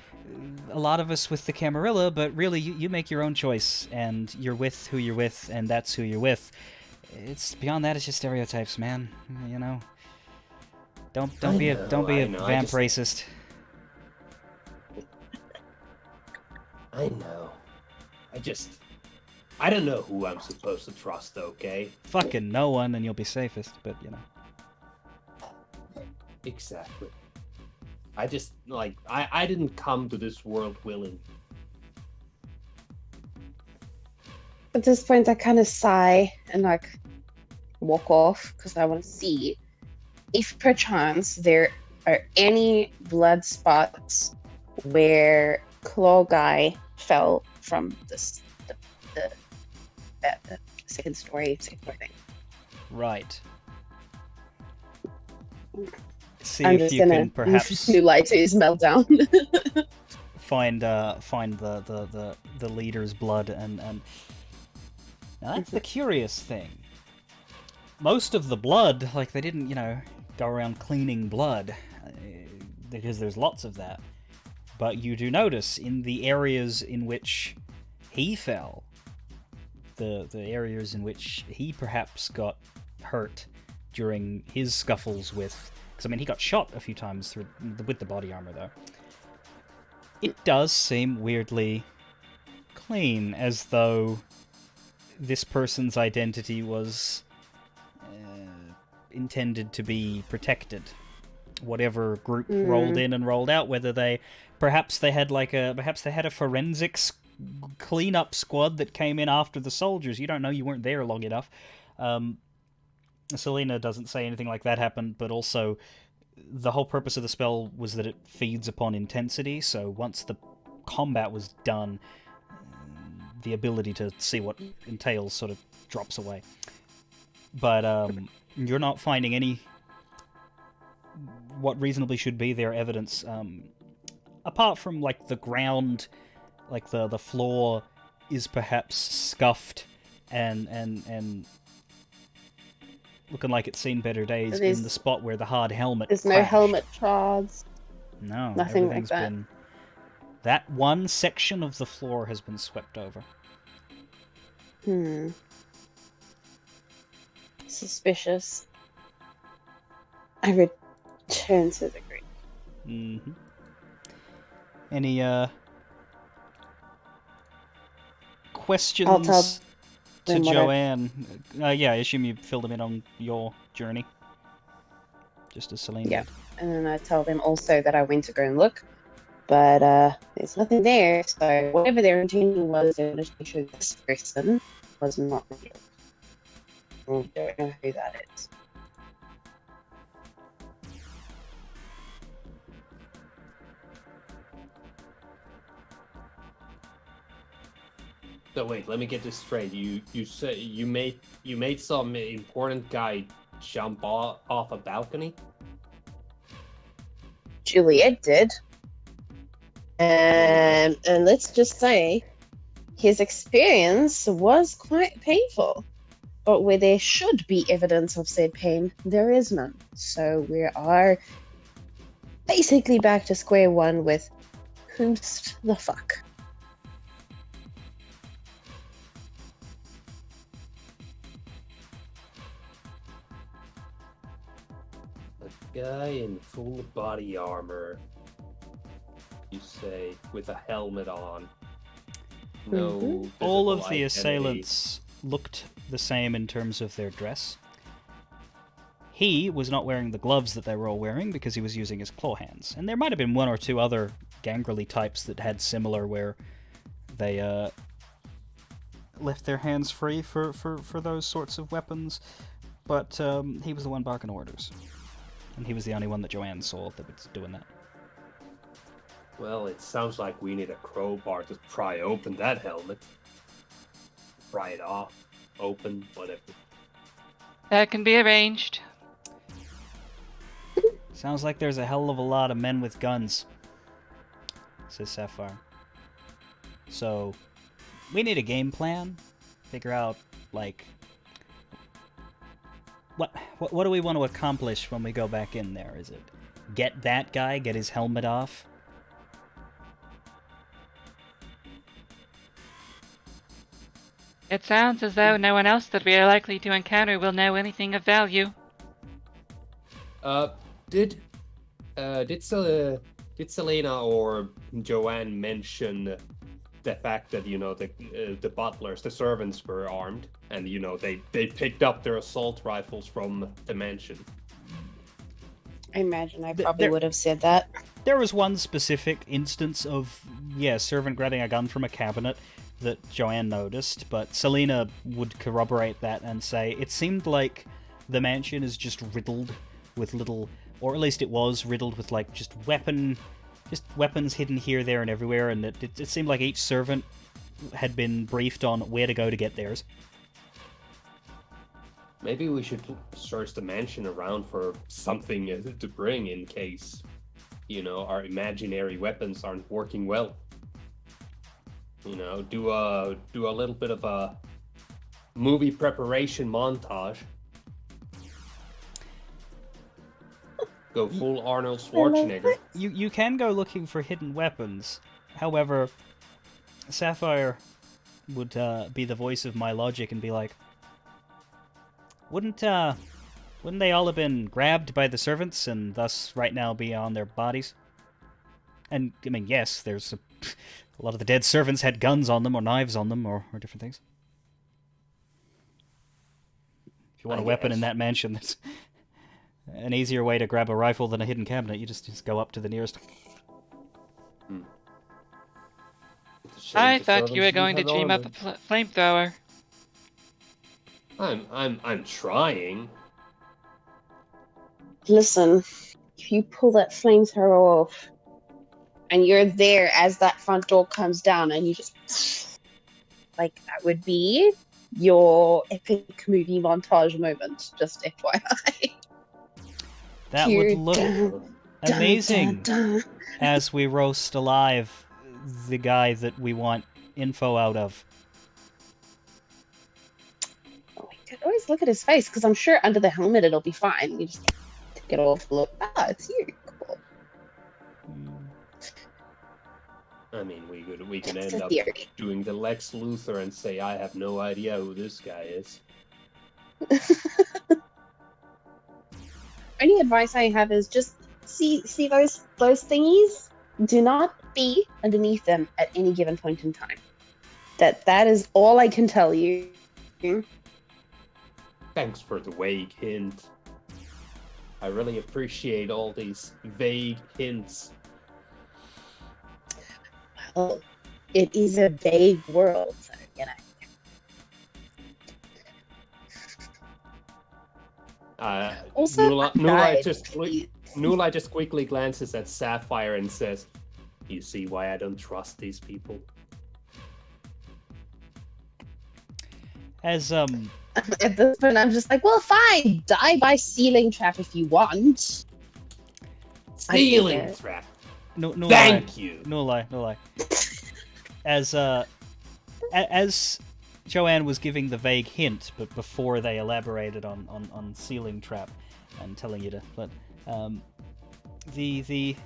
Speaker 1: a lot of us with the Camarilla, but really you make your own choice, and you're with who you're with, and that's who you're with. It's beyond that, it's just stereotypes, man. You know. Don't be a vamp racist.
Speaker 4: I know. I don't know who I'm supposed to trust, okay?
Speaker 1: Fucking no one, and you'll be safest, but you know.
Speaker 4: Exactly. I just, like, I didn't come to this world willing.
Speaker 6: At this point, I kind of sigh and like walk off because I want to see if perchance there are any blood spots where Claw Guy fell from the second story thing.
Speaker 1: Right. See
Speaker 6: I'm
Speaker 1: if
Speaker 6: just
Speaker 1: you
Speaker 6: gonna
Speaker 1: can perhaps
Speaker 6: new light to his meltdown.
Speaker 1: find the leader's blood and now that's the curious thing. Most of the blood, like, they didn't, you know, go around cleaning blood because there's lots of that. But you do notice in the areas in which he fell, the areas in which he perhaps got hurt during his scuffles with... Because, I mean, he got shot a few times with the body armor, though. It does seem weirdly clean, as though this person's identity was intended to be protected. Whatever group rolled in and rolled out, whether they... Perhaps they had a forensics cleanup squad that came in after the soldiers. You don't know, you weren't there long enough. Selena doesn't say anything like that happened, but also the whole purpose of the spell was that it feeds upon intensity, so once the combat was done, the ability to see what entails sort of drops away. But you're not finding any what reasonably should be their evidence, apart from, like, the ground, like the floor is perhaps scuffed and looking like it's seen better days in the spot where the hard helmet
Speaker 6: There's
Speaker 1: crashed.
Speaker 6: no helmet shards.
Speaker 1: No,
Speaker 6: Nothing
Speaker 1: everything's
Speaker 6: like that.
Speaker 1: been... That one section of the floor has been swept over.
Speaker 6: Suspicious. I return to the group.
Speaker 1: Mm-hmm. Any questions
Speaker 6: I'll tell
Speaker 1: to
Speaker 6: them what I-
Speaker 1: Joanne? Yeah, I assume you filled them in on your journey. Just as Celine
Speaker 6: Yeah.
Speaker 1: did.
Speaker 6: And then I tell them also that I went to go and look, but there's nothing there. So whatever their intention was, they wanted to make sure this person was not real. I don't know who that is.
Speaker 4: So wait, let me get this straight. You say you made some important guy jump off a balcony?
Speaker 6: Juliet did. And let's just say his experience was quite painful. But where there should be evidence of said pain, there is none. So we are basically back to square one with whomst the fuck.
Speaker 4: A guy in full body armor, you say, with a helmet on. No.
Speaker 6: Mhm.
Speaker 1: All of
Speaker 4: visible
Speaker 1: the
Speaker 4: identity.
Speaker 1: assailants looked the same in terms of their dress. He was not wearing the gloves that they were all wearing because he was using his claw hands. And there might have been one or two other gangrely types that had similar where they left their hands free for those sorts of weapons. But he was the one barking orders. And he was the only one that Joanne saw that was doing that.
Speaker 4: Well, it sounds like we need a crowbar to pry open that helmet. Pry it off, open, whatever.
Speaker 3: That can be arranged.
Speaker 1: Sounds like there's a hell of a lot of men with guns, says Sapphire. So, we need a game plan. Figure out, like, what do we want to accomplish when we go back in there? Is it get that guy, get his helmet off?
Speaker 3: It sounds as though no one else that we are likely to encounter will know anything of value.
Speaker 4: Did Selena or Joanne mention the fact that the butlers, the servants were armed, and they picked up their assault rifles from the mansion?
Speaker 6: I imagine I probably
Speaker 1: there-
Speaker 6: would have said that.
Speaker 1: There was one specific instance of, servant grabbing a gun from a cabinet that Joanne noticed, but Selena would corroborate that and say it seemed like the mansion is just riddled with little, or at least it was riddled with like just weapons hidden here, there, and everywhere, and it seemed like each servant had been briefed on where to go to get theirs.
Speaker 4: Maybe we should search the mansion around for something to bring in case, our imaginary weapons aren't working well. Do a little bit of a movie preparation montage. Go full Arnold Schwarzenegger.
Speaker 1: You can go looking for hidden weapons. However, Sapphire would be the voice of my logic and be like, wouldn't they all have been grabbed by the servants and thus right now be on their bodies? And, I mean, yes, there's a lot of the dead servants had guns on them or knives on them or different things. If you want a weapon in that mansion, there's an easier way to grab a rifle than a hidden cabinet. You just go up to the nearest.
Speaker 3: I thought you were going to dream up a flamethrower.
Speaker 4: I'm trying.
Speaker 6: Listen, if you pull that flamethrower off, and you're there as that front door comes down, and you just like that would be your epic movie montage moment. Just FYI.
Speaker 1: That would look amazing as we roast alive the guy that we want info out of.
Speaker 6: Oh, I could always look at his face because I'm sure under the helmet it'll be fine. You just take it off, look. Ah, it's you. Cool.
Speaker 4: I mean, we could
Speaker 6: That's
Speaker 4: end
Speaker 6: a
Speaker 4: up
Speaker 6: theory.
Speaker 4: doing the Lex Luthor and say, I have no idea who this guy is.
Speaker 6: Only advice I have is just see those thingies. Do not be underneath them at any given point in time. That is all I can tell you.
Speaker 4: Thanks for the vague hint. I really appreciate all these vague hints.
Speaker 6: Well, it is a vague world, so Also,
Speaker 4: Nula just quickly glances at Sapphire and says, "You see why I don't trust these people?"
Speaker 1: As
Speaker 6: At this point, I'm just like, well, fine, die by ceiling trap if you want.
Speaker 4: Stealing
Speaker 6: it.
Speaker 4: trap.
Speaker 1: no
Speaker 4: Thank you.
Speaker 1: No lie. As as Joanne was giving the vague hint, but before they elaborated on ceiling trap and telling you to, but the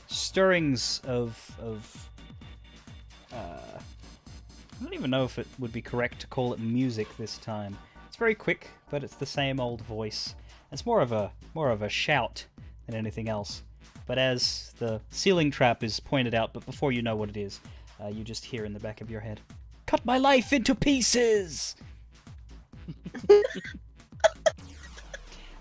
Speaker 1: stirrings of I don't even know if it would be correct to call it music this time. It's very quick, but it's the same old voice. It's more of a shout than anything else. But as the ceiling trap is pointed out, but before you know what it is, you just hear in the back of your head, "Cut my life into pieces!"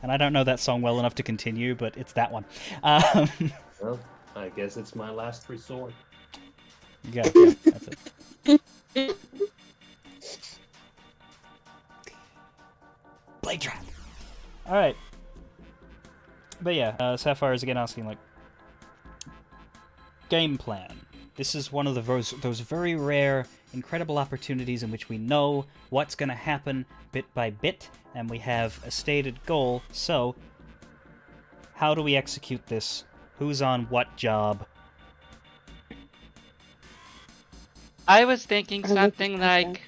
Speaker 1: And I don't know that song well enough to continue, but it's that one.
Speaker 4: Well, I guess it's my last resort.
Speaker 1: Yeah, that's it. Blade trap. All right. But yeah, Sapphire's again asking, like, game plan. This is one of those very rare, incredible opportunities in which we know what's going to happen bit by bit, and we have a stated goal. So, how do we execute this? Who's on what job?
Speaker 3: I was thinking something like,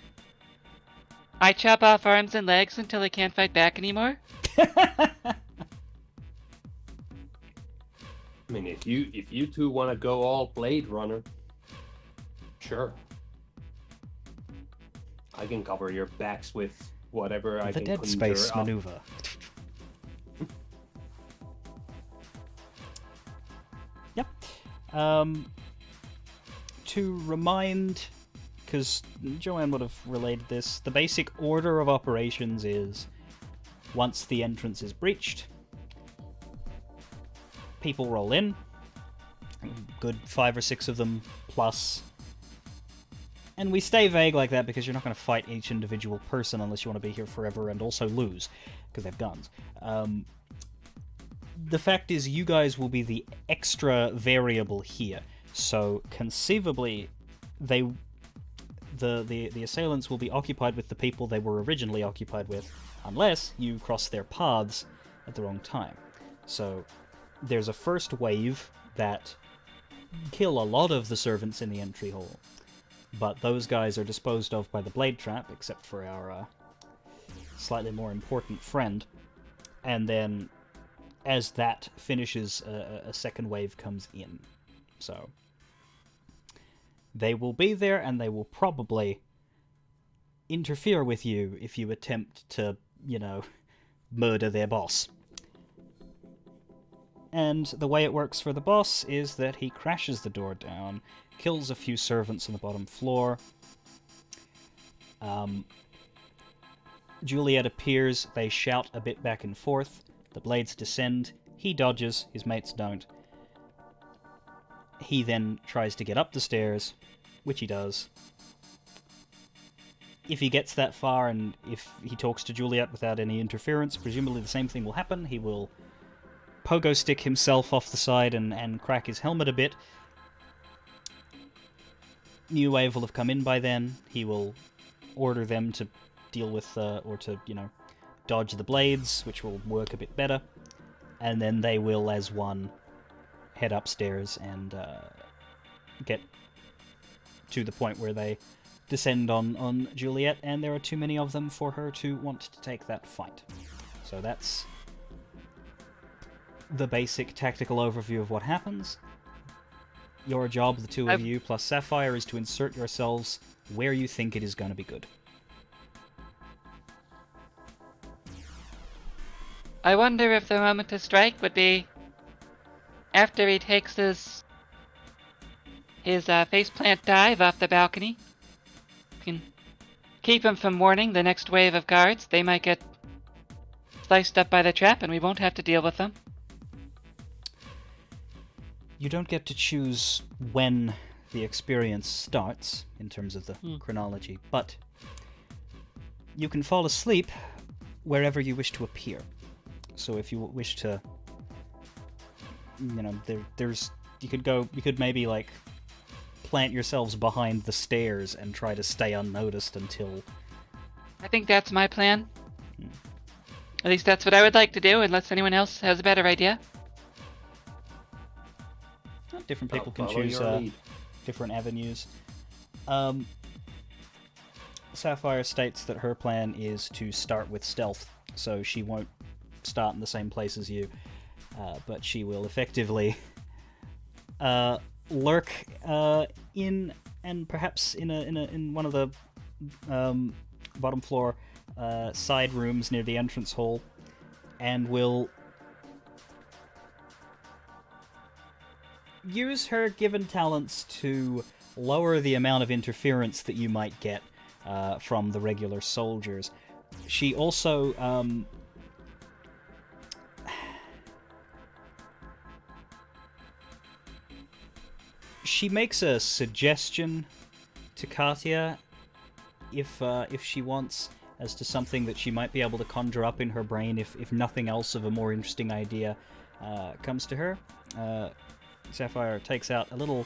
Speaker 3: I chop off arms and legs until I can't fight back anymore.
Speaker 4: I mean, if you two want to go all Blade Runner, sure. I can cover your backs with whatever I
Speaker 1: The
Speaker 4: can
Speaker 1: Dead
Speaker 4: conjure
Speaker 1: Space
Speaker 4: up.
Speaker 1: maneuver. Yep. To remind, because Joanne would have relayed this, the basic order of operations is, once the entrance is breached, people roll in, good 5 or 6 of them plus, and we stay vague like that because you're not going to fight each individual person unless you want to be here forever and also lose, because they have guns. The fact is, you guys will be the extra variable here. So conceivably, the assailants will be occupied with the people they were originally occupied with, unless you cross their paths at the wrong time. So there's a first wave that kill a lot of the servants in the entry hall, but those guys are disposed of by the blade trap, except for our slightly more important friend. And then, as that finishes, a second wave comes in. So they will be there, and they will probably interfere with you if you attempt to, murder their boss. And the way it works for the boss is that he crashes the door down, kills a few servants on the bottom floor. Juliet appears, they shout a bit back and forth, the blades descend, he dodges, his mates don't. He then tries to get up the stairs, which he does. If he gets that far, and if he talks to Juliet without any interference, presumably the same thing will happen. He will pogo stick himself off the side and crack his helmet a bit. New wave will have come in by then. He will order them to deal with, or to, dodge the blades, which will work a bit better. And then they will, as one, head upstairs and get to the point where they descend on Juliet, and there are too many of them for her to want to take that fight. So that's the basic tactical overview of what happens. Your job, the two of you, plus Sapphire, is to insert yourselves where you think it is going to be good.
Speaker 3: I wonder if the moment to strike would be after he takes his faceplant dive off the balcony. We can keep him from warning the next wave of guards. They might get sliced up by the trap, and we won't have to deal with them.
Speaker 1: You don't get to choose when the experience starts, in terms of the chronology, but you can fall asleep wherever you wish to appear. So if you wish to, you could maybe, like, plant yourselves behind the stairs and try to stay unnoticed until...
Speaker 3: I think that's my plan. At least that's what I would like to do, unless anyone else has a better idea.
Speaker 1: Different people can
Speaker 4: I'll follow
Speaker 1: choose
Speaker 4: your lead.
Speaker 1: different avenues. Sapphire states that her plan is to start with stealth, so she won't start in the same place as you, but she will effectively lurk in and perhaps in one of the bottom floor side rooms near the entrance hall, and will use her given talents to lower the amount of interference that you might get from the regular soldiers. She also she makes a suggestion to Katia, if she wants, as to something that she might be able to conjure up in her brain if nothing else of a more interesting idea comes to her. Sapphire takes out a little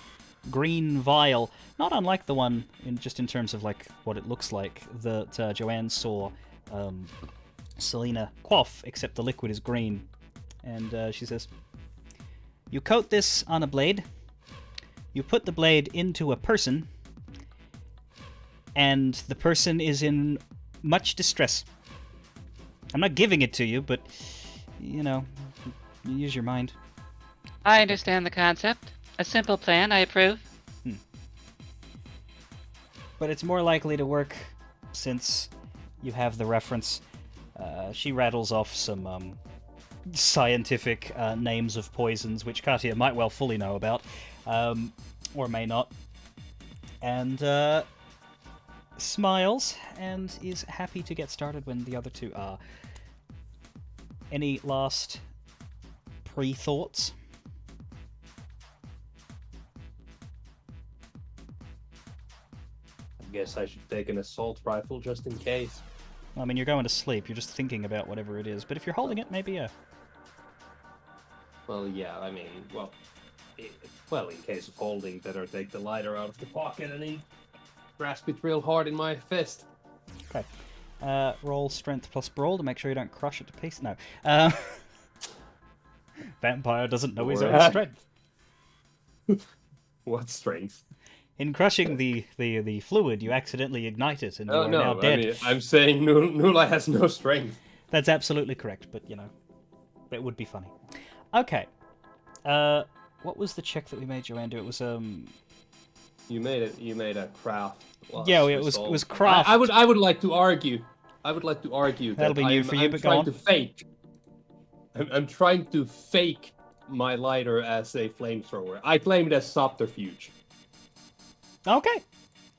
Speaker 1: green vial, not unlike the one in terms of like what it looks like that Joanne saw Selena quaff, except the liquid is green. And she says, "You coat this on a blade, you put the blade into a person, and the person is in much distress. I'm not giving it to you, but, you know, use your mind."
Speaker 3: I understand the concept. A simple plan, I approve.
Speaker 1: But it's more likely to work since you have the reference. She rattles off some scientific names of poisons, which Katia might well fully know about, or may not. And smiles and is happy to get started when the other two are. Any last pre-thoughts?
Speaker 4: I guess I should take an assault rifle just in case.
Speaker 1: I mean, you're going to sleep, you're just thinking about whatever it is, but if you're holding it, maybe, yeah.
Speaker 4: Well, yeah, I mean, in case of holding, better take the lighter out of the pocket and grasp it real hard in my fist.
Speaker 1: Okay. Roll strength plus brawl to make sure you don't crush it to pieces. No. Vampire doesn't know his own strength.
Speaker 4: What strength?
Speaker 1: In crushing the fluid, you accidentally ignite it, and you are now dead.
Speaker 4: I mean, I'm saying Nula has no strength.
Speaker 1: That's absolutely correct, but, you know, it would be funny. Okay. What was the check that we made Joanne do? It was,
Speaker 4: You made a craft.
Speaker 1: Yeah, it was craft.
Speaker 4: I would like to argue.
Speaker 1: That'll be new for you,
Speaker 4: I'm
Speaker 1: but go
Speaker 4: trying
Speaker 1: on.
Speaker 4: to fake. I'm trying to fake my lighter as a flamethrower. I claim it as subterfuge.
Speaker 1: Okay.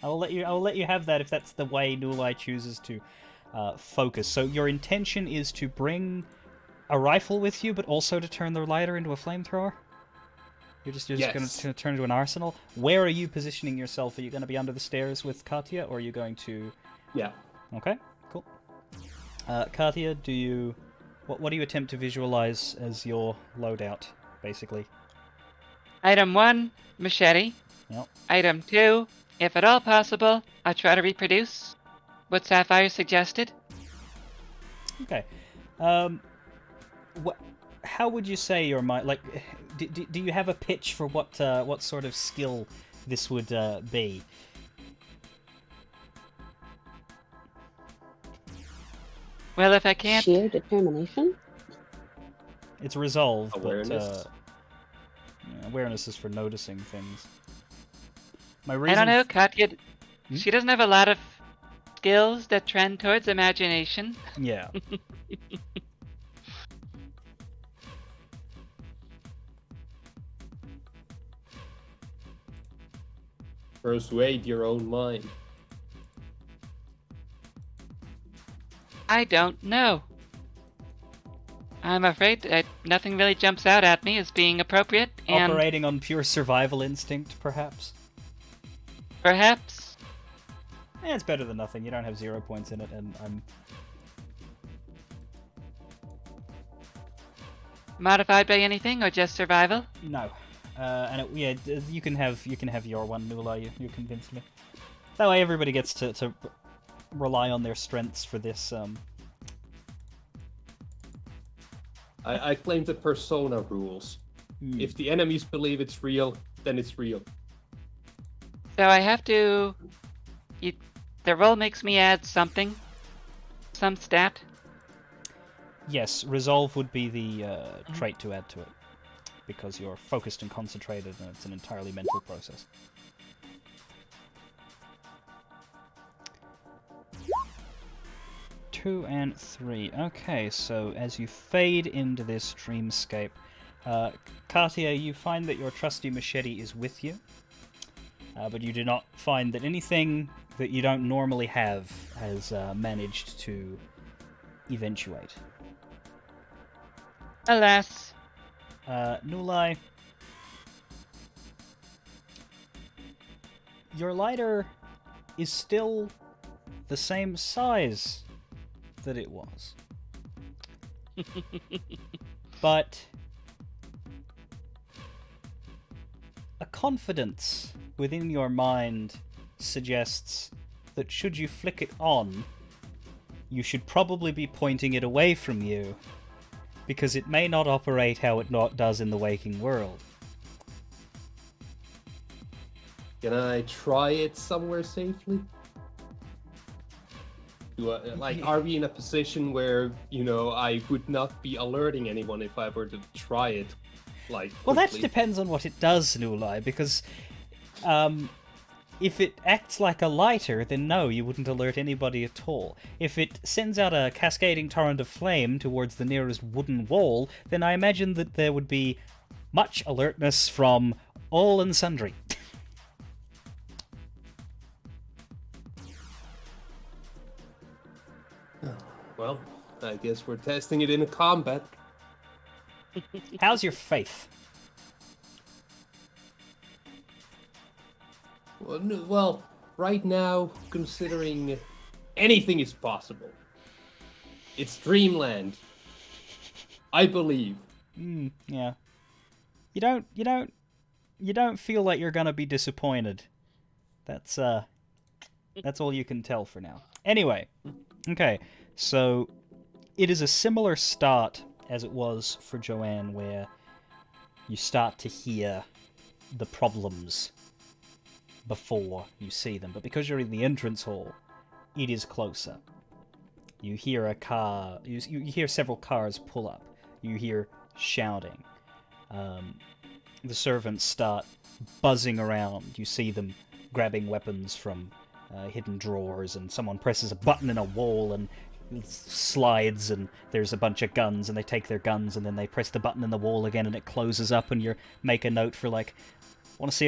Speaker 1: I will let you have that if that's the way Nulai chooses to focus. So your intention is to bring a rifle with you, but also to turn the lighter into a flamethrower? You're just
Speaker 4: Yes.
Speaker 1: going to turn it into an arsenal? Where are you positioning yourself? Are you going to be under the stairs with Katia, or are you going to...
Speaker 4: Yeah.
Speaker 1: Okay, cool. Katia, what do you attempt to visualize as your loadout, basically?
Speaker 3: Item 1, machete.
Speaker 1: Yep.
Speaker 3: Item 2, if at all possible, I try to reproduce what Sapphire suggested.
Speaker 1: Okay. How would you say your mind... Like, do you have a pitch for what sort of skill this would be?
Speaker 3: Well, if I can't...
Speaker 6: Sheer determination?
Speaker 1: It's resolve,
Speaker 4: Awareness.
Speaker 1: but awareness is for noticing things. My
Speaker 3: I
Speaker 1: reason
Speaker 3: don't know, Katya...
Speaker 1: Hmm?
Speaker 3: She doesn't have a lot of skills that trend towards imagination.
Speaker 1: Yeah.
Speaker 4: Persuade your own mind.
Speaker 3: I don't know. I'm afraid that nothing really jumps out at me as being appropriate, and
Speaker 1: Operating on pure survival instinct, perhaps?
Speaker 3: perhaps...
Speaker 1: It's better than nothing. You don't have 0 points in it, and I'm...
Speaker 3: Modified by anything, or just survival?
Speaker 1: No. You can have your one, Nula. You convinced me. That way everybody gets to rely on their strengths for this.
Speaker 4: I claim the persona rules. If the enemies believe it's real, then it's real.
Speaker 3: So I have to... The roll makes me add something. Some stat.
Speaker 1: Yes, resolve would be the trait to add to it, because you're focused and concentrated, and it's an entirely mental process. Two and 3. Okay, so as you fade into this dreamscape, Cartier, you find that your trusty machete is with you, but you do not find that anything that you don't normally have has managed to eventuate.
Speaker 3: Alas.
Speaker 1: Nulai, your lighter is still the same size that it was. But a confidence within your mind suggests that should you flick it on, you should probably be pointing it away from you, because it may not operate how it does in the waking world.
Speaker 4: Can I try it somewhere safely? Are we in a position where, I would not be alerting anyone if I were to try it,
Speaker 1: Well, that
Speaker 4: quickly?
Speaker 1: depends on what it does, Nulai, because if it acts like a lighter, then no, you wouldn't alert anybody at all. If it sends out a cascading torrent of flame towards the nearest wooden wall, then I imagine that there would be much alertness from all and sundry.
Speaker 4: Well, I guess we're testing it in a combat.
Speaker 1: How's your faith?
Speaker 4: Well, right now, considering anything is possible, it's dreamland. I believe.
Speaker 1: Yeah. You don't feel like you're gonna be disappointed. That's all you can tell for now. Anyway, okay, so it is a similar start as it was for Joanne, where you start to hear the problems before you see them, but because you're in the entrance hall, it is closer. You hear a car, you hear several cars pull up, you hear shouting, the servants start buzzing around, you see them grabbing weapons from hidden drawers, and someone presses a button in a wall and it slides, and there's a bunch of guns, and they take their guns, and then they press the button in the wall again, and it closes up, and you make a note for want to see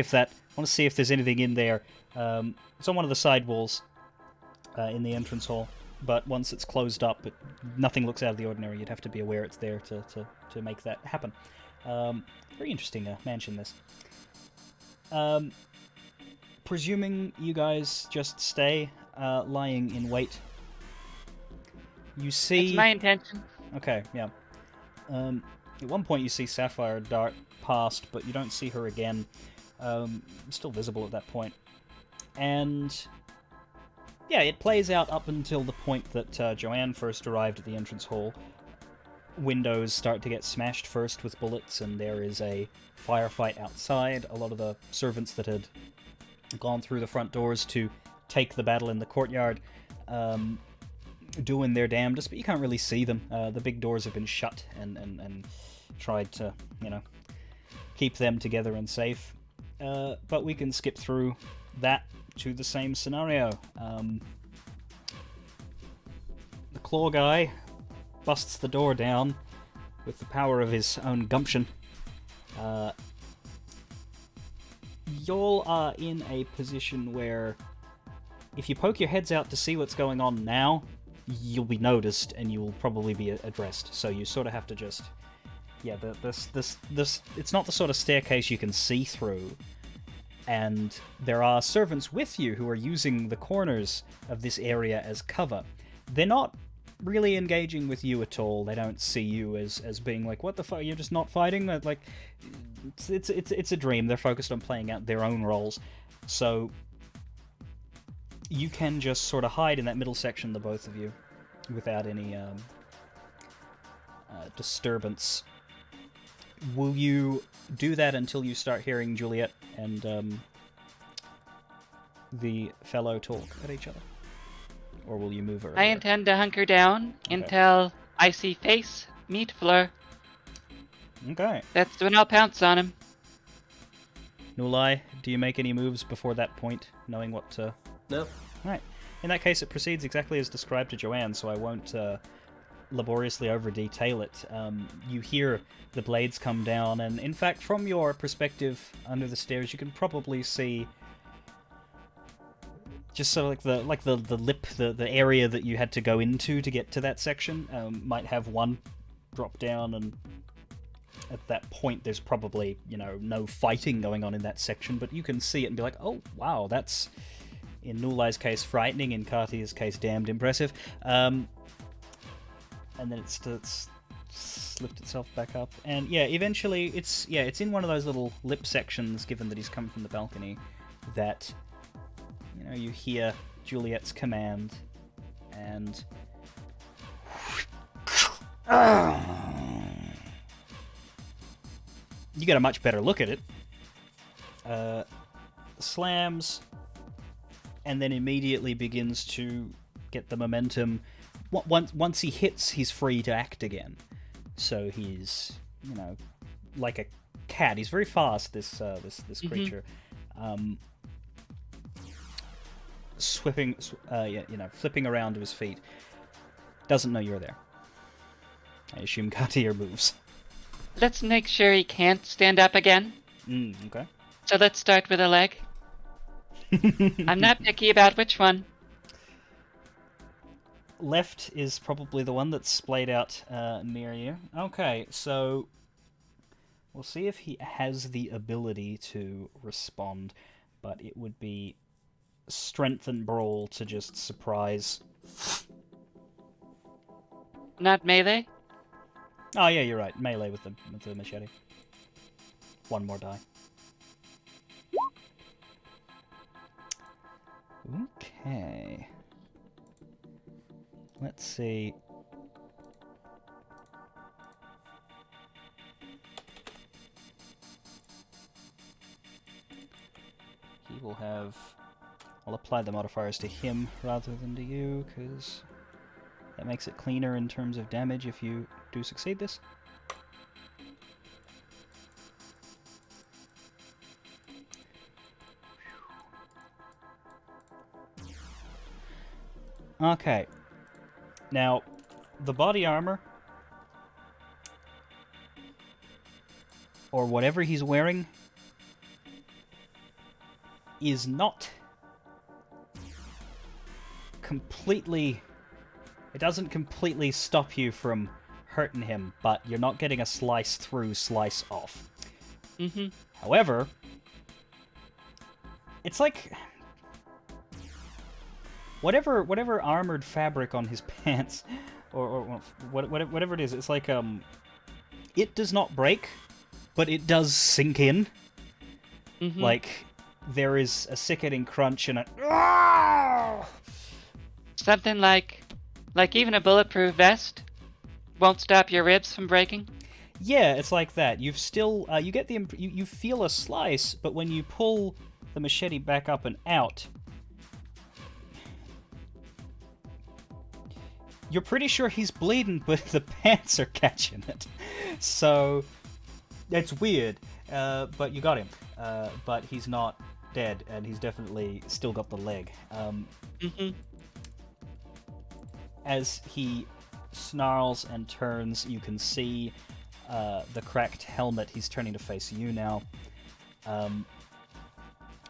Speaker 1: if there's anything in there. It's on one of the side walls in the entrance hall, but once it's closed up, nothing looks out of the ordinary. You'd have to be aware it's there to make that happen. Very interesting mansion, this. Presuming you guys just stay lying in wait, you see...
Speaker 3: It's my intention.
Speaker 1: Okay, yeah. At one point you see Sapphire dart past, but you don't see her again. Still visible at that point. And yeah, it plays out up until the point that Joanne first arrived at the entrance hall. Windows start to get smashed first with bullets, and there is a firefight outside. A lot of the servants that had gone through the front doors to take the battle in the courtyard doing their damnedest, but you can't really see them. The big doors have been shut and tried to, keep them together and safe. But we can skip through that to the same scenario. The claw guy busts the door down with the power of his own gumption. Y'all are in a position where if you poke your heads out to see what's going on now, you'll be noticed and you'll probably be addressed. So you sort of have to just... Yeah, this it's not the sort of staircase you can see through. And there are servants with you who are using the corners of this area as cover. They're not really engaging with you at all. They don't see you as being like, what the fuck, you're just not fighting? Like, it's a dream. They're focused on playing out their own roles. So you can just sort of hide in that middle section, the both of you, without any disturbance. Will you do that until you start hearing Juliet and the fellow talk at each other? Or will you move earlier?
Speaker 3: I intend to hunker down
Speaker 1: Okay.
Speaker 3: until I see face meet Fleur.
Speaker 1: Okay.
Speaker 3: That's when I'll pounce on him.
Speaker 1: Nulai, do you make any moves before that point, knowing what to...
Speaker 4: No.
Speaker 1: Right. In that case, it proceeds exactly as described to Joanne, so I won't laboriously over-detail it. You hear the blades come down, and in fact, from your perspective under the stairs, you can probably see just sort of like the lip, the area that you had to go into to get to that section, might have one drop down, and at that point, there's probably, no fighting going on in that section, but you can see it and be like, oh, wow, that's, in Nulai's case, frightening, in Cartier's case, damned impressive. And then it starts lift itself back up, and yeah, eventually it's in one of those little lip sections, given that he's come from the balcony, that you hear Juliet's command, and you get a much better look at it. Slams, and then immediately begins to get the momentum. Once he hits, he's free to act again. So he's, like a cat. He's very fast, this creature. Flipping around to his feet. Doesn't know you're there. I assume Cartier moves.
Speaker 3: Let's make sure he can't stand up again.
Speaker 1: Okay.
Speaker 3: So let's start with a leg. I'm not picky about which one.
Speaker 1: Left is probably the one that's splayed out near you. Okay, so we'll see if he has the ability to respond, but it would be strength and brawl to just surprise.
Speaker 3: Not melee?
Speaker 1: Oh yeah, you're right. Melee with the machete. One more die. Okay. Let's see. He will have... I'll apply the modifiers to him rather than to you, because that makes it cleaner in terms of damage if you do succeed this. Okay. Now, the body armor, or whatever he's wearing, is not completely... It doesn't completely stop you from hurting him, but you're not getting a slice through, slice off. However, it's like... Whatever armored fabric on his pants, or whatever it is, it's like, it does not break, but it does sink in. Like, there is a sickening crunch and a...
Speaker 3: Something like even a bulletproof vest won't stop your ribs from breaking?
Speaker 1: Yeah, it's like that. You've still, you get the, you feel a slice, but when you pull the machete back up and out, you're pretty sure he's bleeding, but the pants are catching it. So, it's weird. But you got him. But he's not dead, and he's definitely still got the leg. As he snarls and turns, you can see the cracked helmet. He's turning to face you now.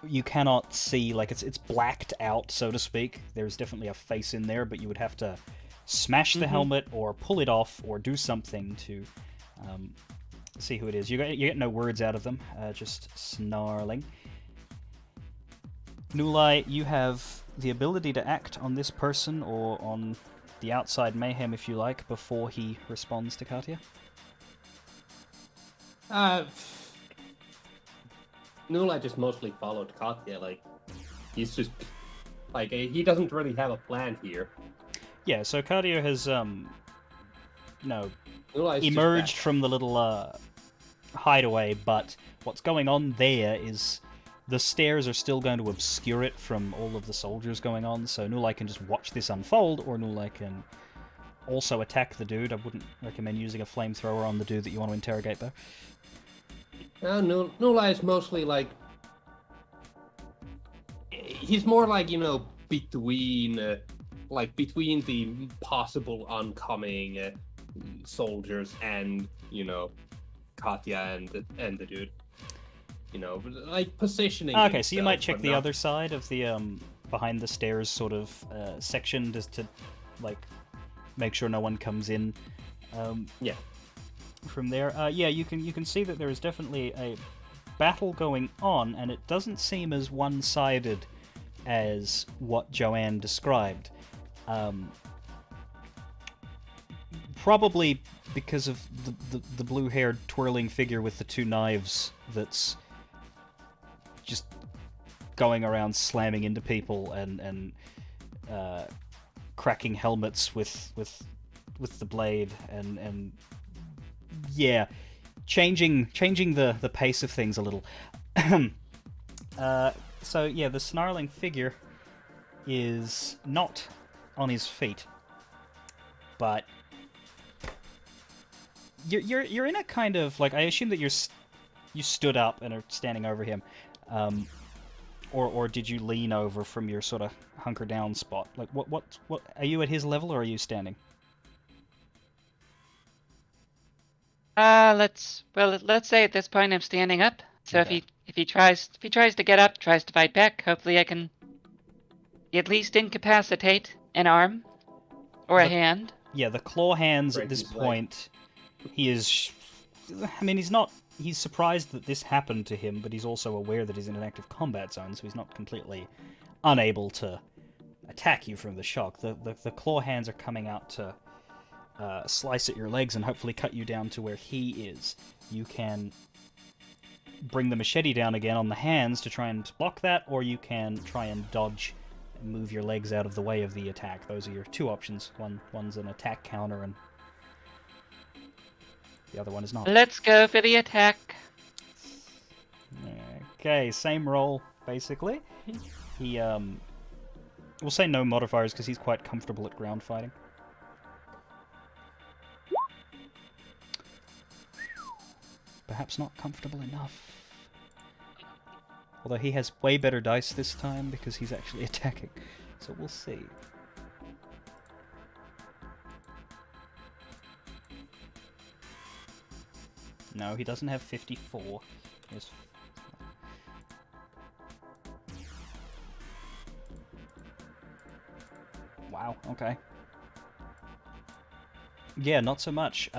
Speaker 1: You cannot see, like, it's blacked out, so to speak. There's definitely a face in there, but you would have to smash the helmet or pull it off or do something to see who it is. You get no words out of them, just snarling. Nulai, you have the ability to act on this person or on the outside mayhem, if you like, before he responds to Katia.
Speaker 4: Nulai just mostly followed Katia, he's just, he doesn't really have a plan here.
Speaker 1: Yeah, so Katia has,
Speaker 4: Nulai's
Speaker 1: emerged from the little hideaway, but what's going on there is The stairs are still going to obscure it from all of the soldiers going on, so Nulai can just watch this unfold, or Nulai can also attack the dude. I wouldn't recommend using a flamethrower on the dude that you want to interrogate, though.
Speaker 4: Nulai is mostly like... He's more like, between the possible oncoming soldiers and, Katya and the dude. Like positioning.
Speaker 1: Okay, so you might
Speaker 4: himself,
Speaker 1: check
Speaker 4: but
Speaker 1: the
Speaker 4: not-
Speaker 1: other side of the behind the stairs sort of section just to like make sure no one comes in.
Speaker 4: Yeah.
Speaker 1: From there, yeah, you can see that there is definitely a battle going on, and it doesn't seem as one-sided as what Joanne described. Probably because of the blue-haired twirling figure with the two knives that's just going around slamming into people and cracking helmets with the blade and yeah, changing the pace of things a little. So yeah, the snarling figure is not on his feet, but you're in a kind of like, I assume that you stood up and are standing over him, or did you lean over from your sort of hunker down spot? Like what are you at his level or are you standing?
Speaker 3: Let's say at this point I'm standing up. So
Speaker 1: Okay.
Speaker 3: if he tries to get up, tries to fight back, hopefully I can at least incapacitate an arm or a hand.
Speaker 1: Yeah, the claw hands
Speaker 4: Break
Speaker 1: at this
Speaker 4: his leg.
Speaker 1: point, he is... I mean, he's surprised that this happened to him, but he's also aware that he's in an active combat zone, so he's not completely unable to attack you from the shock. The claw hands are coming out to slice at your legs and hopefully cut you down to where he is. You can bring the machete down again on the hands to try and block that, or you can try and dodge and move your legs out of the way of the attack. Those are your two options. One's an attack counter and the other one is not.
Speaker 3: Let's go for the attack.
Speaker 1: Okay, same roll, basically. He, we'll say no modifiers because he's quite comfortable at ground fighting. Perhaps not comfortable enough. Although he has way better dice this time because he's actually attacking. So we'll see. No, he doesn't have 54. He has... Wow, okay. Yeah, not so much.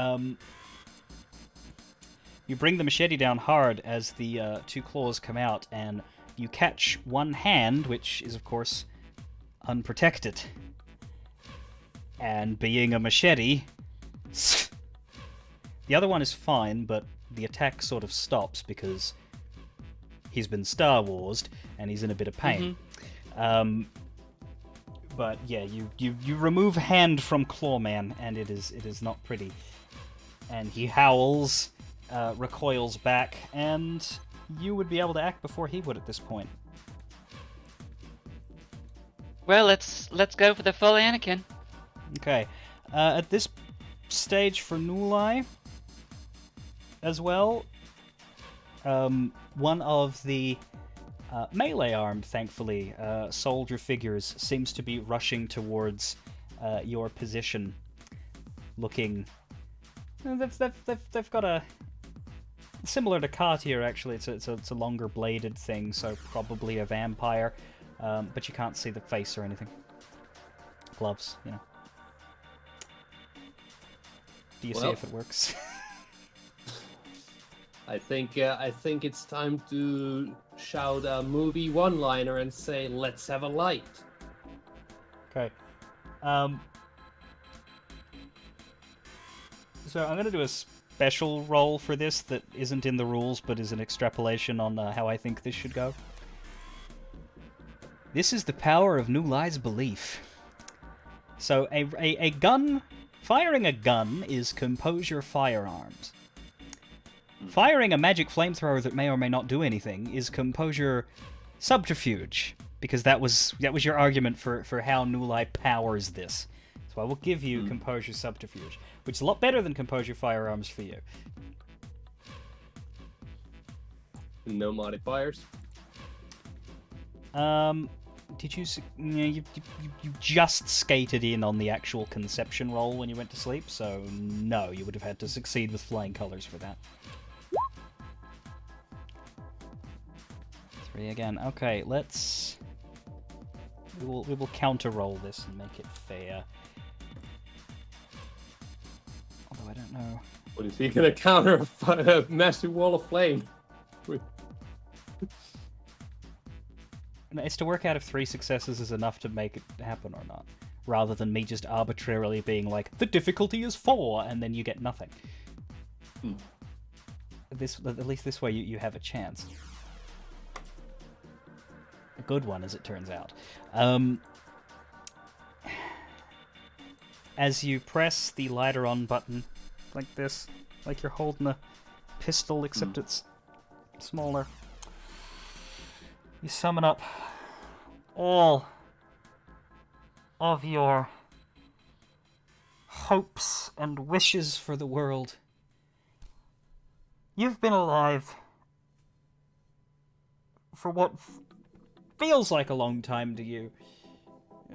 Speaker 1: You bring the machete down hard as the two claws come out, and you catch one hand, which is, of course, unprotected. And being a machete... The other one is fine, but the attack sort of stops because he's been Star Wars'd, and he's in a bit of pain. But yeah, you remove hand from Clawman, and it is not pretty. And he howls, recoils back, and you would be able to act before he would at this point.
Speaker 3: Well, let's go for the full Anakin.
Speaker 1: Okay, at this stage for Nulai as well, one of the melee-armed, thankfully, soldier figures seems to be rushing towards your position, looking... They've got a... Similar to Cartier, actually, it's a longer bladed thing, so probably a vampire, but you can't see the face or anything. Gloves, you know. Do you see if it works?
Speaker 4: I think it's time to shout a movie one-liner and say, "Let's have a light."
Speaker 1: Okay. So I'm going to do a special roll for this that isn't in the rules, but is an extrapolation on how I think this should go. This is the power of Nulai's belief. So a gun... Firing a gun is compose your firearms. Firing a magic flamethrower that may or may not do anything is composure subterfuge, because that was your argument for how Nulai powers this. So I will give you composure subterfuge, which is a lot better than composure firearms for you.
Speaker 4: No modifiers.
Speaker 1: Did you? You just skated in on the actual conception roll when you went to sleep, so no, you would have had to succeed with flying colors for that. 3 again. Okay, let's. We will counter roll this and make it fair. Although I don't know.
Speaker 4: What is he gonna counter a massive wall of flame?
Speaker 1: It's to work out if 3 successes is enough to make it happen or not, rather than me just arbitrarily being like, the difficulty is 4, and then you get nothing. At least this way you have a chance. A good one, as it turns out. As you press the lighter on button, like this, like you're holding a pistol, except it's smaller. You summon up all of your hopes and wishes for the world. You've been alive for what feels like a long time to you.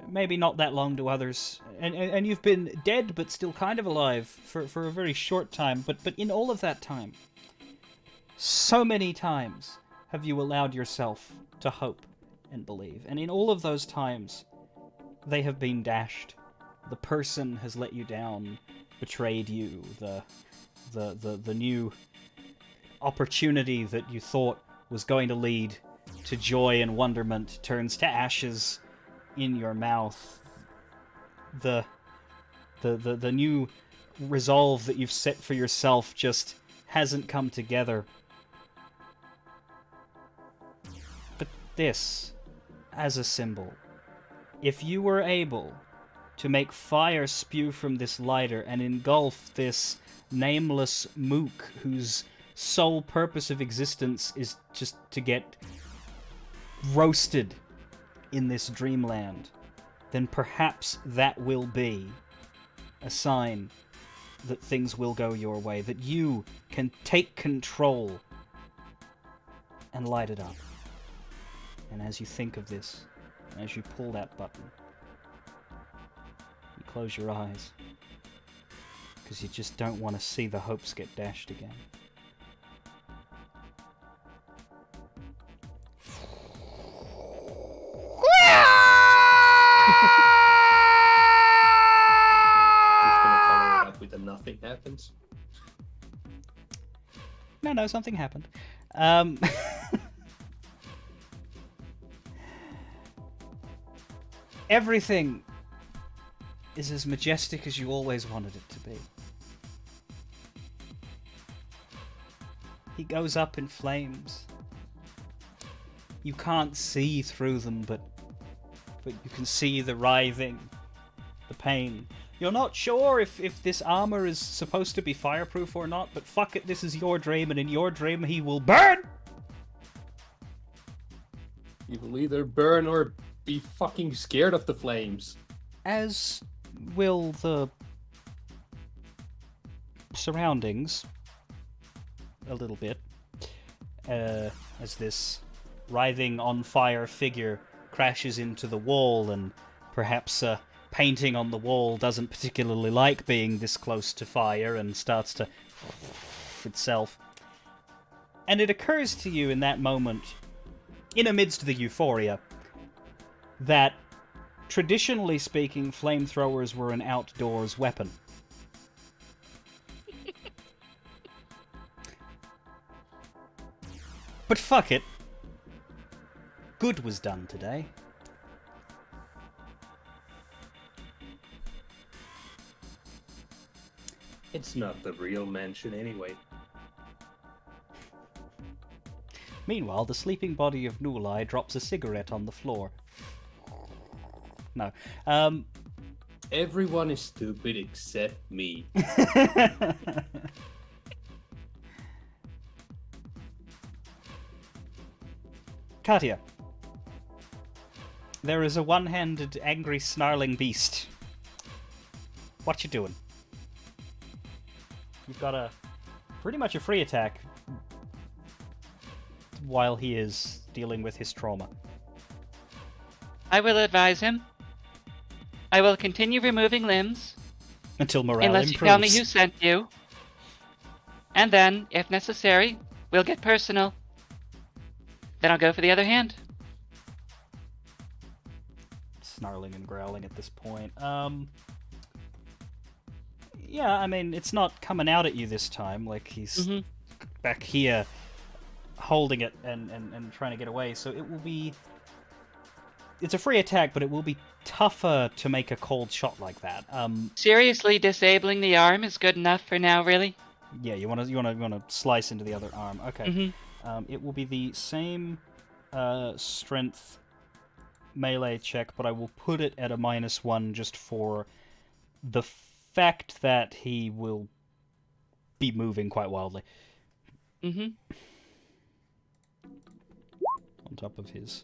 Speaker 1: Maybe not that long to others. And you've been dead but still kind of alive for a very short time. But in all of that time, so many times have you allowed yourself to hope and believe. And in all of those times, they have been dashed. The person has let you down, betrayed you. The new opportunity that you thought was going to lead to joy and wonderment turns to ashes in your mouth. The new resolve that you've set for yourself just hasn't come together. But this, as a symbol, if you were able to make fire spew from this lighter and engulf this nameless mook whose sole purpose of existence is just to get roasted in this dreamland, then perhaps that will be a sign that things will go your way, that you can take control and light it up. And as you think of this, as you pull that button, you close your eyes, because you just don't want to see the hopes get dashed again.
Speaker 4: Nothing happens.
Speaker 1: No, something happened. Everything is as majestic as you always wanted it to be. He goes up in flames. You can't see through them, but you can see the writhing, the pain. You're not sure if this armor is supposed to be fireproof or not, but fuck it, this is your dream, and in your dream he will burn!
Speaker 4: He will either burn or be fucking scared of the flames.
Speaker 1: As will the surroundings, a little bit, as this writhing on fire figure crashes into the wall, and perhaps painting on the wall doesn't particularly like being this close to fire and starts to itself. And it occurs to you in that moment, in amidst the euphoria, that traditionally speaking, flamethrowers were an outdoors weapon. But fuck it. Good was done today.
Speaker 4: It's not the real mansion anyway.
Speaker 1: Meanwhile, the sleeping body of Nulai drops a cigarette on the floor. No.
Speaker 4: Everyone is stupid except me.
Speaker 1: Katya, there is a one-handed, angry, snarling beast. What you doing? You've got a pretty much a free attack while he is dealing with his trauma.
Speaker 3: I will advise him. I will continue removing limbs
Speaker 1: Until morale
Speaker 3: unless
Speaker 1: improves.
Speaker 3: you tell me who sent you. And then, if necessary, we'll get personal. Then I'll go for the other hand.
Speaker 1: Snarling and growling at this point. Yeah, I mean, it's not coming out at you this time. Like, he's back here holding it and trying to get away. So it will be... It's a free attack, but it will be tougher to make a cold shot like that.
Speaker 3: Seriously, disabling the arm is good enough for now, really?
Speaker 1: Yeah, you want to slice into the other arm. Okay. It will be the same strength melee check, but I will put it at a -1 just for the fact that he will be moving quite wildly. On top of his...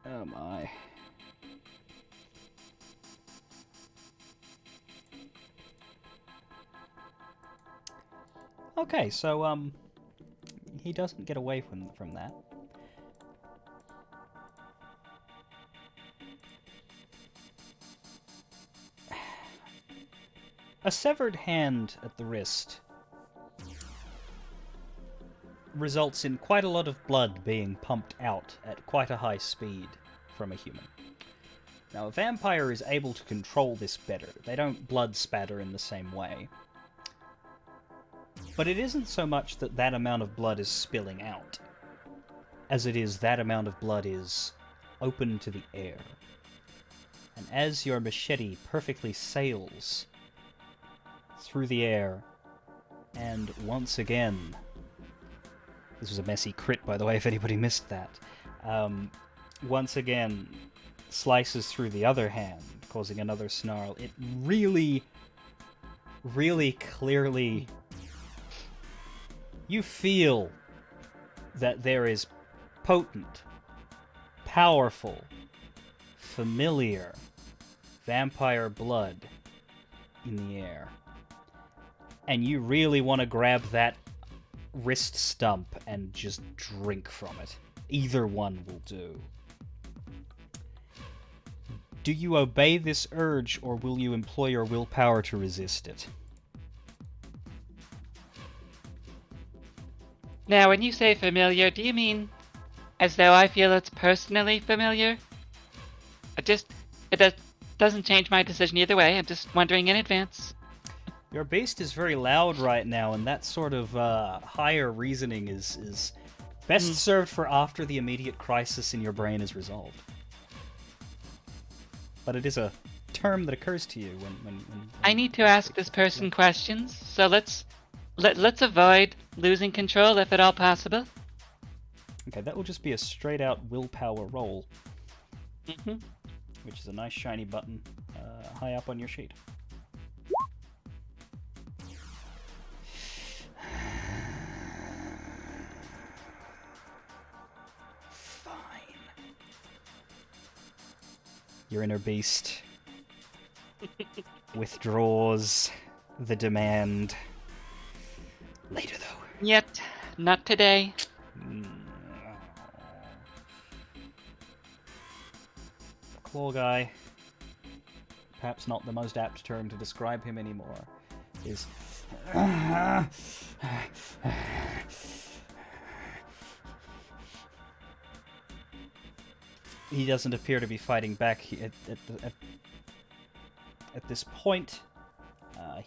Speaker 1: Oh my. Okay, so, he doesn't get away from that. A severed hand at the wrist results in quite a lot of blood being pumped out at quite a high speed from a human. Now, a vampire is able to control this better. They don't blood spatter in the same way. But it isn't so much that that amount of blood is spilling out, as it is that amount of blood is open to the air. And as your machete perfectly sails through the air, and once again... This was a messy crit, by the way, if anybody missed that. Once again, slices through the other hand, causing another snarl. It really, really clearly... You feel that there is potent, powerful, familiar vampire blood in the air. And you really want to grab that wrist stump and just drink from it. Either one will do. Do you obey this urge, or will you employ your willpower to resist it?
Speaker 3: Now, when you say familiar, do you mean as though I feel it's personally familiar? It doesn't change my decision either way. I'm just wondering in advance.
Speaker 1: Your beast is very loud right now, and that sort of higher reasoning is best served for after the immediate crisis in your brain is resolved. But it is a term that occurs to you when
Speaker 3: I need to ask this person questions, so let's avoid losing control if at all possible.
Speaker 1: Okay, that will just be a straight-out willpower roll. Which is a nice shiny button high up on your sheet. Your inner beast withdraws the demand. Later, though.
Speaker 3: Yet, not today.
Speaker 1: Claw guy, perhaps not the most apt term to describe him anymore, is... He doesn't appear to be fighting back at this point.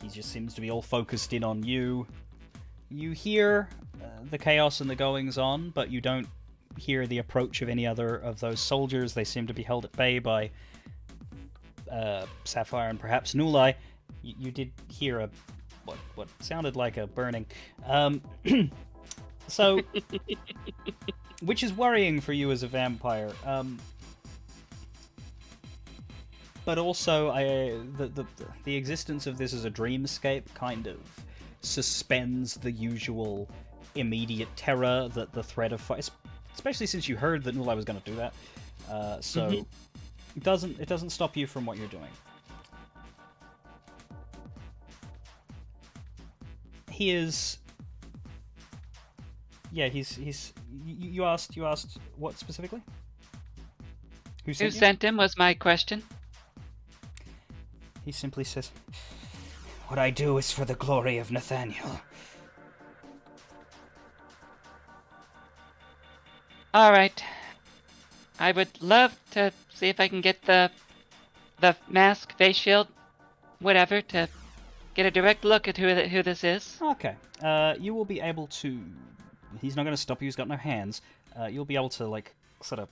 Speaker 1: He just seems to be all focused in on you. You hear the chaos and the goings-on, but you don't hear the approach of any other of those soldiers. They seem to be held at bay by Sapphire and perhaps Nulai. You did hear what sounded like a burning. So, which is worrying for you as a vampire. But also, the existence of this as a dreamscape kind of suspends the usual immediate terror that the threat of fire, especially since you heard that Nulai was going to do that. So it doesn't stop you from what you're doing. He is. Yeah, he's. You asked what specifically? Who
Speaker 3: Who sent him was my question.
Speaker 1: He simply says, "What I do is for the glory of Nathaniel."
Speaker 3: All right. I would love to see if I can get the mask, face shield, whatever, to get a direct look at who this is.
Speaker 1: Okay. You will be able to. He's not going to stop you. He's got no hands. You'll be able to like sort of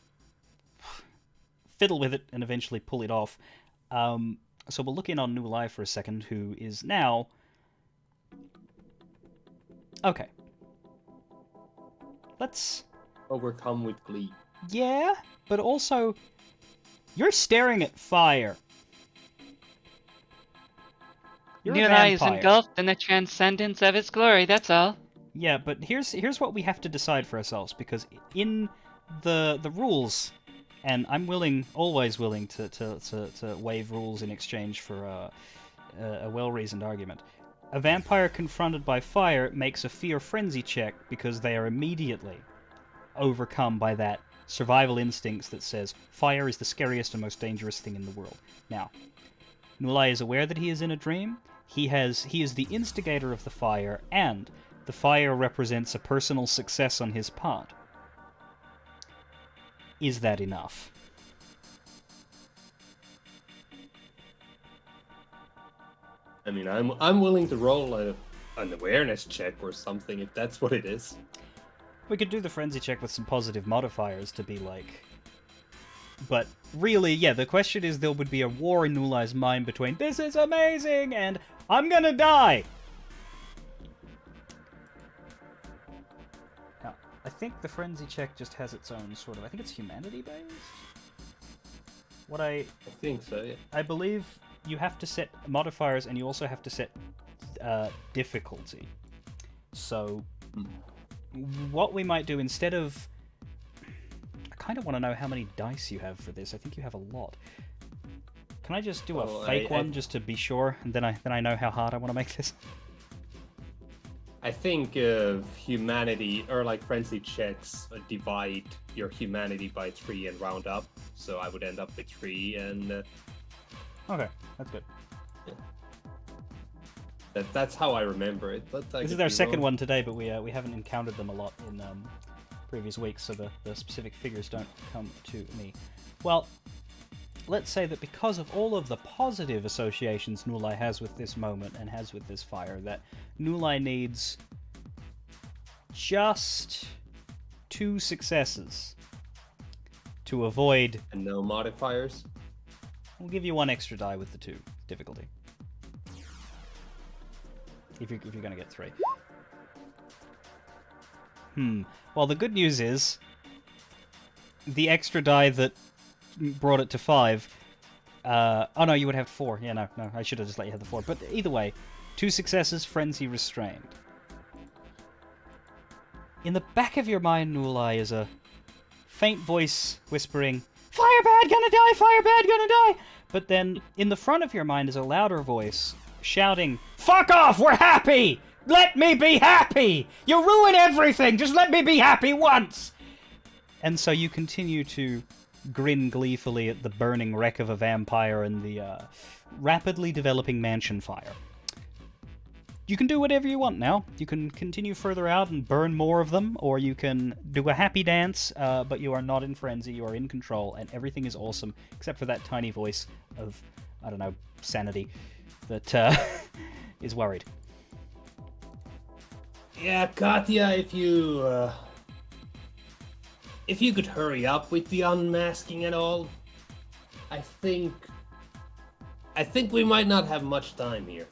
Speaker 1: fiddle with it and eventually pull it off. So we'll look in on Nulai for a second, who is now. Okay. Let's.
Speaker 4: Overcome with glee.
Speaker 1: Yeah, but also, you're staring at fire. You're a
Speaker 3: Nulai is
Speaker 1: vampire.
Speaker 3: engulfed in the transcendence of his glory, that's all.
Speaker 1: Yeah, but here's what we have to decide for ourselves, because in the rules, and I'm always willing to waive rules in exchange for a well-reasoned argument. A vampire confronted by fire makes a fear frenzy check because they are immediately overcome by that survival instincts that says fire is the scariest and most dangerous thing in the world. Now, Nulai is aware that he is in a dream. He is the instigator of the fire, and the fire represents a personal success on his part. Is that enough?
Speaker 4: I mean, I'm willing to roll an awareness check or something if that's what it is.
Speaker 1: We could do the frenzy check with some positive modifiers to be like... But really, yeah, the question is there would be a war in Nulai's mind between "this is amazing" and "I'm gonna die." Now, I think the frenzy check just has its own sort of... I think it's humanity-based?
Speaker 4: I think so, yeah.
Speaker 1: I believe you have to set modifiers and you also have to set difficulty. So... What we might do instead of... I kind of want to know how many dice you have for this. I think you have a lot. Can I just do a fake one just to be sure, and then I know how hard I want to make this?
Speaker 4: I think humanity, or like frenzy checks, divide your humanity by 3 and round up. So I would end up with 3 and...
Speaker 1: Okay, that's good.
Speaker 4: Yeah. That's how I remember it. But
Speaker 1: this is our second one today, but we haven't encountered them a lot in previous weeks, so the specific figures don't come to me. Well, let's say that because of all of the positive associations Nulai has with this moment and has with this fire, that Nulai needs just 2 successes to avoid...
Speaker 4: And no modifiers?
Speaker 1: We'll give you 1 extra die with the 2 difficulty. If you're going to get 3. Well, the good news is the extra die that brought it to 5... oh, no, you would have 4. Yeah, no, I should have just let you have the 4. But either way, 2 successes, frenzy restrained. In the back of your mind, Nulai, is a faint voice whispering, "Fire bad, gonna die, fire bad, gonna die!" But then, in the front of your mind is a louder voice shouting, "Fuck off, we're happy! Let me be happy! You ruin everything! Just let me be happy once!" And so you continue to grin gleefully at the burning wreck of a vampire and the rapidly developing mansion fire. You can do whatever you want now. You can continue further out and burn more of them, or you can do a happy dance, but you are not in frenzy, you are in control, and everything is awesome, except for that tiny voice of, I don't know, sanity that is worried.
Speaker 4: Yeah, Katya, if you could hurry up with the unmasking and all, I think we might not have much time here.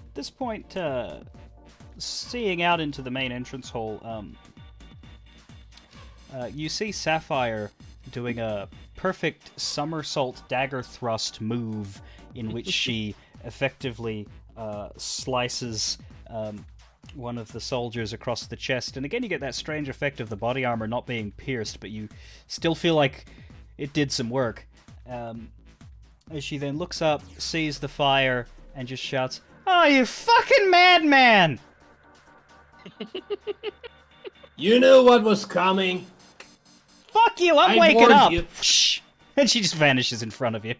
Speaker 1: At this point, seeing out into the main entrance hall, you see Sapphire doing a perfect somersault dagger thrust move in which she effectively slices one of the soldiers across the chest, and again you get that strange effect of the body armor not being pierced, but you still feel like it did some work. As she then looks up, sees the fire, and just shouts, "Oh, you fucking madman!"
Speaker 4: You knew what was coming.
Speaker 1: Fuck you, I'm
Speaker 4: I
Speaker 1: waking
Speaker 4: warned
Speaker 1: up!
Speaker 4: you.
Speaker 1: And she just vanishes in front of you.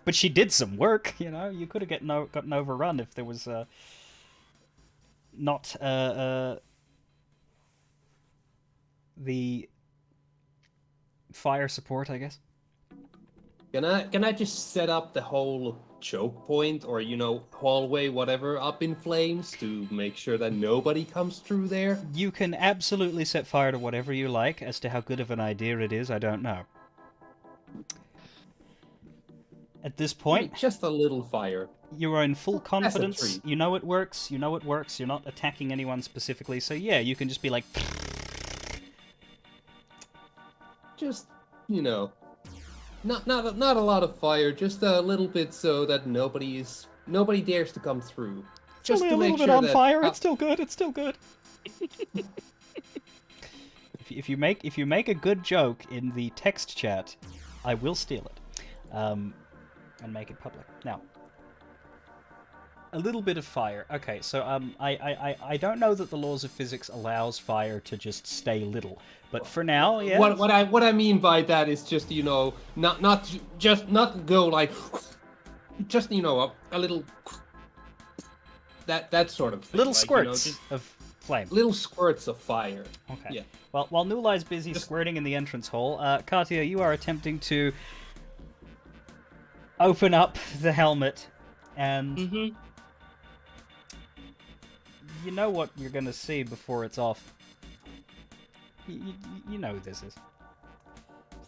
Speaker 1: But she did some work, you know. You could have gotten overrun if there was not the fire support, I guess.
Speaker 4: Can I just set up the whole choke point or hallway, whatever, up in flames to make sure that nobody comes through there?
Speaker 1: You can absolutely set fire to whatever you like. As to how good of an idea it is, I don't know. At this point,
Speaker 4: Just a little fire.
Speaker 1: you are in full
Speaker 4: That's a
Speaker 1: confidence.
Speaker 4: treat.
Speaker 1: You know it works. You know it works. You're not attacking anyone specifically. So yeah, you can just be like,
Speaker 4: Just, not a lot of fire, just a little bit so that nobody dares to come through. Just
Speaker 1: only
Speaker 4: to
Speaker 1: a
Speaker 4: make
Speaker 1: little bit
Speaker 4: sure
Speaker 1: on
Speaker 4: that
Speaker 1: fire. It's still good. It's still good. if you make a good joke in the text chat, I will steal it, and make it public. Now, a little bit of fire. Okay, so I don't know that the laws of physics allows fire to just stay little, but for now, yeah.
Speaker 4: What I mean by that is just not go like just a little that sort of thing.
Speaker 1: Little
Speaker 4: like,
Speaker 1: squirts
Speaker 4: just
Speaker 1: of flame.
Speaker 4: little squirts of fire.
Speaker 1: Okay.
Speaker 4: Yeah.
Speaker 1: Well, while Nulai's busy squirting in the entrance hall, Katia, you are attempting to open up the helmet, and you know what you're going to see before it's off. You know who this is.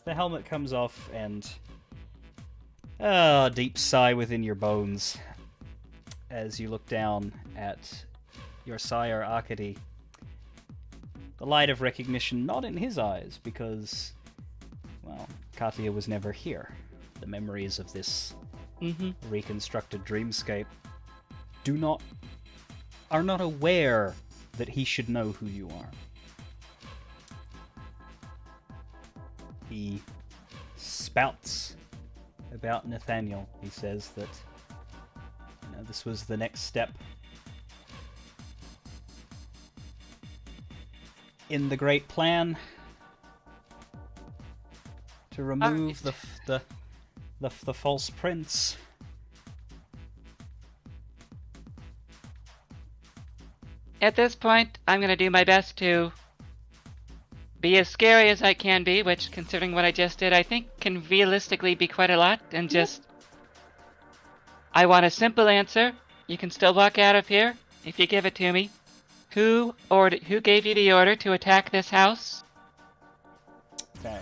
Speaker 1: The helmet comes off, and deep sigh within your bones as you look down at your sire Arkady. The light of recognition not in his eyes, because, well, Katia was never here. The memories of this reconstructed dreamscape are not aware that he should know who you are. He spouts about Nathaniel. He says that this was the next step in the great plan to remove the false prince.
Speaker 3: At this point, I'm going to do my best to be as scary as I can be, which, considering what I just did, I think can realistically be quite a lot, and just... I want a simple answer. You can still walk out of here if you give it to me. Who gave you the order to attack this house?
Speaker 1: Okay.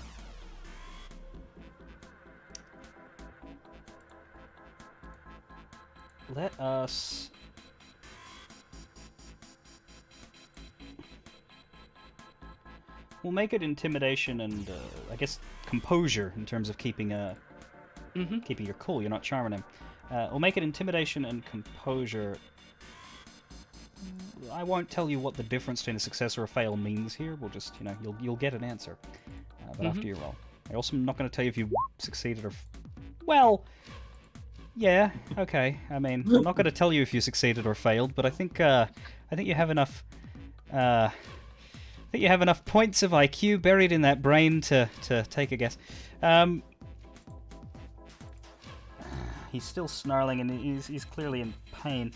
Speaker 1: Let us... We'll make it intimidation and, I guess, composure in terms of keeping your cool. You're not charming him. We'll make it intimidation and composure. I won't tell you what the difference between a success or a fail means here. We'll just, you'll get an answer. But after you roll. I also am not going to tell you if you succeeded or... Well, yeah, okay. I mean, I'm not going to tell you if you succeeded or failed, but I think you have enough... I think you have enough points of IQ buried in that brain to take a guess. He's still snarling, and he's clearly in pain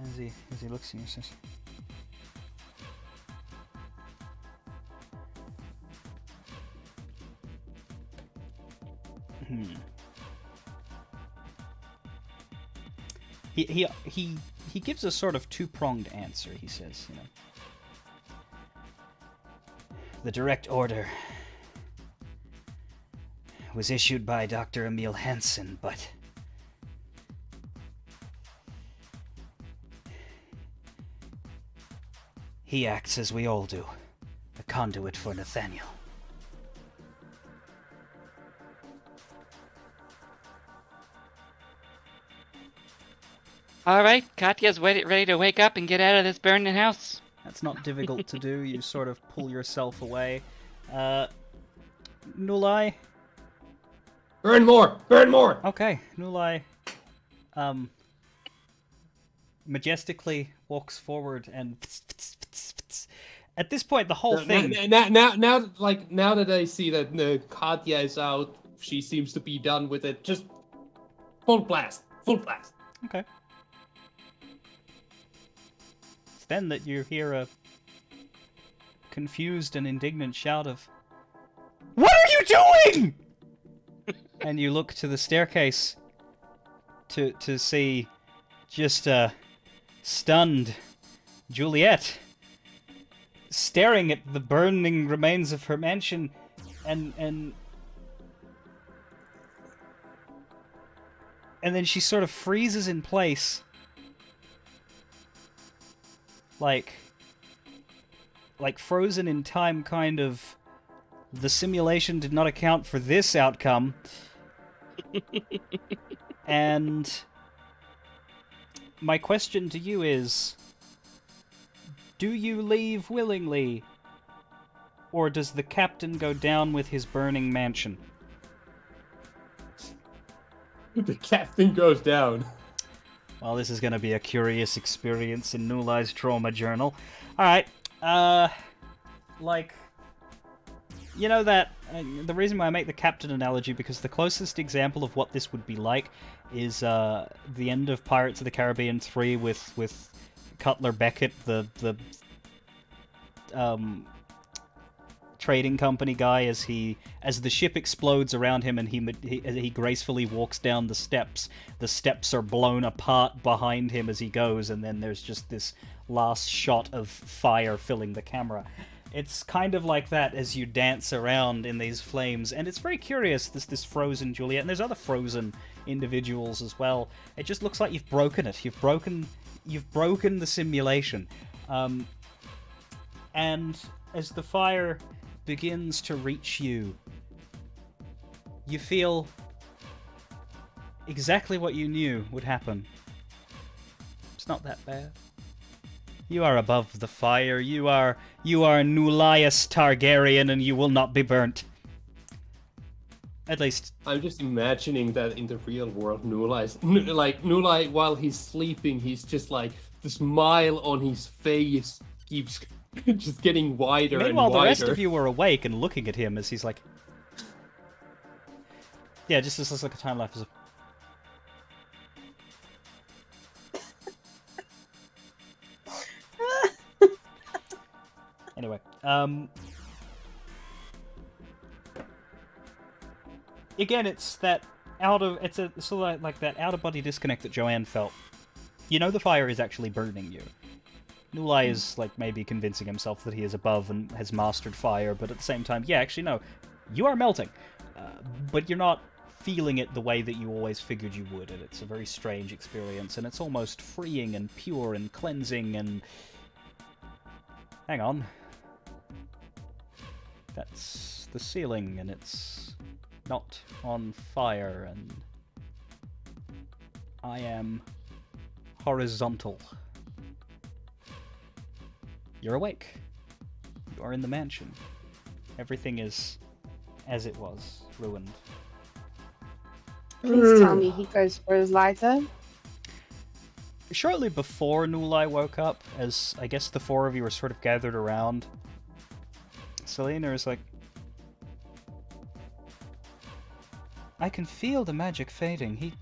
Speaker 1: as he looks at you. Says, He gives a sort of two-pronged answer. He says, the direct order was issued by Dr. Emil Hansen, but he acts as we all do, a conduit for Nathaniel.
Speaker 3: All right, Katya's ready to wake up and get out of this burning house.
Speaker 1: That's not difficult to do. You sort of pull yourself away. Nulai.
Speaker 4: Burn more! Burn more!
Speaker 1: Okay, Nulai majestically walks forward and at this point the whole thing
Speaker 4: Now that I see that Katya is out, she seems to be done with it. Just full blast.
Speaker 1: Okay. It's then that you hear a confused and indignant shout of, "What are you doing?" And you look to the staircase to see just stunned Juliet staring at the burning remains of her mansion and then she sort of freezes in place like frozen in time, kind of. The simulation did not account for this outcome. And my question to you is, do you leave willingly? Or does the captain go down with his burning mansion?
Speaker 4: The captain goes down.
Speaker 1: Well, this is going to be a curious experience in Nulai's trauma journal. Alright, you know that, the reason why I make the captain analogy, because the closest example of what this would be like is the end of Pirates of the Caribbean 3 with Cutler Beckett, the trading company guy, as the ship explodes around him and he gracefully walks down the steps. The steps are blown apart behind him as he goes, and then there's just this last shot of fire filling the camera. It's kind of like that as you dance around in these flames, and it's very curious, this frozen Juliet, and there's other frozen individuals as well. It just looks like you've broken it. You've broken the simulation. And as the fire begins to reach you, you feel exactly what you knew would happen. It's not that bad. You are above the fire. You are Nulaius Targaryen, and you will not be burnt. At least,
Speaker 4: I'm just imagining that in the real world, Nulai, while he's sleeping, he's just like, the smile on his face keeps just getting wider and wider.
Speaker 1: Meanwhile, the rest of you were awake and looking at him as he's like... Yeah, just as like a time lapse. Anyway, again, it's that it's a sort of like that out-of-body disconnect that Joanne felt. You know the fire is actually burning you. Nulai is like maybe convincing himself that he is above and has mastered fire, but at the same time, yeah, actually no, you are melting, but you're not feeling it the way that you always figured you would, and it's a very strange experience, and it's almost freeing and pure and cleansing and... Hang on. That's the ceiling, and it's not on fire, and I am horizontal. You're awake. You are in the mansion. Everything is as it was, ruined.
Speaker 2: Please tell me he goes for his lighter.
Speaker 1: Shortly before Nulai woke up, as I guess the four of you were sort of gathered around, Selena is like, I can feel the magic fading.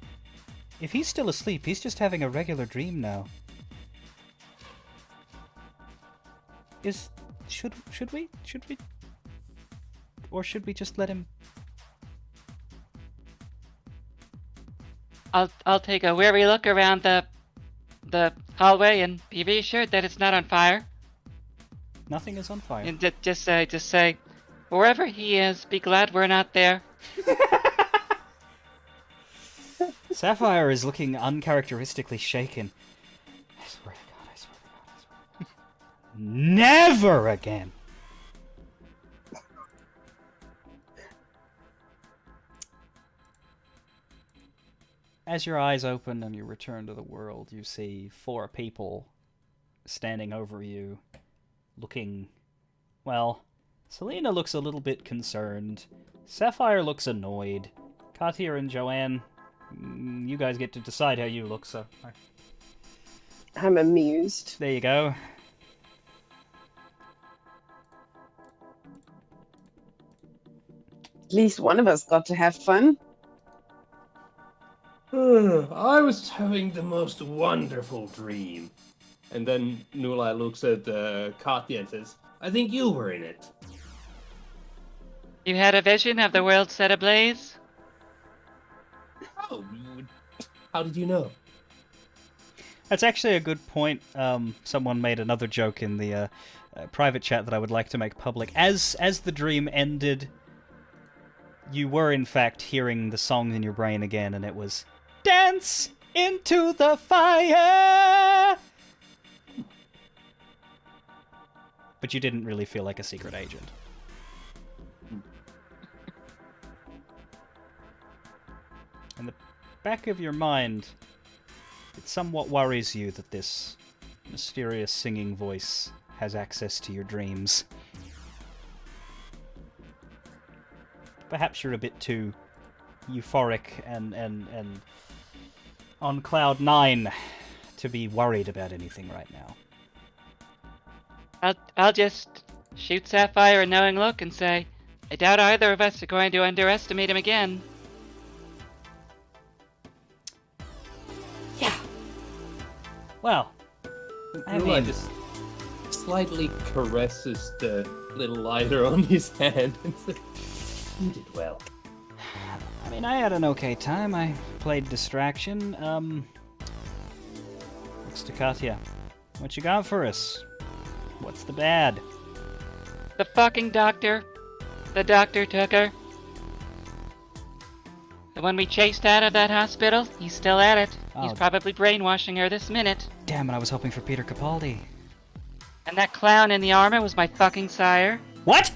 Speaker 1: If he's still asleep, he's just having a regular dream now. Should we? Or should we just let him?
Speaker 3: I'll take a wary look around the hallway and be reassured that it's not on fire.
Speaker 1: Nothing is on fire.
Speaker 3: And just say, wherever he is, be glad we're not there.
Speaker 1: Sapphire is looking uncharacteristically shaken. I swear to God, I swear to God. Never again! as your eyes open and you return to the world, you see 4 people standing over you, looking, well, Selena looks a little bit concerned. Sapphire looks annoyed. Katia and Joanne, you guys get to decide how you look, so...
Speaker 6: I'm amused.
Speaker 1: There you go.
Speaker 6: At least one of us got to have fun.
Speaker 4: I was having the most wonderful dream. And then Nulai looks at Katya and says, I think you were in it.
Speaker 3: You had a vision of the world set ablaze?
Speaker 4: Oh, how did you know?
Speaker 1: That's actually a good point. Someone made another joke in the private chat that I would like to make public. As the dream ended, you were in fact hearing the song in your brain again, and it was Dance into the Fire! But you didn't really feel like a secret agent. In the back of your mind, it somewhat worries you that this mysterious singing voice has access to your dreams. Perhaps you're a bit too euphoric and on cloud 9 to be worried about anything right now.
Speaker 3: I'll just shoot Sapphire a knowing look and say, I doubt either of us are going to underestimate him again.
Speaker 1: Yeah. Well, I
Speaker 4: Nulai
Speaker 1: mean,
Speaker 4: just slightly caresses the little lighter on his hand and says, you did well.
Speaker 1: I had an okay time. I played distraction. Looks to Katya. What you got for us? What's the bad?
Speaker 3: The fucking doctor. The doctor took her. The one we chased out of that hospital, he's still at it. He's
Speaker 1: Oh.
Speaker 3: probably brainwashing her this minute.
Speaker 1: Damn it, I was hoping for Peter Capaldi.
Speaker 3: And that clown in the armor was my fucking sire.
Speaker 1: What?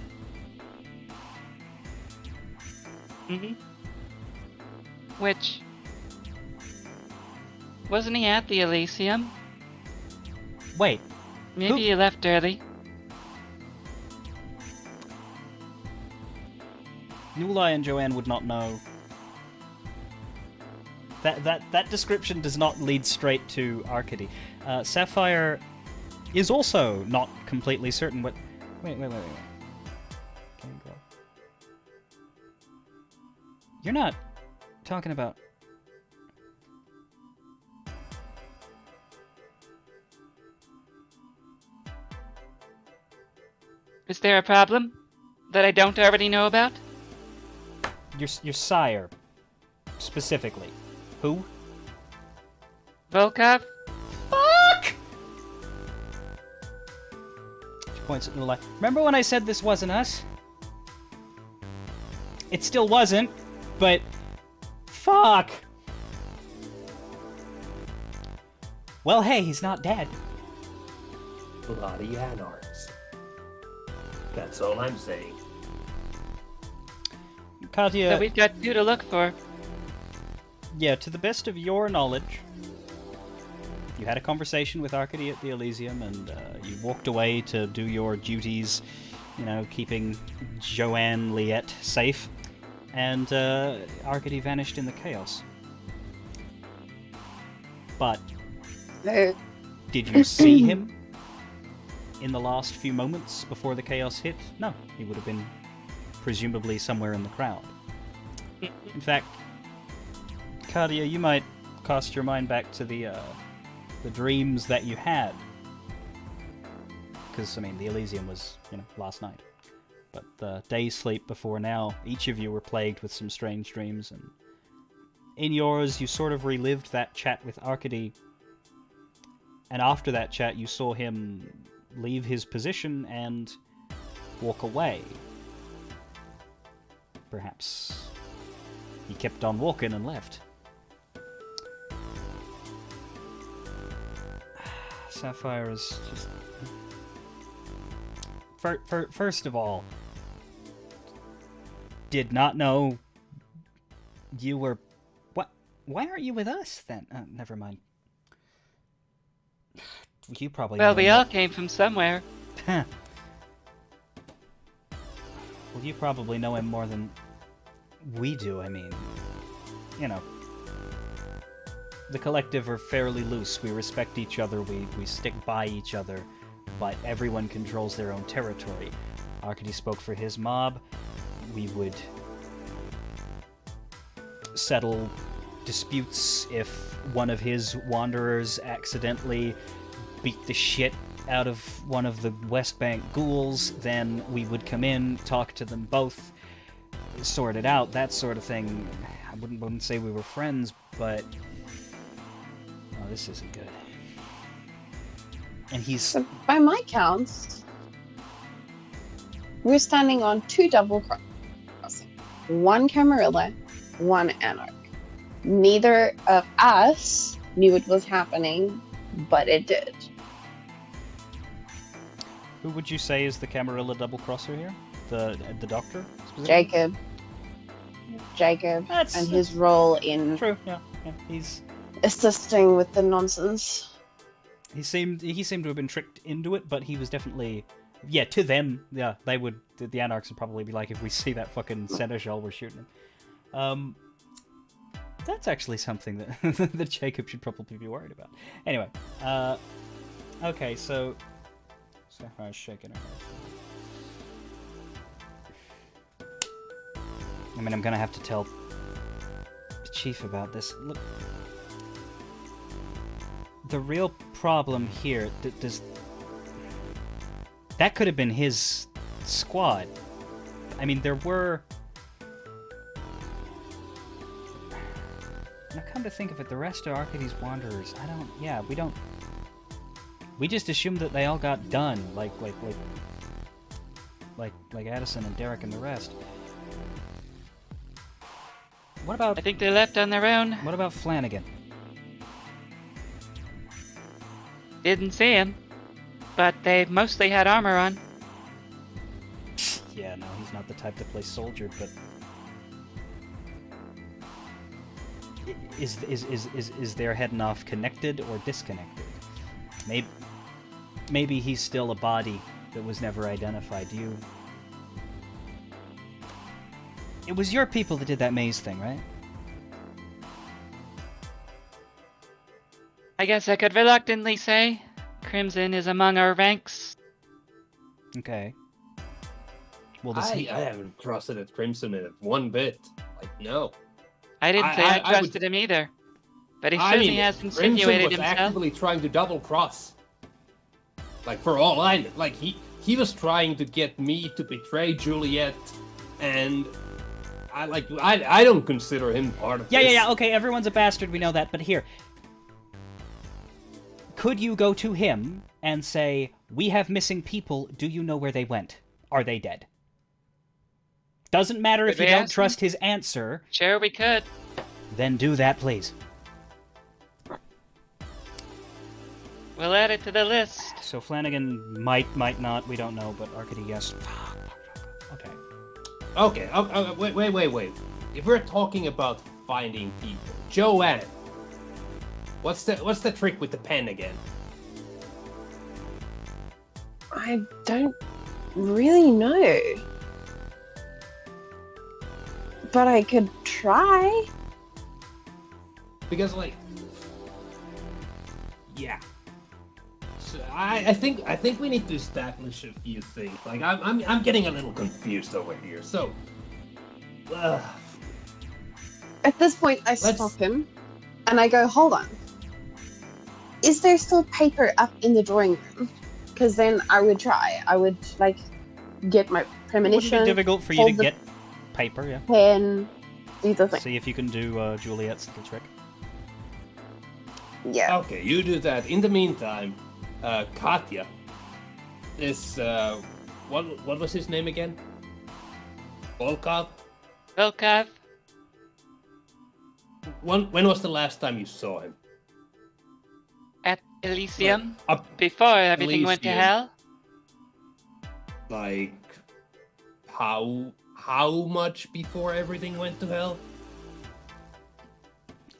Speaker 3: Mm-hmm. Which... Wasn't he at the Elysium?
Speaker 1: Wait,
Speaker 3: Maybe
Speaker 1: Who-
Speaker 3: he left early.
Speaker 1: Nulai and Joanne would not know. That description does not lead straight to Arcady. Sapphire is also not completely certain what... Wait. Okay, go. You're not talking about...
Speaker 3: Is there a problem that I don't already know about?
Speaker 1: Your sire, specifically. Who?
Speaker 3: Volkov?
Speaker 1: Fuck! She points at Nulai. Remember when I said this wasn't us? It still wasn't, but... Fuck! Well, hey, he's not dead.
Speaker 4: Bloody anarchs. That's all I'm saying.
Speaker 1: Katya,
Speaker 3: So we've got 2 to look for.
Speaker 1: yeah, to the best of your knowledge, you had a conversation with Arcady at the Elysium, and you walked away to do your duties, keeping Joanne Liette safe, and Arcady vanished in the chaos. But
Speaker 6: No.
Speaker 1: did you see him in the last few moments before the chaos hit? No, he would have been presumably somewhere in the crowd. In fact, Kadia, you might cast your mind back to the dreams that you had. Because, the Elysium was, last night. But the day's sleep before now, each of you were plagued with some strange dreams, and in yours, you sort of relived that chat with Arcady, and after that chat, you saw him leave his position and walk away. Perhaps he kept on walking and left. Sapphire is just... First of all, did not know you were... What? Why aren't you with us then? Never mind. You probably
Speaker 3: Well,
Speaker 1: know
Speaker 3: we
Speaker 1: him
Speaker 3: all came from somewhere.
Speaker 1: Well, you probably know him more than we do. I mean, you know, the collective are fairly loose. We respect each other. We stick by each other, but everyone controls their own territory. Arcady spoke for his mob. We would settle disputes if one of his wanderers accidentally beat the shit out of one of the West Bank ghouls, then we would come in, talk to them both, sort it out, that sort of thing. I wouldn't say we were friends, but... Oh, this isn't good. And he's...
Speaker 6: So by my counts, we're standing on 2 double crossing. 1 Camarilla, 1 Anarch. Neither of us knew it was happening, but it did.
Speaker 1: Who would you say is the Camarilla double-crosser here? The doctor?
Speaker 6: Jacob. And his role in
Speaker 1: True, yeah. He's...
Speaker 6: assisting with the nonsense.
Speaker 1: He seemed to have been tricked into it, but he was definitely... Yeah, to them, yeah, they would... The Anarchs would probably be like, if we see that fucking seneschal, we're shooting him. That's actually something that, that Jacob should probably be worried about. Anyway, okay, so... Sapphire's shaking her head. I mean, I'm gonna have to tell the chief about this. Look... The real problem here, does... That could have been his squad. I mean, there were... Now, come to think of it, the rest of Arcady's Wanderers, I don't... Yeah, we don't... We just assumed that they all got done, like Addison and Derek and the rest. What about...
Speaker 3: I think they left on their own.
Speaker 1: What about Flanagan?
Speaker 3: Didn't see him, but they mostly had armor on.
Speaker 1: Yeah, no, he's not the type to play soldier, but... Is their heading off connected or disconnected? Maybe he's still a body that was never identified. It was your people that did that maze thing, right?
Speaker 3: I guess I could reluctantly say Crimson is among our ranks.
Speaker 1: Okay. Well, does he...
Speaker 4: I haven't trusted at Crimson in it one bit. Like, no.
Speaker 3: I didn't say I trusted him either. But he certainly has insinuated
Speaker 4: Crimson was
Speaker 3: himself.
Speaker 4: actively trying to double cross. Like, for all I know. Like, he was trying to get me to betray Juliet, and I don't consider him part of this.
Speaker 1: Yeah, okay, everyone's a bastard, we know that, but here. Could you go to him and say, we have missing people, do you know where they went? Are they dead? Doesn't matter if you don't trust his answer.
Speaker 3: Sure, we could.
Speaker 1: Then do that, please.
Speaker 3: We'll add it to the list.
Speaker 1: So Flanagan might not, we don't know, but Arcady, yes. Okay.
Speaker 4: Okay, wait. If we're talking about finding people, Joanne, what's the trick with the pen again?
Speaker 6: I don't really know. But I could try.
Speaker 4: Because, like, yeah. So I think we need to establish a few things. Like, I'm getting a little confused over here. So,
Speaker 6: At this point, I stop him, and I go, hold on. Is there still paper up in the drawing room? Because then I would try. I would, like, get my premonition.
Speaker 1: It would be difficult for you to get paper, yeah.
Speaker 6: Pen, do the thing.
Speaker 1: See if you can do Juliet's little trick.
Speaker 6: Yeah.
Speaker 4: Okay, you do that. In the meantime, Katya is what was his name again? Volkov?
Speaker 3: Volkov?
Speaker 4: When was the last time you saw him?
Speaker 3: At Elysium?
Speaker 4: Up
Speaker 3: Before everything went to
Speaker 4: Elysium.
Speaker 3: hell?
Speaker 4: Like, how much before everything went to hell?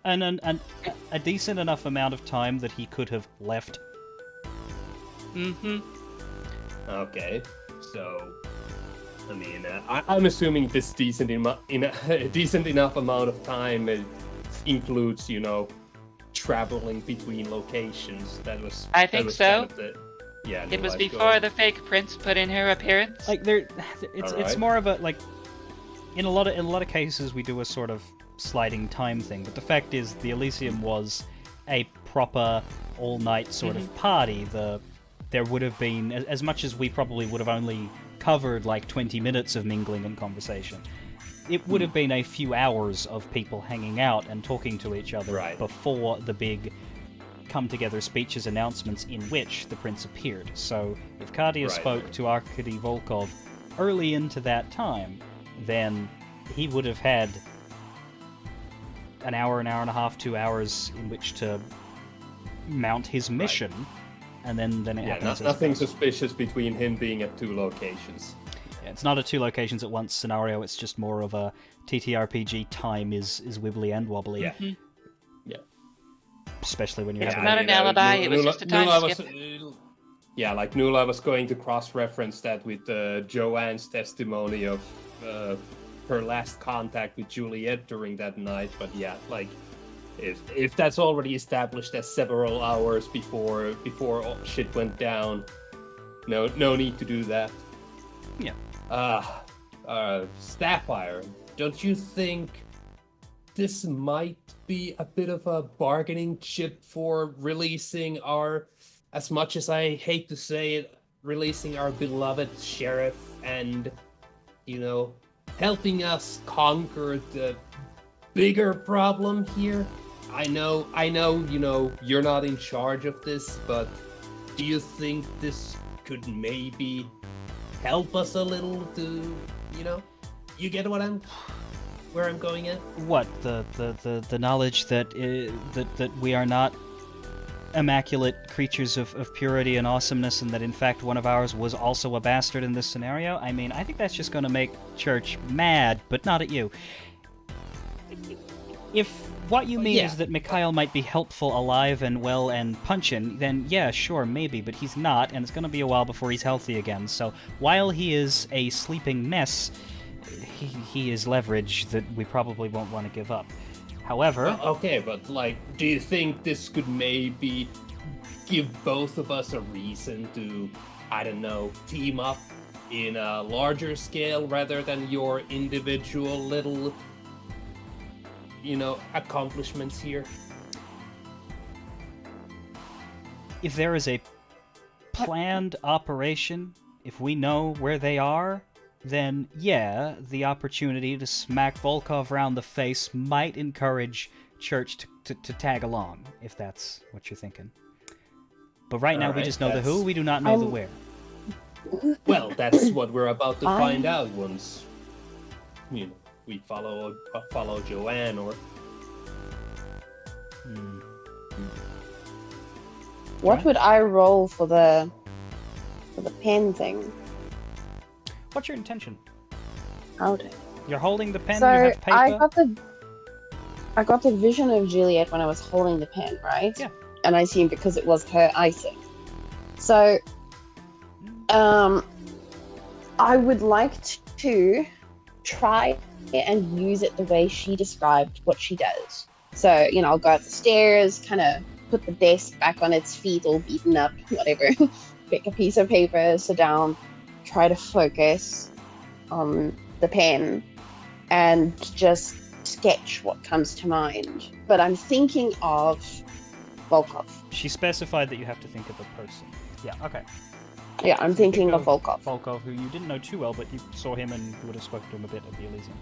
Speaker 1: a decent enough amount of time that he could have left.
Speaker 3: Mm-hmm.
Speaker 4: Okay, so I mean, I'm assuming this decent enough amount of time includes, you know, traveling between locations.
Speaker 3: I think so.
Speaker 4: Yeah,
Speaker 3: It was
Speaker 4: no,
Speaker 3: before the fake prince put in her appearance.
Speaker 1: Like it's
Speaker 4: Alright.
Speaker 1: more of a like in a lot of cases we do a sort of sliding time thing, but the fact is the Elysium was a proper all-night sort of party. There would have been, as much as we probably would have only covered like 20 minutes of mingling and conversation, it would have been a few hours of people hanging out and talking to each other before the big come-together speeches announcements in which the prince appeared. So if Kardia spoke to Arkady Volkov early into that time, then he would have had an hour and a half, 2 hours in which to mount his mission, and then it happens.
Speaker 4: Nothing suspicious between him being at 2 locations.
Speaker 1: Yeah, it's not a 2 locations at once scenario, it's just more of a TTRPG time is wibbly and wobbly.
Speaker 4: Yeah.
Speaker 3: Mhm.
Speaker 4: Yeah.
Speaker 1: Especially when you're
Speaker 3: It's
Speaker 1: having
Speaker 3: not an alibi, it was just a time skip.
Speaker 4: Yeah, like Nula was going to cross-reference that with Joanne's testimony of her last contact with Juliet during that night, but yeah, like if that's already established as several hours before all shit went down, no need to do that.
Speaker 1: Yeah.
Speaker 4: Sapphire, don't you think this might be a bit of a bargaining chip for releasing our, as much as I hate to say it, releasing our beloved sheriff and, you know, helping us conquer the bigger problem here? I know, you know, you're not in charge of this, but do you think this could maybe help us a little to, you know, you get where I'm going at?
Speaker 1: What, the knowledge that that we are not immaculate creatures of purity and awesomeness, and that in fact one of ours was also a bastard in this scenario? I mean, I think that's just going to make Church mad, but not at you. If what you mean is that Mikhail might be helpful, alive, and well, and punching, then yeah, sure, maybe, but he's not, and it's going to be a while before he's healthy again. So while he is a sleeping mess, he is leverage that we probably won't want to give up. However...
Speaker 4: Okay, but, like, do you think this could maybe give both of us a reason to, I don't know, team up in a larger scale rather than your individual little, you know, accomplishments here?
Speaker 1: If there is a planned operation, if we know where they are, then yeah, the opportunity to smack Volkov around the face might encourage Church to tag along, if that's what you're thinking. But right now we just know the who, we do not know the where.
Speaker 4: Well, that's what we're about to find out once, you know, we follow Joanne or...
Speaker 6: What would I roll for the pen thing?
Speaker 1: What's your intention?
Speaker 6: Okay.
Speaker 1: You're holding the pen,
Speaker 6: So
Speaker 1: you have paper?
Speaker 6: I got the vision of Juliet when I was holding the pen, right?
Speaker 1: Yeah.
Speaker 6: And I assumed because it was her icing. So, I would like to try and use it the way she described what she does. So, you know, I'll go up the stairs, kind of put the desk back on its feet, all beaten up, whatever. Pick a piece of paper, sit down, try to focus on the pen, and just sketch what comes to mind. But I'm thinking of Volkov.
Speaker 1: She specified that you have to think of a person. Yeah, okay.
Speaker 6: Yeah, I'm thinking of Volkov.
Speaker 1: Volkov, who you didn't know too well, but you saw him and would have spoken to him a bit at the Elysium.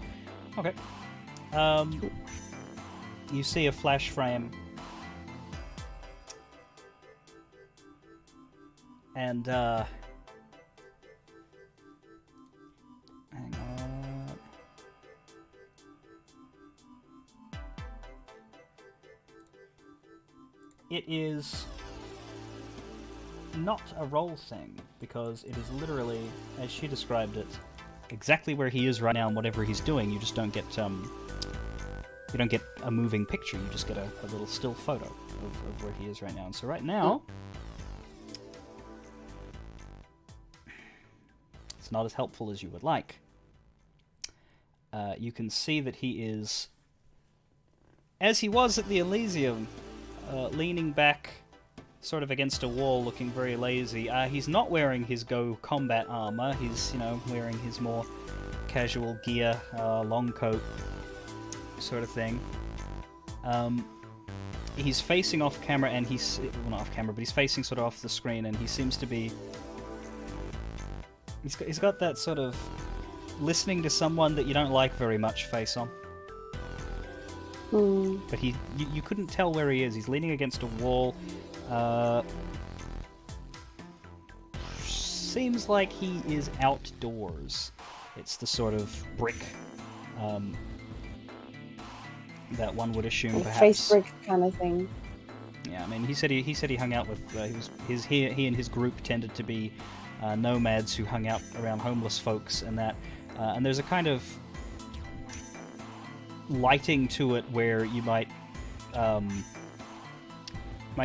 Speaker 1: Okay. You see a flash frame. And, hang on. It is not a roll thing, because it is literally, as she described it, exactly where he is right now and whatever he's doing. You just don't get You don't get a moving picture, you just get a little still photo of where he is right now. And so right now, it's not as helpful as you would like. You can see that he is, as he was at the Elysium, leaning back sort of against a wall, looking very lazy. He's not wearing his Go combat armor. He's, wearing his more casual gear, long coat sort of thing. He's facing off camera, and well, not off camera, but he's facing sort of off the screen, and he seems to be... He's got that sort of listening to someone that you don't like very much face on. But you couldn't tell where he is. He's leaning against a wall. Seems like he is outdoors. It's the sort of brick that one would assume,
Speaker 6: Like
Speaker 1: perhaps.
Speaker 6: face brick kind of thing.
Speaker 1: Yeah, I mean, he said he hung out with he and his group tended to be nomads who hung out around homeless folks and that. And there's a kind of lighting to it where you might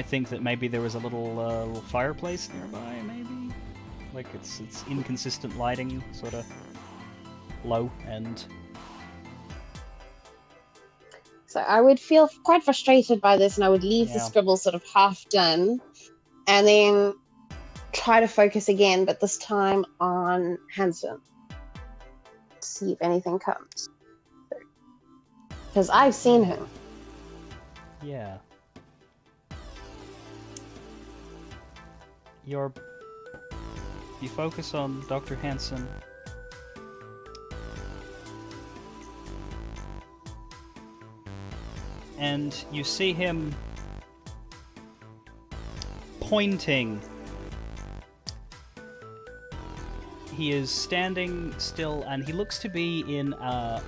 Speaker 1: think that maybe there was a little fireplace nearby, maybe. Like it's inconsistent lighting, sort of low and.
Speaker 6: So I would feel quite frustrated by this, and I would leave the
Speaker 1: Yeah.
Speaker 6: scribble sort of half done, and then try to focus again, but this time on Hanson. See if anything comes. Because I've seen him.
Speaker 1: Yeah. You focus on Dr. Hansen. And you see him pointing. He is standing still, and he looks to be in a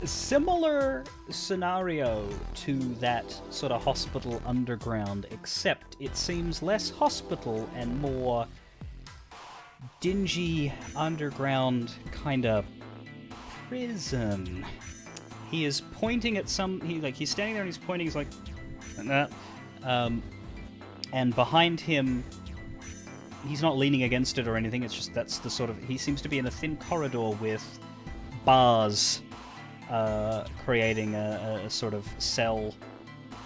Speaker 1: similar scenario to that sort of hospital underground, except it seems less hospital and more dingy underground kind of prison. He is pointing at he's standing there and he's pointing, he's like that. And behind him, he's not leaning against it or anything, it's just that's the sort of, he seems to be in a thin corridor with bars creating a sort of cell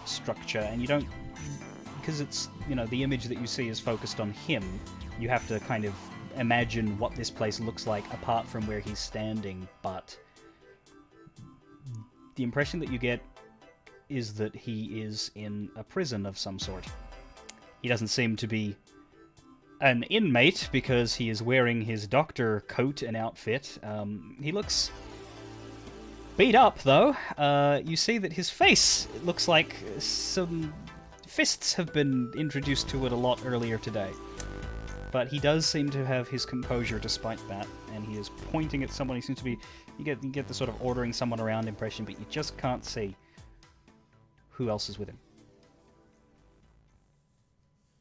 Speaker 1: structure, and you don't, because it's, the image that you see is focused on him, you have to kind of imagine what this place looks like apart from where he's standing, but the impression that you get is that he is in a prison of some sort. He doesn't seem to be an inmate because he is wearing his doctor coat and outfit. He looks beat up, though. You see that his face looks like some fists have been introduced to it a lot earlier today. But he does seem to have his composure despite that, and he is pointing at someone. He seems to be... You get the sort of ordering someone around impression, but you just can't see who else is with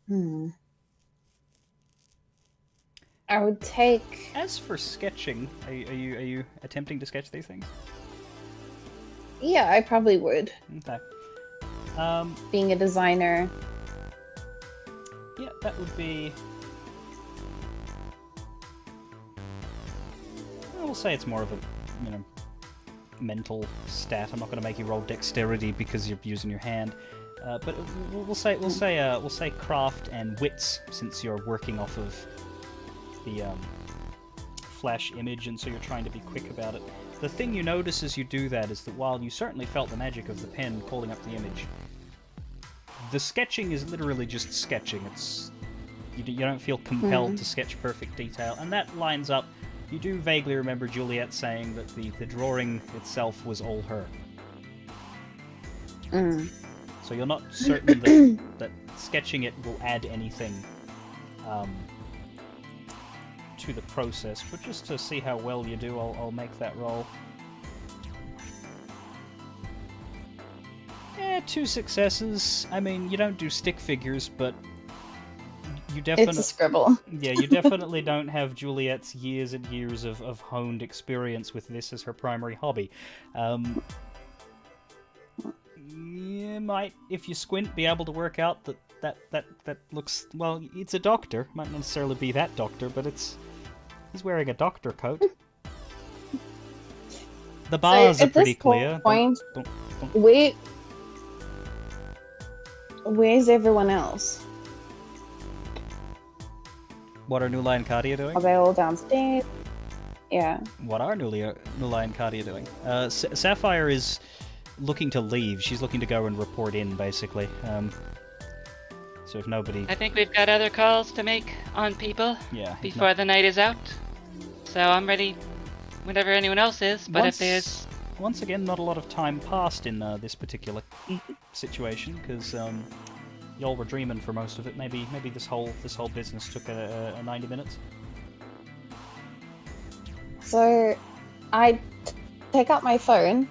Speaker 1: him.
Speaker 6: I would take...
Speaker 1: As for sketching, are you attempting to sketch these things?
Speaker 6: Yeah, I probably would.
Speaker 1: Okay.
Speaker 6: Being a designer.
Speaker 1: Yeah, that would be... We'll say it's more of a, mental stat. I'm not going to make you roll dexterity because you're using your hand, but we'll say craft and wits, since you're working off of the flash image, and so you're trying to be quick about it. The thing you notice as you do that is that while you certainly felt the magic of the pen calling up the image, the sketching is literally just sketching. You don't feel compelled to sketch perfect detail, and that lines up. You do vaguely remember Juliet saying that the drawing itself was all her. So you're not certain that sketching it will add anything to the process, but just to see how well you do, I'll make that roll. 2 successes. I mean, you don't do stick figures, but you definitely...
Speaker 6: It's a scribble.
Speaker 1: Yeah, you definitely don't have Juliet's years and years of honed experience with this as her primary hobby. might, if you squint, be able to work out that looks... Well, it's a doctor. Might not necessarily be that doctor, but he's wearing a doctor coat. The bars are pretty clear.
Speaker 2: Point,
Speaker 1: don't...
Speaker 2: Where's everyone else?
Speaker 1: What are Nula and Kadia doing?
Speaker 2: Are they all downstairs? Yeah.
Speaker 1: What are Nula and Kadia doing? Sapphire is looking to leave. She's looking to go and report in, basically. So if nobody...
Speaker 3: I think we've got other calls to make on people before the night is out. So I'm ready whenever anyone else is, but if there's...
Speaker 1: Once again, not a lot of time passed in this particular situation, because y'all were dreaming for most of it. Maybe this whole business took 90 minutes.
Speaker 2: So, I take out my phone,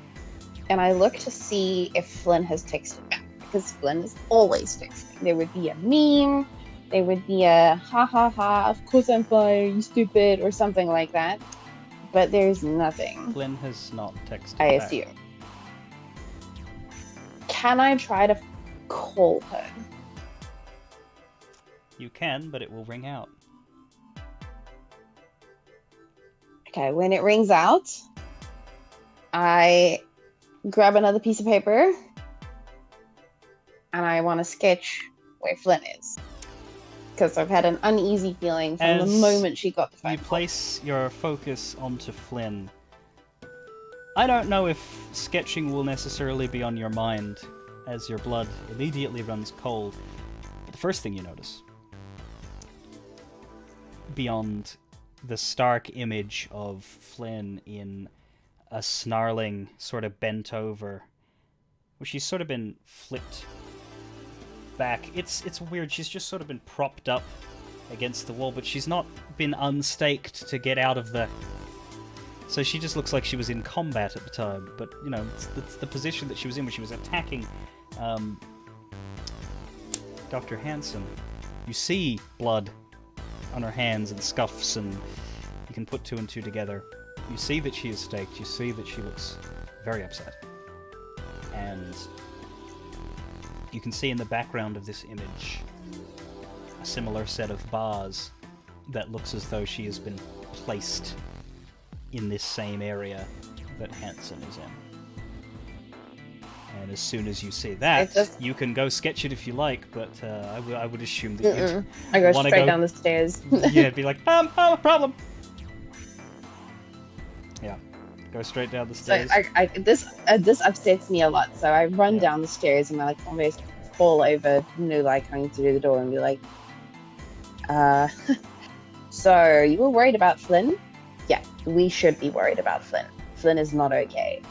Speaker 2: and I look to see if Flynn has texted back, because Flynn is always texting. There would be a meme, there would be a ha ha ha, of course I'm fine, you stupid, or something like that. But there's nothing.
Speaker 1: Flynn has not texted
Speaker 2: I
Speaker 1: back.
Speaker 2: assume. Can I try to call her?
Speaker 1: You can, but it will ring out.
Speaker 2: Okay, when it rings out, I grab another piece of paper and I want to sketch where Flynn is. Because I've had an uneasy feeling from the moment she got the phone.
Speaker 1: You place your focus onto Flynn. I don't know if sketching will necessarily be on your mind as your blood immediately runs cold. But the first thing you notice, beyond the stark image of Flynn in a snarling, sort of bent over, where she's sort of been flipped back. It's weird. She's just sort of been propped up against the wall, but she's not been unstaked to get out of the... So she just looks like she was in combat at the time. But, you know, it's the position that she was in when she was attacking Dr. Hansen. You see blood on her hands and scuffs, and you can put two and two together. You see that she is staked. You see that she looks very upset. And you can see in the background of this image a similar set of bars that looks as though she has been placed in this same area that Hansen is in. And as soon as you see that, you can go sketch it if you like, but I would assume that you'd
Speaker 2: I go straight down the stairs.
Speaker 1: Yeah, it'd be like, a problem. Yeah, go straight down the stairs.
Speaker 2: So this upsets me a lot. So I run down the stairs and I like almost fall over, like coming through the door and be like, so you were worried about Flynn? Yeah, we should be worried about Flynn. Flynn is not okay.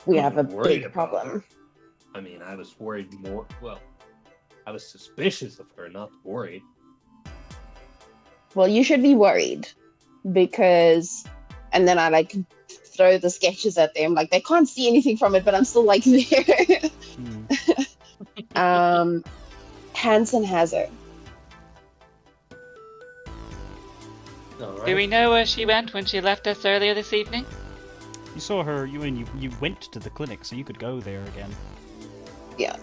Speaker 2: We have a big problem.
Speaker 4: I mean, I was worried more. Well, I was suspicious of her, not worried.
Speaker 2: Well, you should be worried because, and then I like throw the sketches at them. Like they can't see anything from it, but I'm still like there. Hansen has her.
Speaker 4: Right.
Speaker 3: Do we know where she went when she left us earlier this evening?
Speaker 1: You saw her, you went to the clinic, so you could go there again.
Speaker 2: Yeah.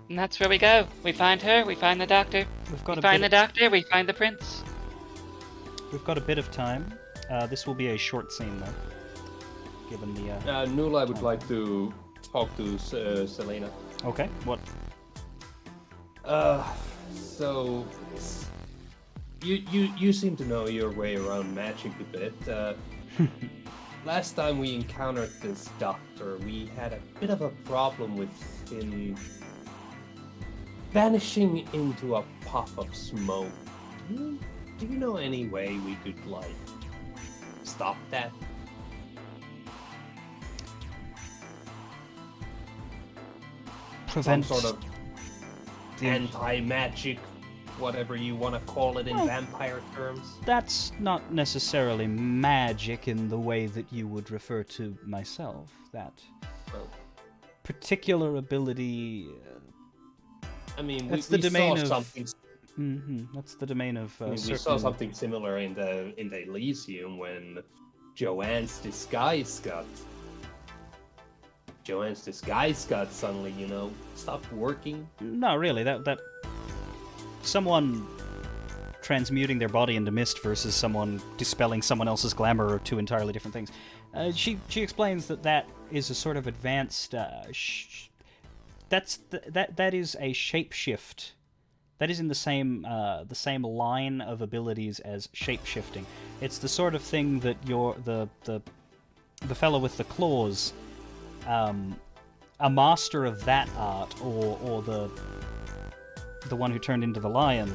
Speaker 3: And that's where we go. We find her, we find the doctor. We find the doctor, we find the prince.
Speaker 1: We've got a bit of time. This will be a short scene, though. Given the...
Speaker 4: Nula would like to talk to Selena.
Speaker 1: Okay, what?
Speaker 4: So... You seem to know your way around magic a bit. Last time we encountered this doctor, we had a bit of a problem with him vanishing into a puff of smoke. Do you know any way we could, like, stop that?
Speaker 1: Prevent...
Speaker 4: Some sort of anti-magic, whatever you want to call it in vampire terms.
Speaker 1: That's not necessarily magic in the way that you would refer to myself. That particular ability...
Speaker 4: I mean,
Speaker 1: that's
Speaker 4: we
Speaker 1: the domain
Speaker 4: saw
Speaker 1: of...
Speaker 4: something...
Speaker 1: That's the domain of...
Speaker 4: we saw something similar in the Elysium when Joanne's disguise got Joanne's disguise got suddenly, stopped working.
Speaker 1: No, really, that someone transmuting their body into mist versus someone dispelling someone else's glamour are two entirely different things. She explains that is a sort of advanced. That is a shapeshift. That is in the same line of abilities as shapeshifting. It's the sort of thing that the fellow with the claws, a master of that art, or the one who turned into the lion.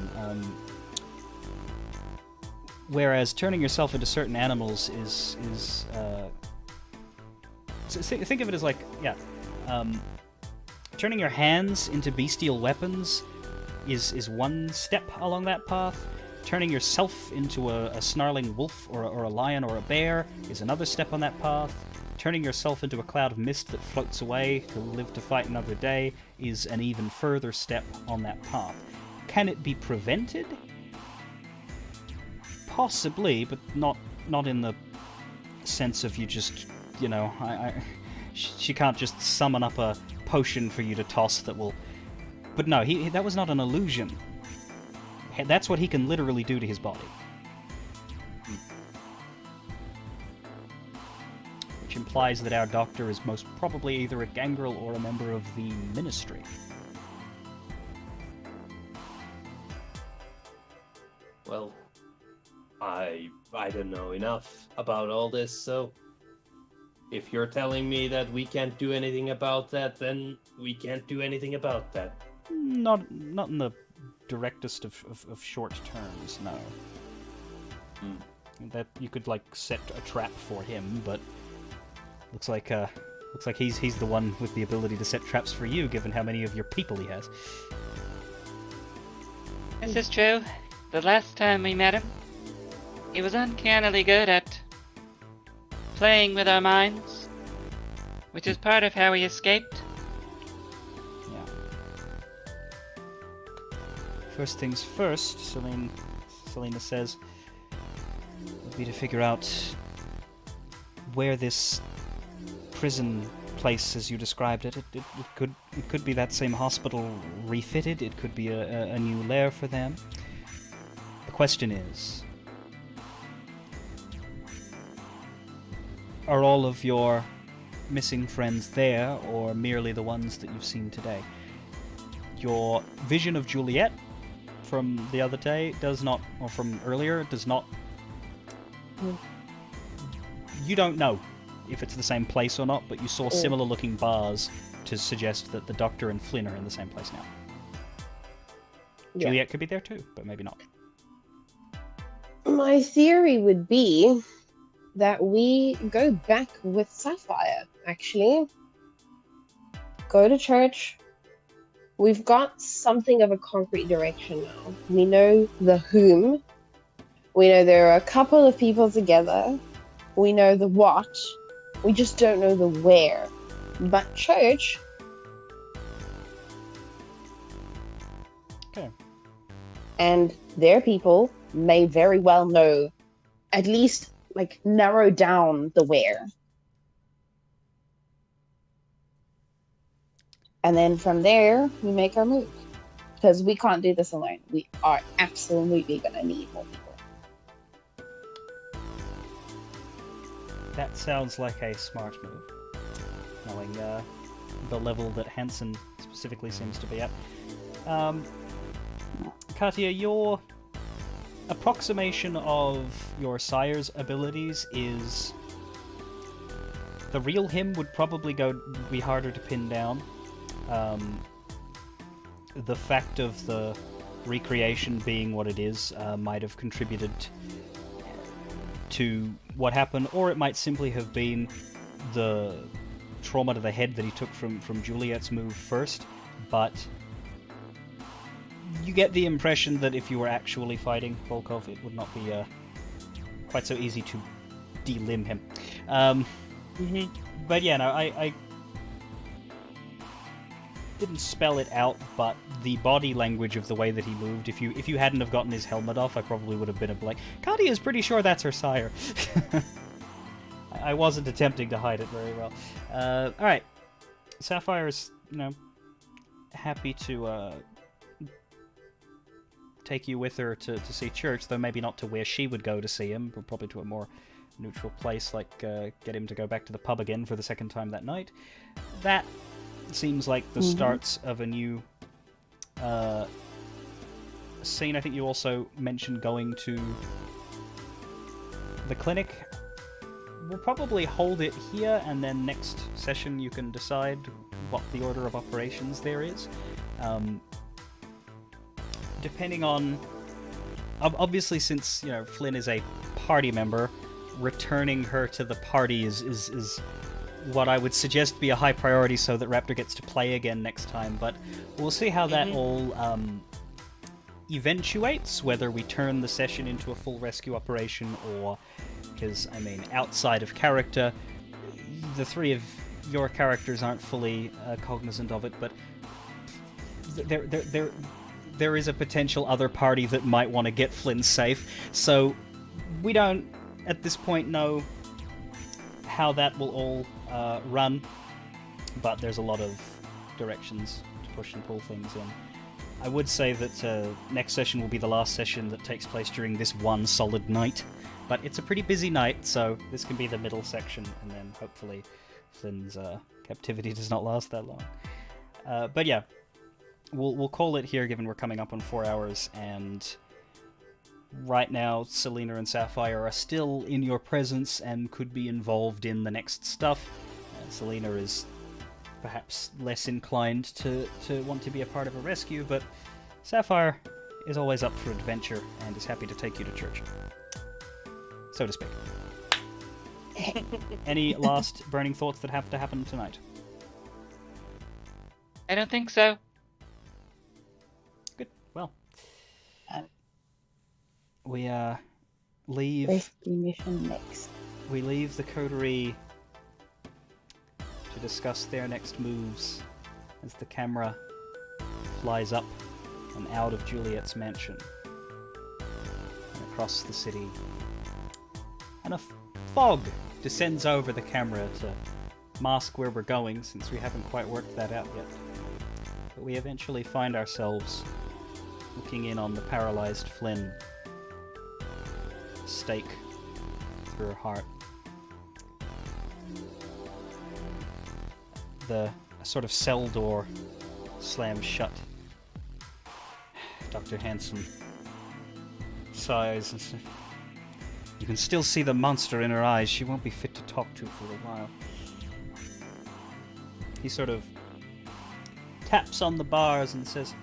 Speaker 1: Whereas turning yourself into certain animals is so think of it as like, turning your hands into bestial weapons is one step along that path. Turning yourself into a snarling wolf or a lion or a bear is another step on that path. Turning yourself into a cloud of mist that floats away to live to fight another day is an even further step on that path. Can it be prevented? Possibly, but not in the sense of you just, she can't just summon up a potion for you to toss that will... But no, that was not an illusion. That's what he can literally do to his body. Which implies that our doctor is most probably either a gangrel or a member of the Ministry.
Speaker 4: Well, I don't know enough about all this, so if you're telling me that we can't do anything about that, then we can't do anything about that.
Speaker 1: Not in the directest of short terms, no. That you could set a trap for him, but looks like he's the one with the ability to set traps for you, given how many of your people he has.
Speaker 3: This is true. The last time we met him, he was uncannily good at playing with our minds, which is part of how he escaped.
Speaker 1: Yeah. First things first, Selena says, would be to figure out where this prison place, as you described it, it could be that same hospital refitted. It could be a new lair for them. The question is, are all of your missing friends there, or merely the ones that you've seen today? Your vision of Juliet from the other day does not, or from earlier, does not... You don't know if it's the same place or not, but you saw similar looking bars to suggest that the Doctor and Flynn are in the same place now. Yeah. Juliet could be there too, but maybe not.
Speaker 6: My theory would be that we go back with Sapphire, actually. Go to church. We've got something of a concrete direction now. We know the whom. We know there are a couple of people together. We know the what. We just don't know the where. But church...
Speaker 1: Okay.
Speaker 6: And their people may very well know, at least, narrow down the where. And then from there, we make our move. Because we can't do this alone. We are absolutely going to need more people.
Speaker 1: That sounds like a smart move, knowing the level that Hansen specifically seems to be at. Katia, your approximation of your sire's abilities is... The real him would probably be harder to pin down. The fact of the recreation being what it is might have contributed to what happened, or it might simply have been the trauma to the head that he took from Juliet's move first, but you get the impression that if you were actually fighting Volkov, it would not be quite so easy to delimb him. But yeah, no, I didn't spell it out, but the body language of the way that he moved, if you hadn't have gotten his helmet off, I probably would have been like, Katia is pretty sure that's her sire. I wasn't attempting to hide it very well. Alright, Sapphire is, happy to take you with her to see church, though maybe not to where she would go to see him, but probably to a more neutral place, like get him to go back to the pub again for the second time that night. That seems like the starts of a new scene. I think you also mentioned going to the clinic. We'll probably hold it here, and then next session you can decide what the order of operations there is. Depending on... Obviously, since, Flynn is a party member, returning her to the party is what I would suggest be a high priority so that Raptor gets to play again next time, but we'll see how that all eventuates, whether we turn the session into a full rescue operation or... Because, outside of character, the three of your characters aren't fully cognizant of it, but there is a potential other party that might want to get Flynn safe, so we don't, at this point, know how that will all run, but there's a lot of directions to push and pull things in. I would say that next session will be the last session that takes place during this one solid night. But it's a pretty busy night, so this can be the middle section, and then hopefully Flynn's captivity does not last that long. But yeah, we'll call it here, given we're coming up on 4 hours, and right now Selena and Sapphire are still in your presence and could be involved in the next stuff. Selena is perhaps less inclined to want to be a part of a rescue, but Sapphire is always up for adventure and is happy to take you to church. So to speak. Any last burning thoughts that have to happen tonight?
Speaker 3: I don't think so.
Speaker 1: Good. Well, we leave.
Speaker 2: Rescue mission next.
Speaker 1: We leave the coterie to discuss their next moves as the camera flies up and out of Juliet's mansion and across the city. And a fog descends over the camera to mask where we're going, since we haven't quite worked that out yet. But we eventually find ourselves looking in on the paralyzed Flynn. Stake through her heart. The sort of cell door slams shut. Dr. Hanson sighs and says, "You can still see the monster in her eyes. She won't be fit to talk to for a while." He sort of taps on the bars and says,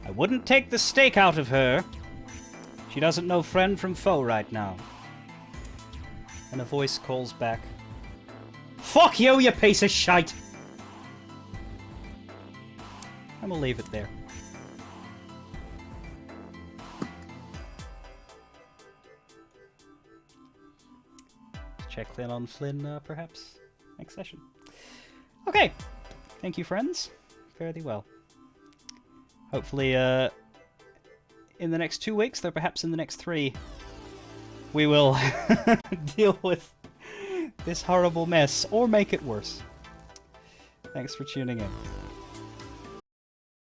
Speaker 1: "I wouldn't take the stake out of her. She doesn't know friend from foe right now." And a voice calls back, "Fuck you, you piece of shite!" And we'll leave it there. Check in on Flynn, perhaps, next session. Okay, thank you, friends. Fare thee well. Hopefully, in the next 2 weeks, though perhaps in the next 3, we will deal with this horrible mess, or make it worse. Thanks for tuning in.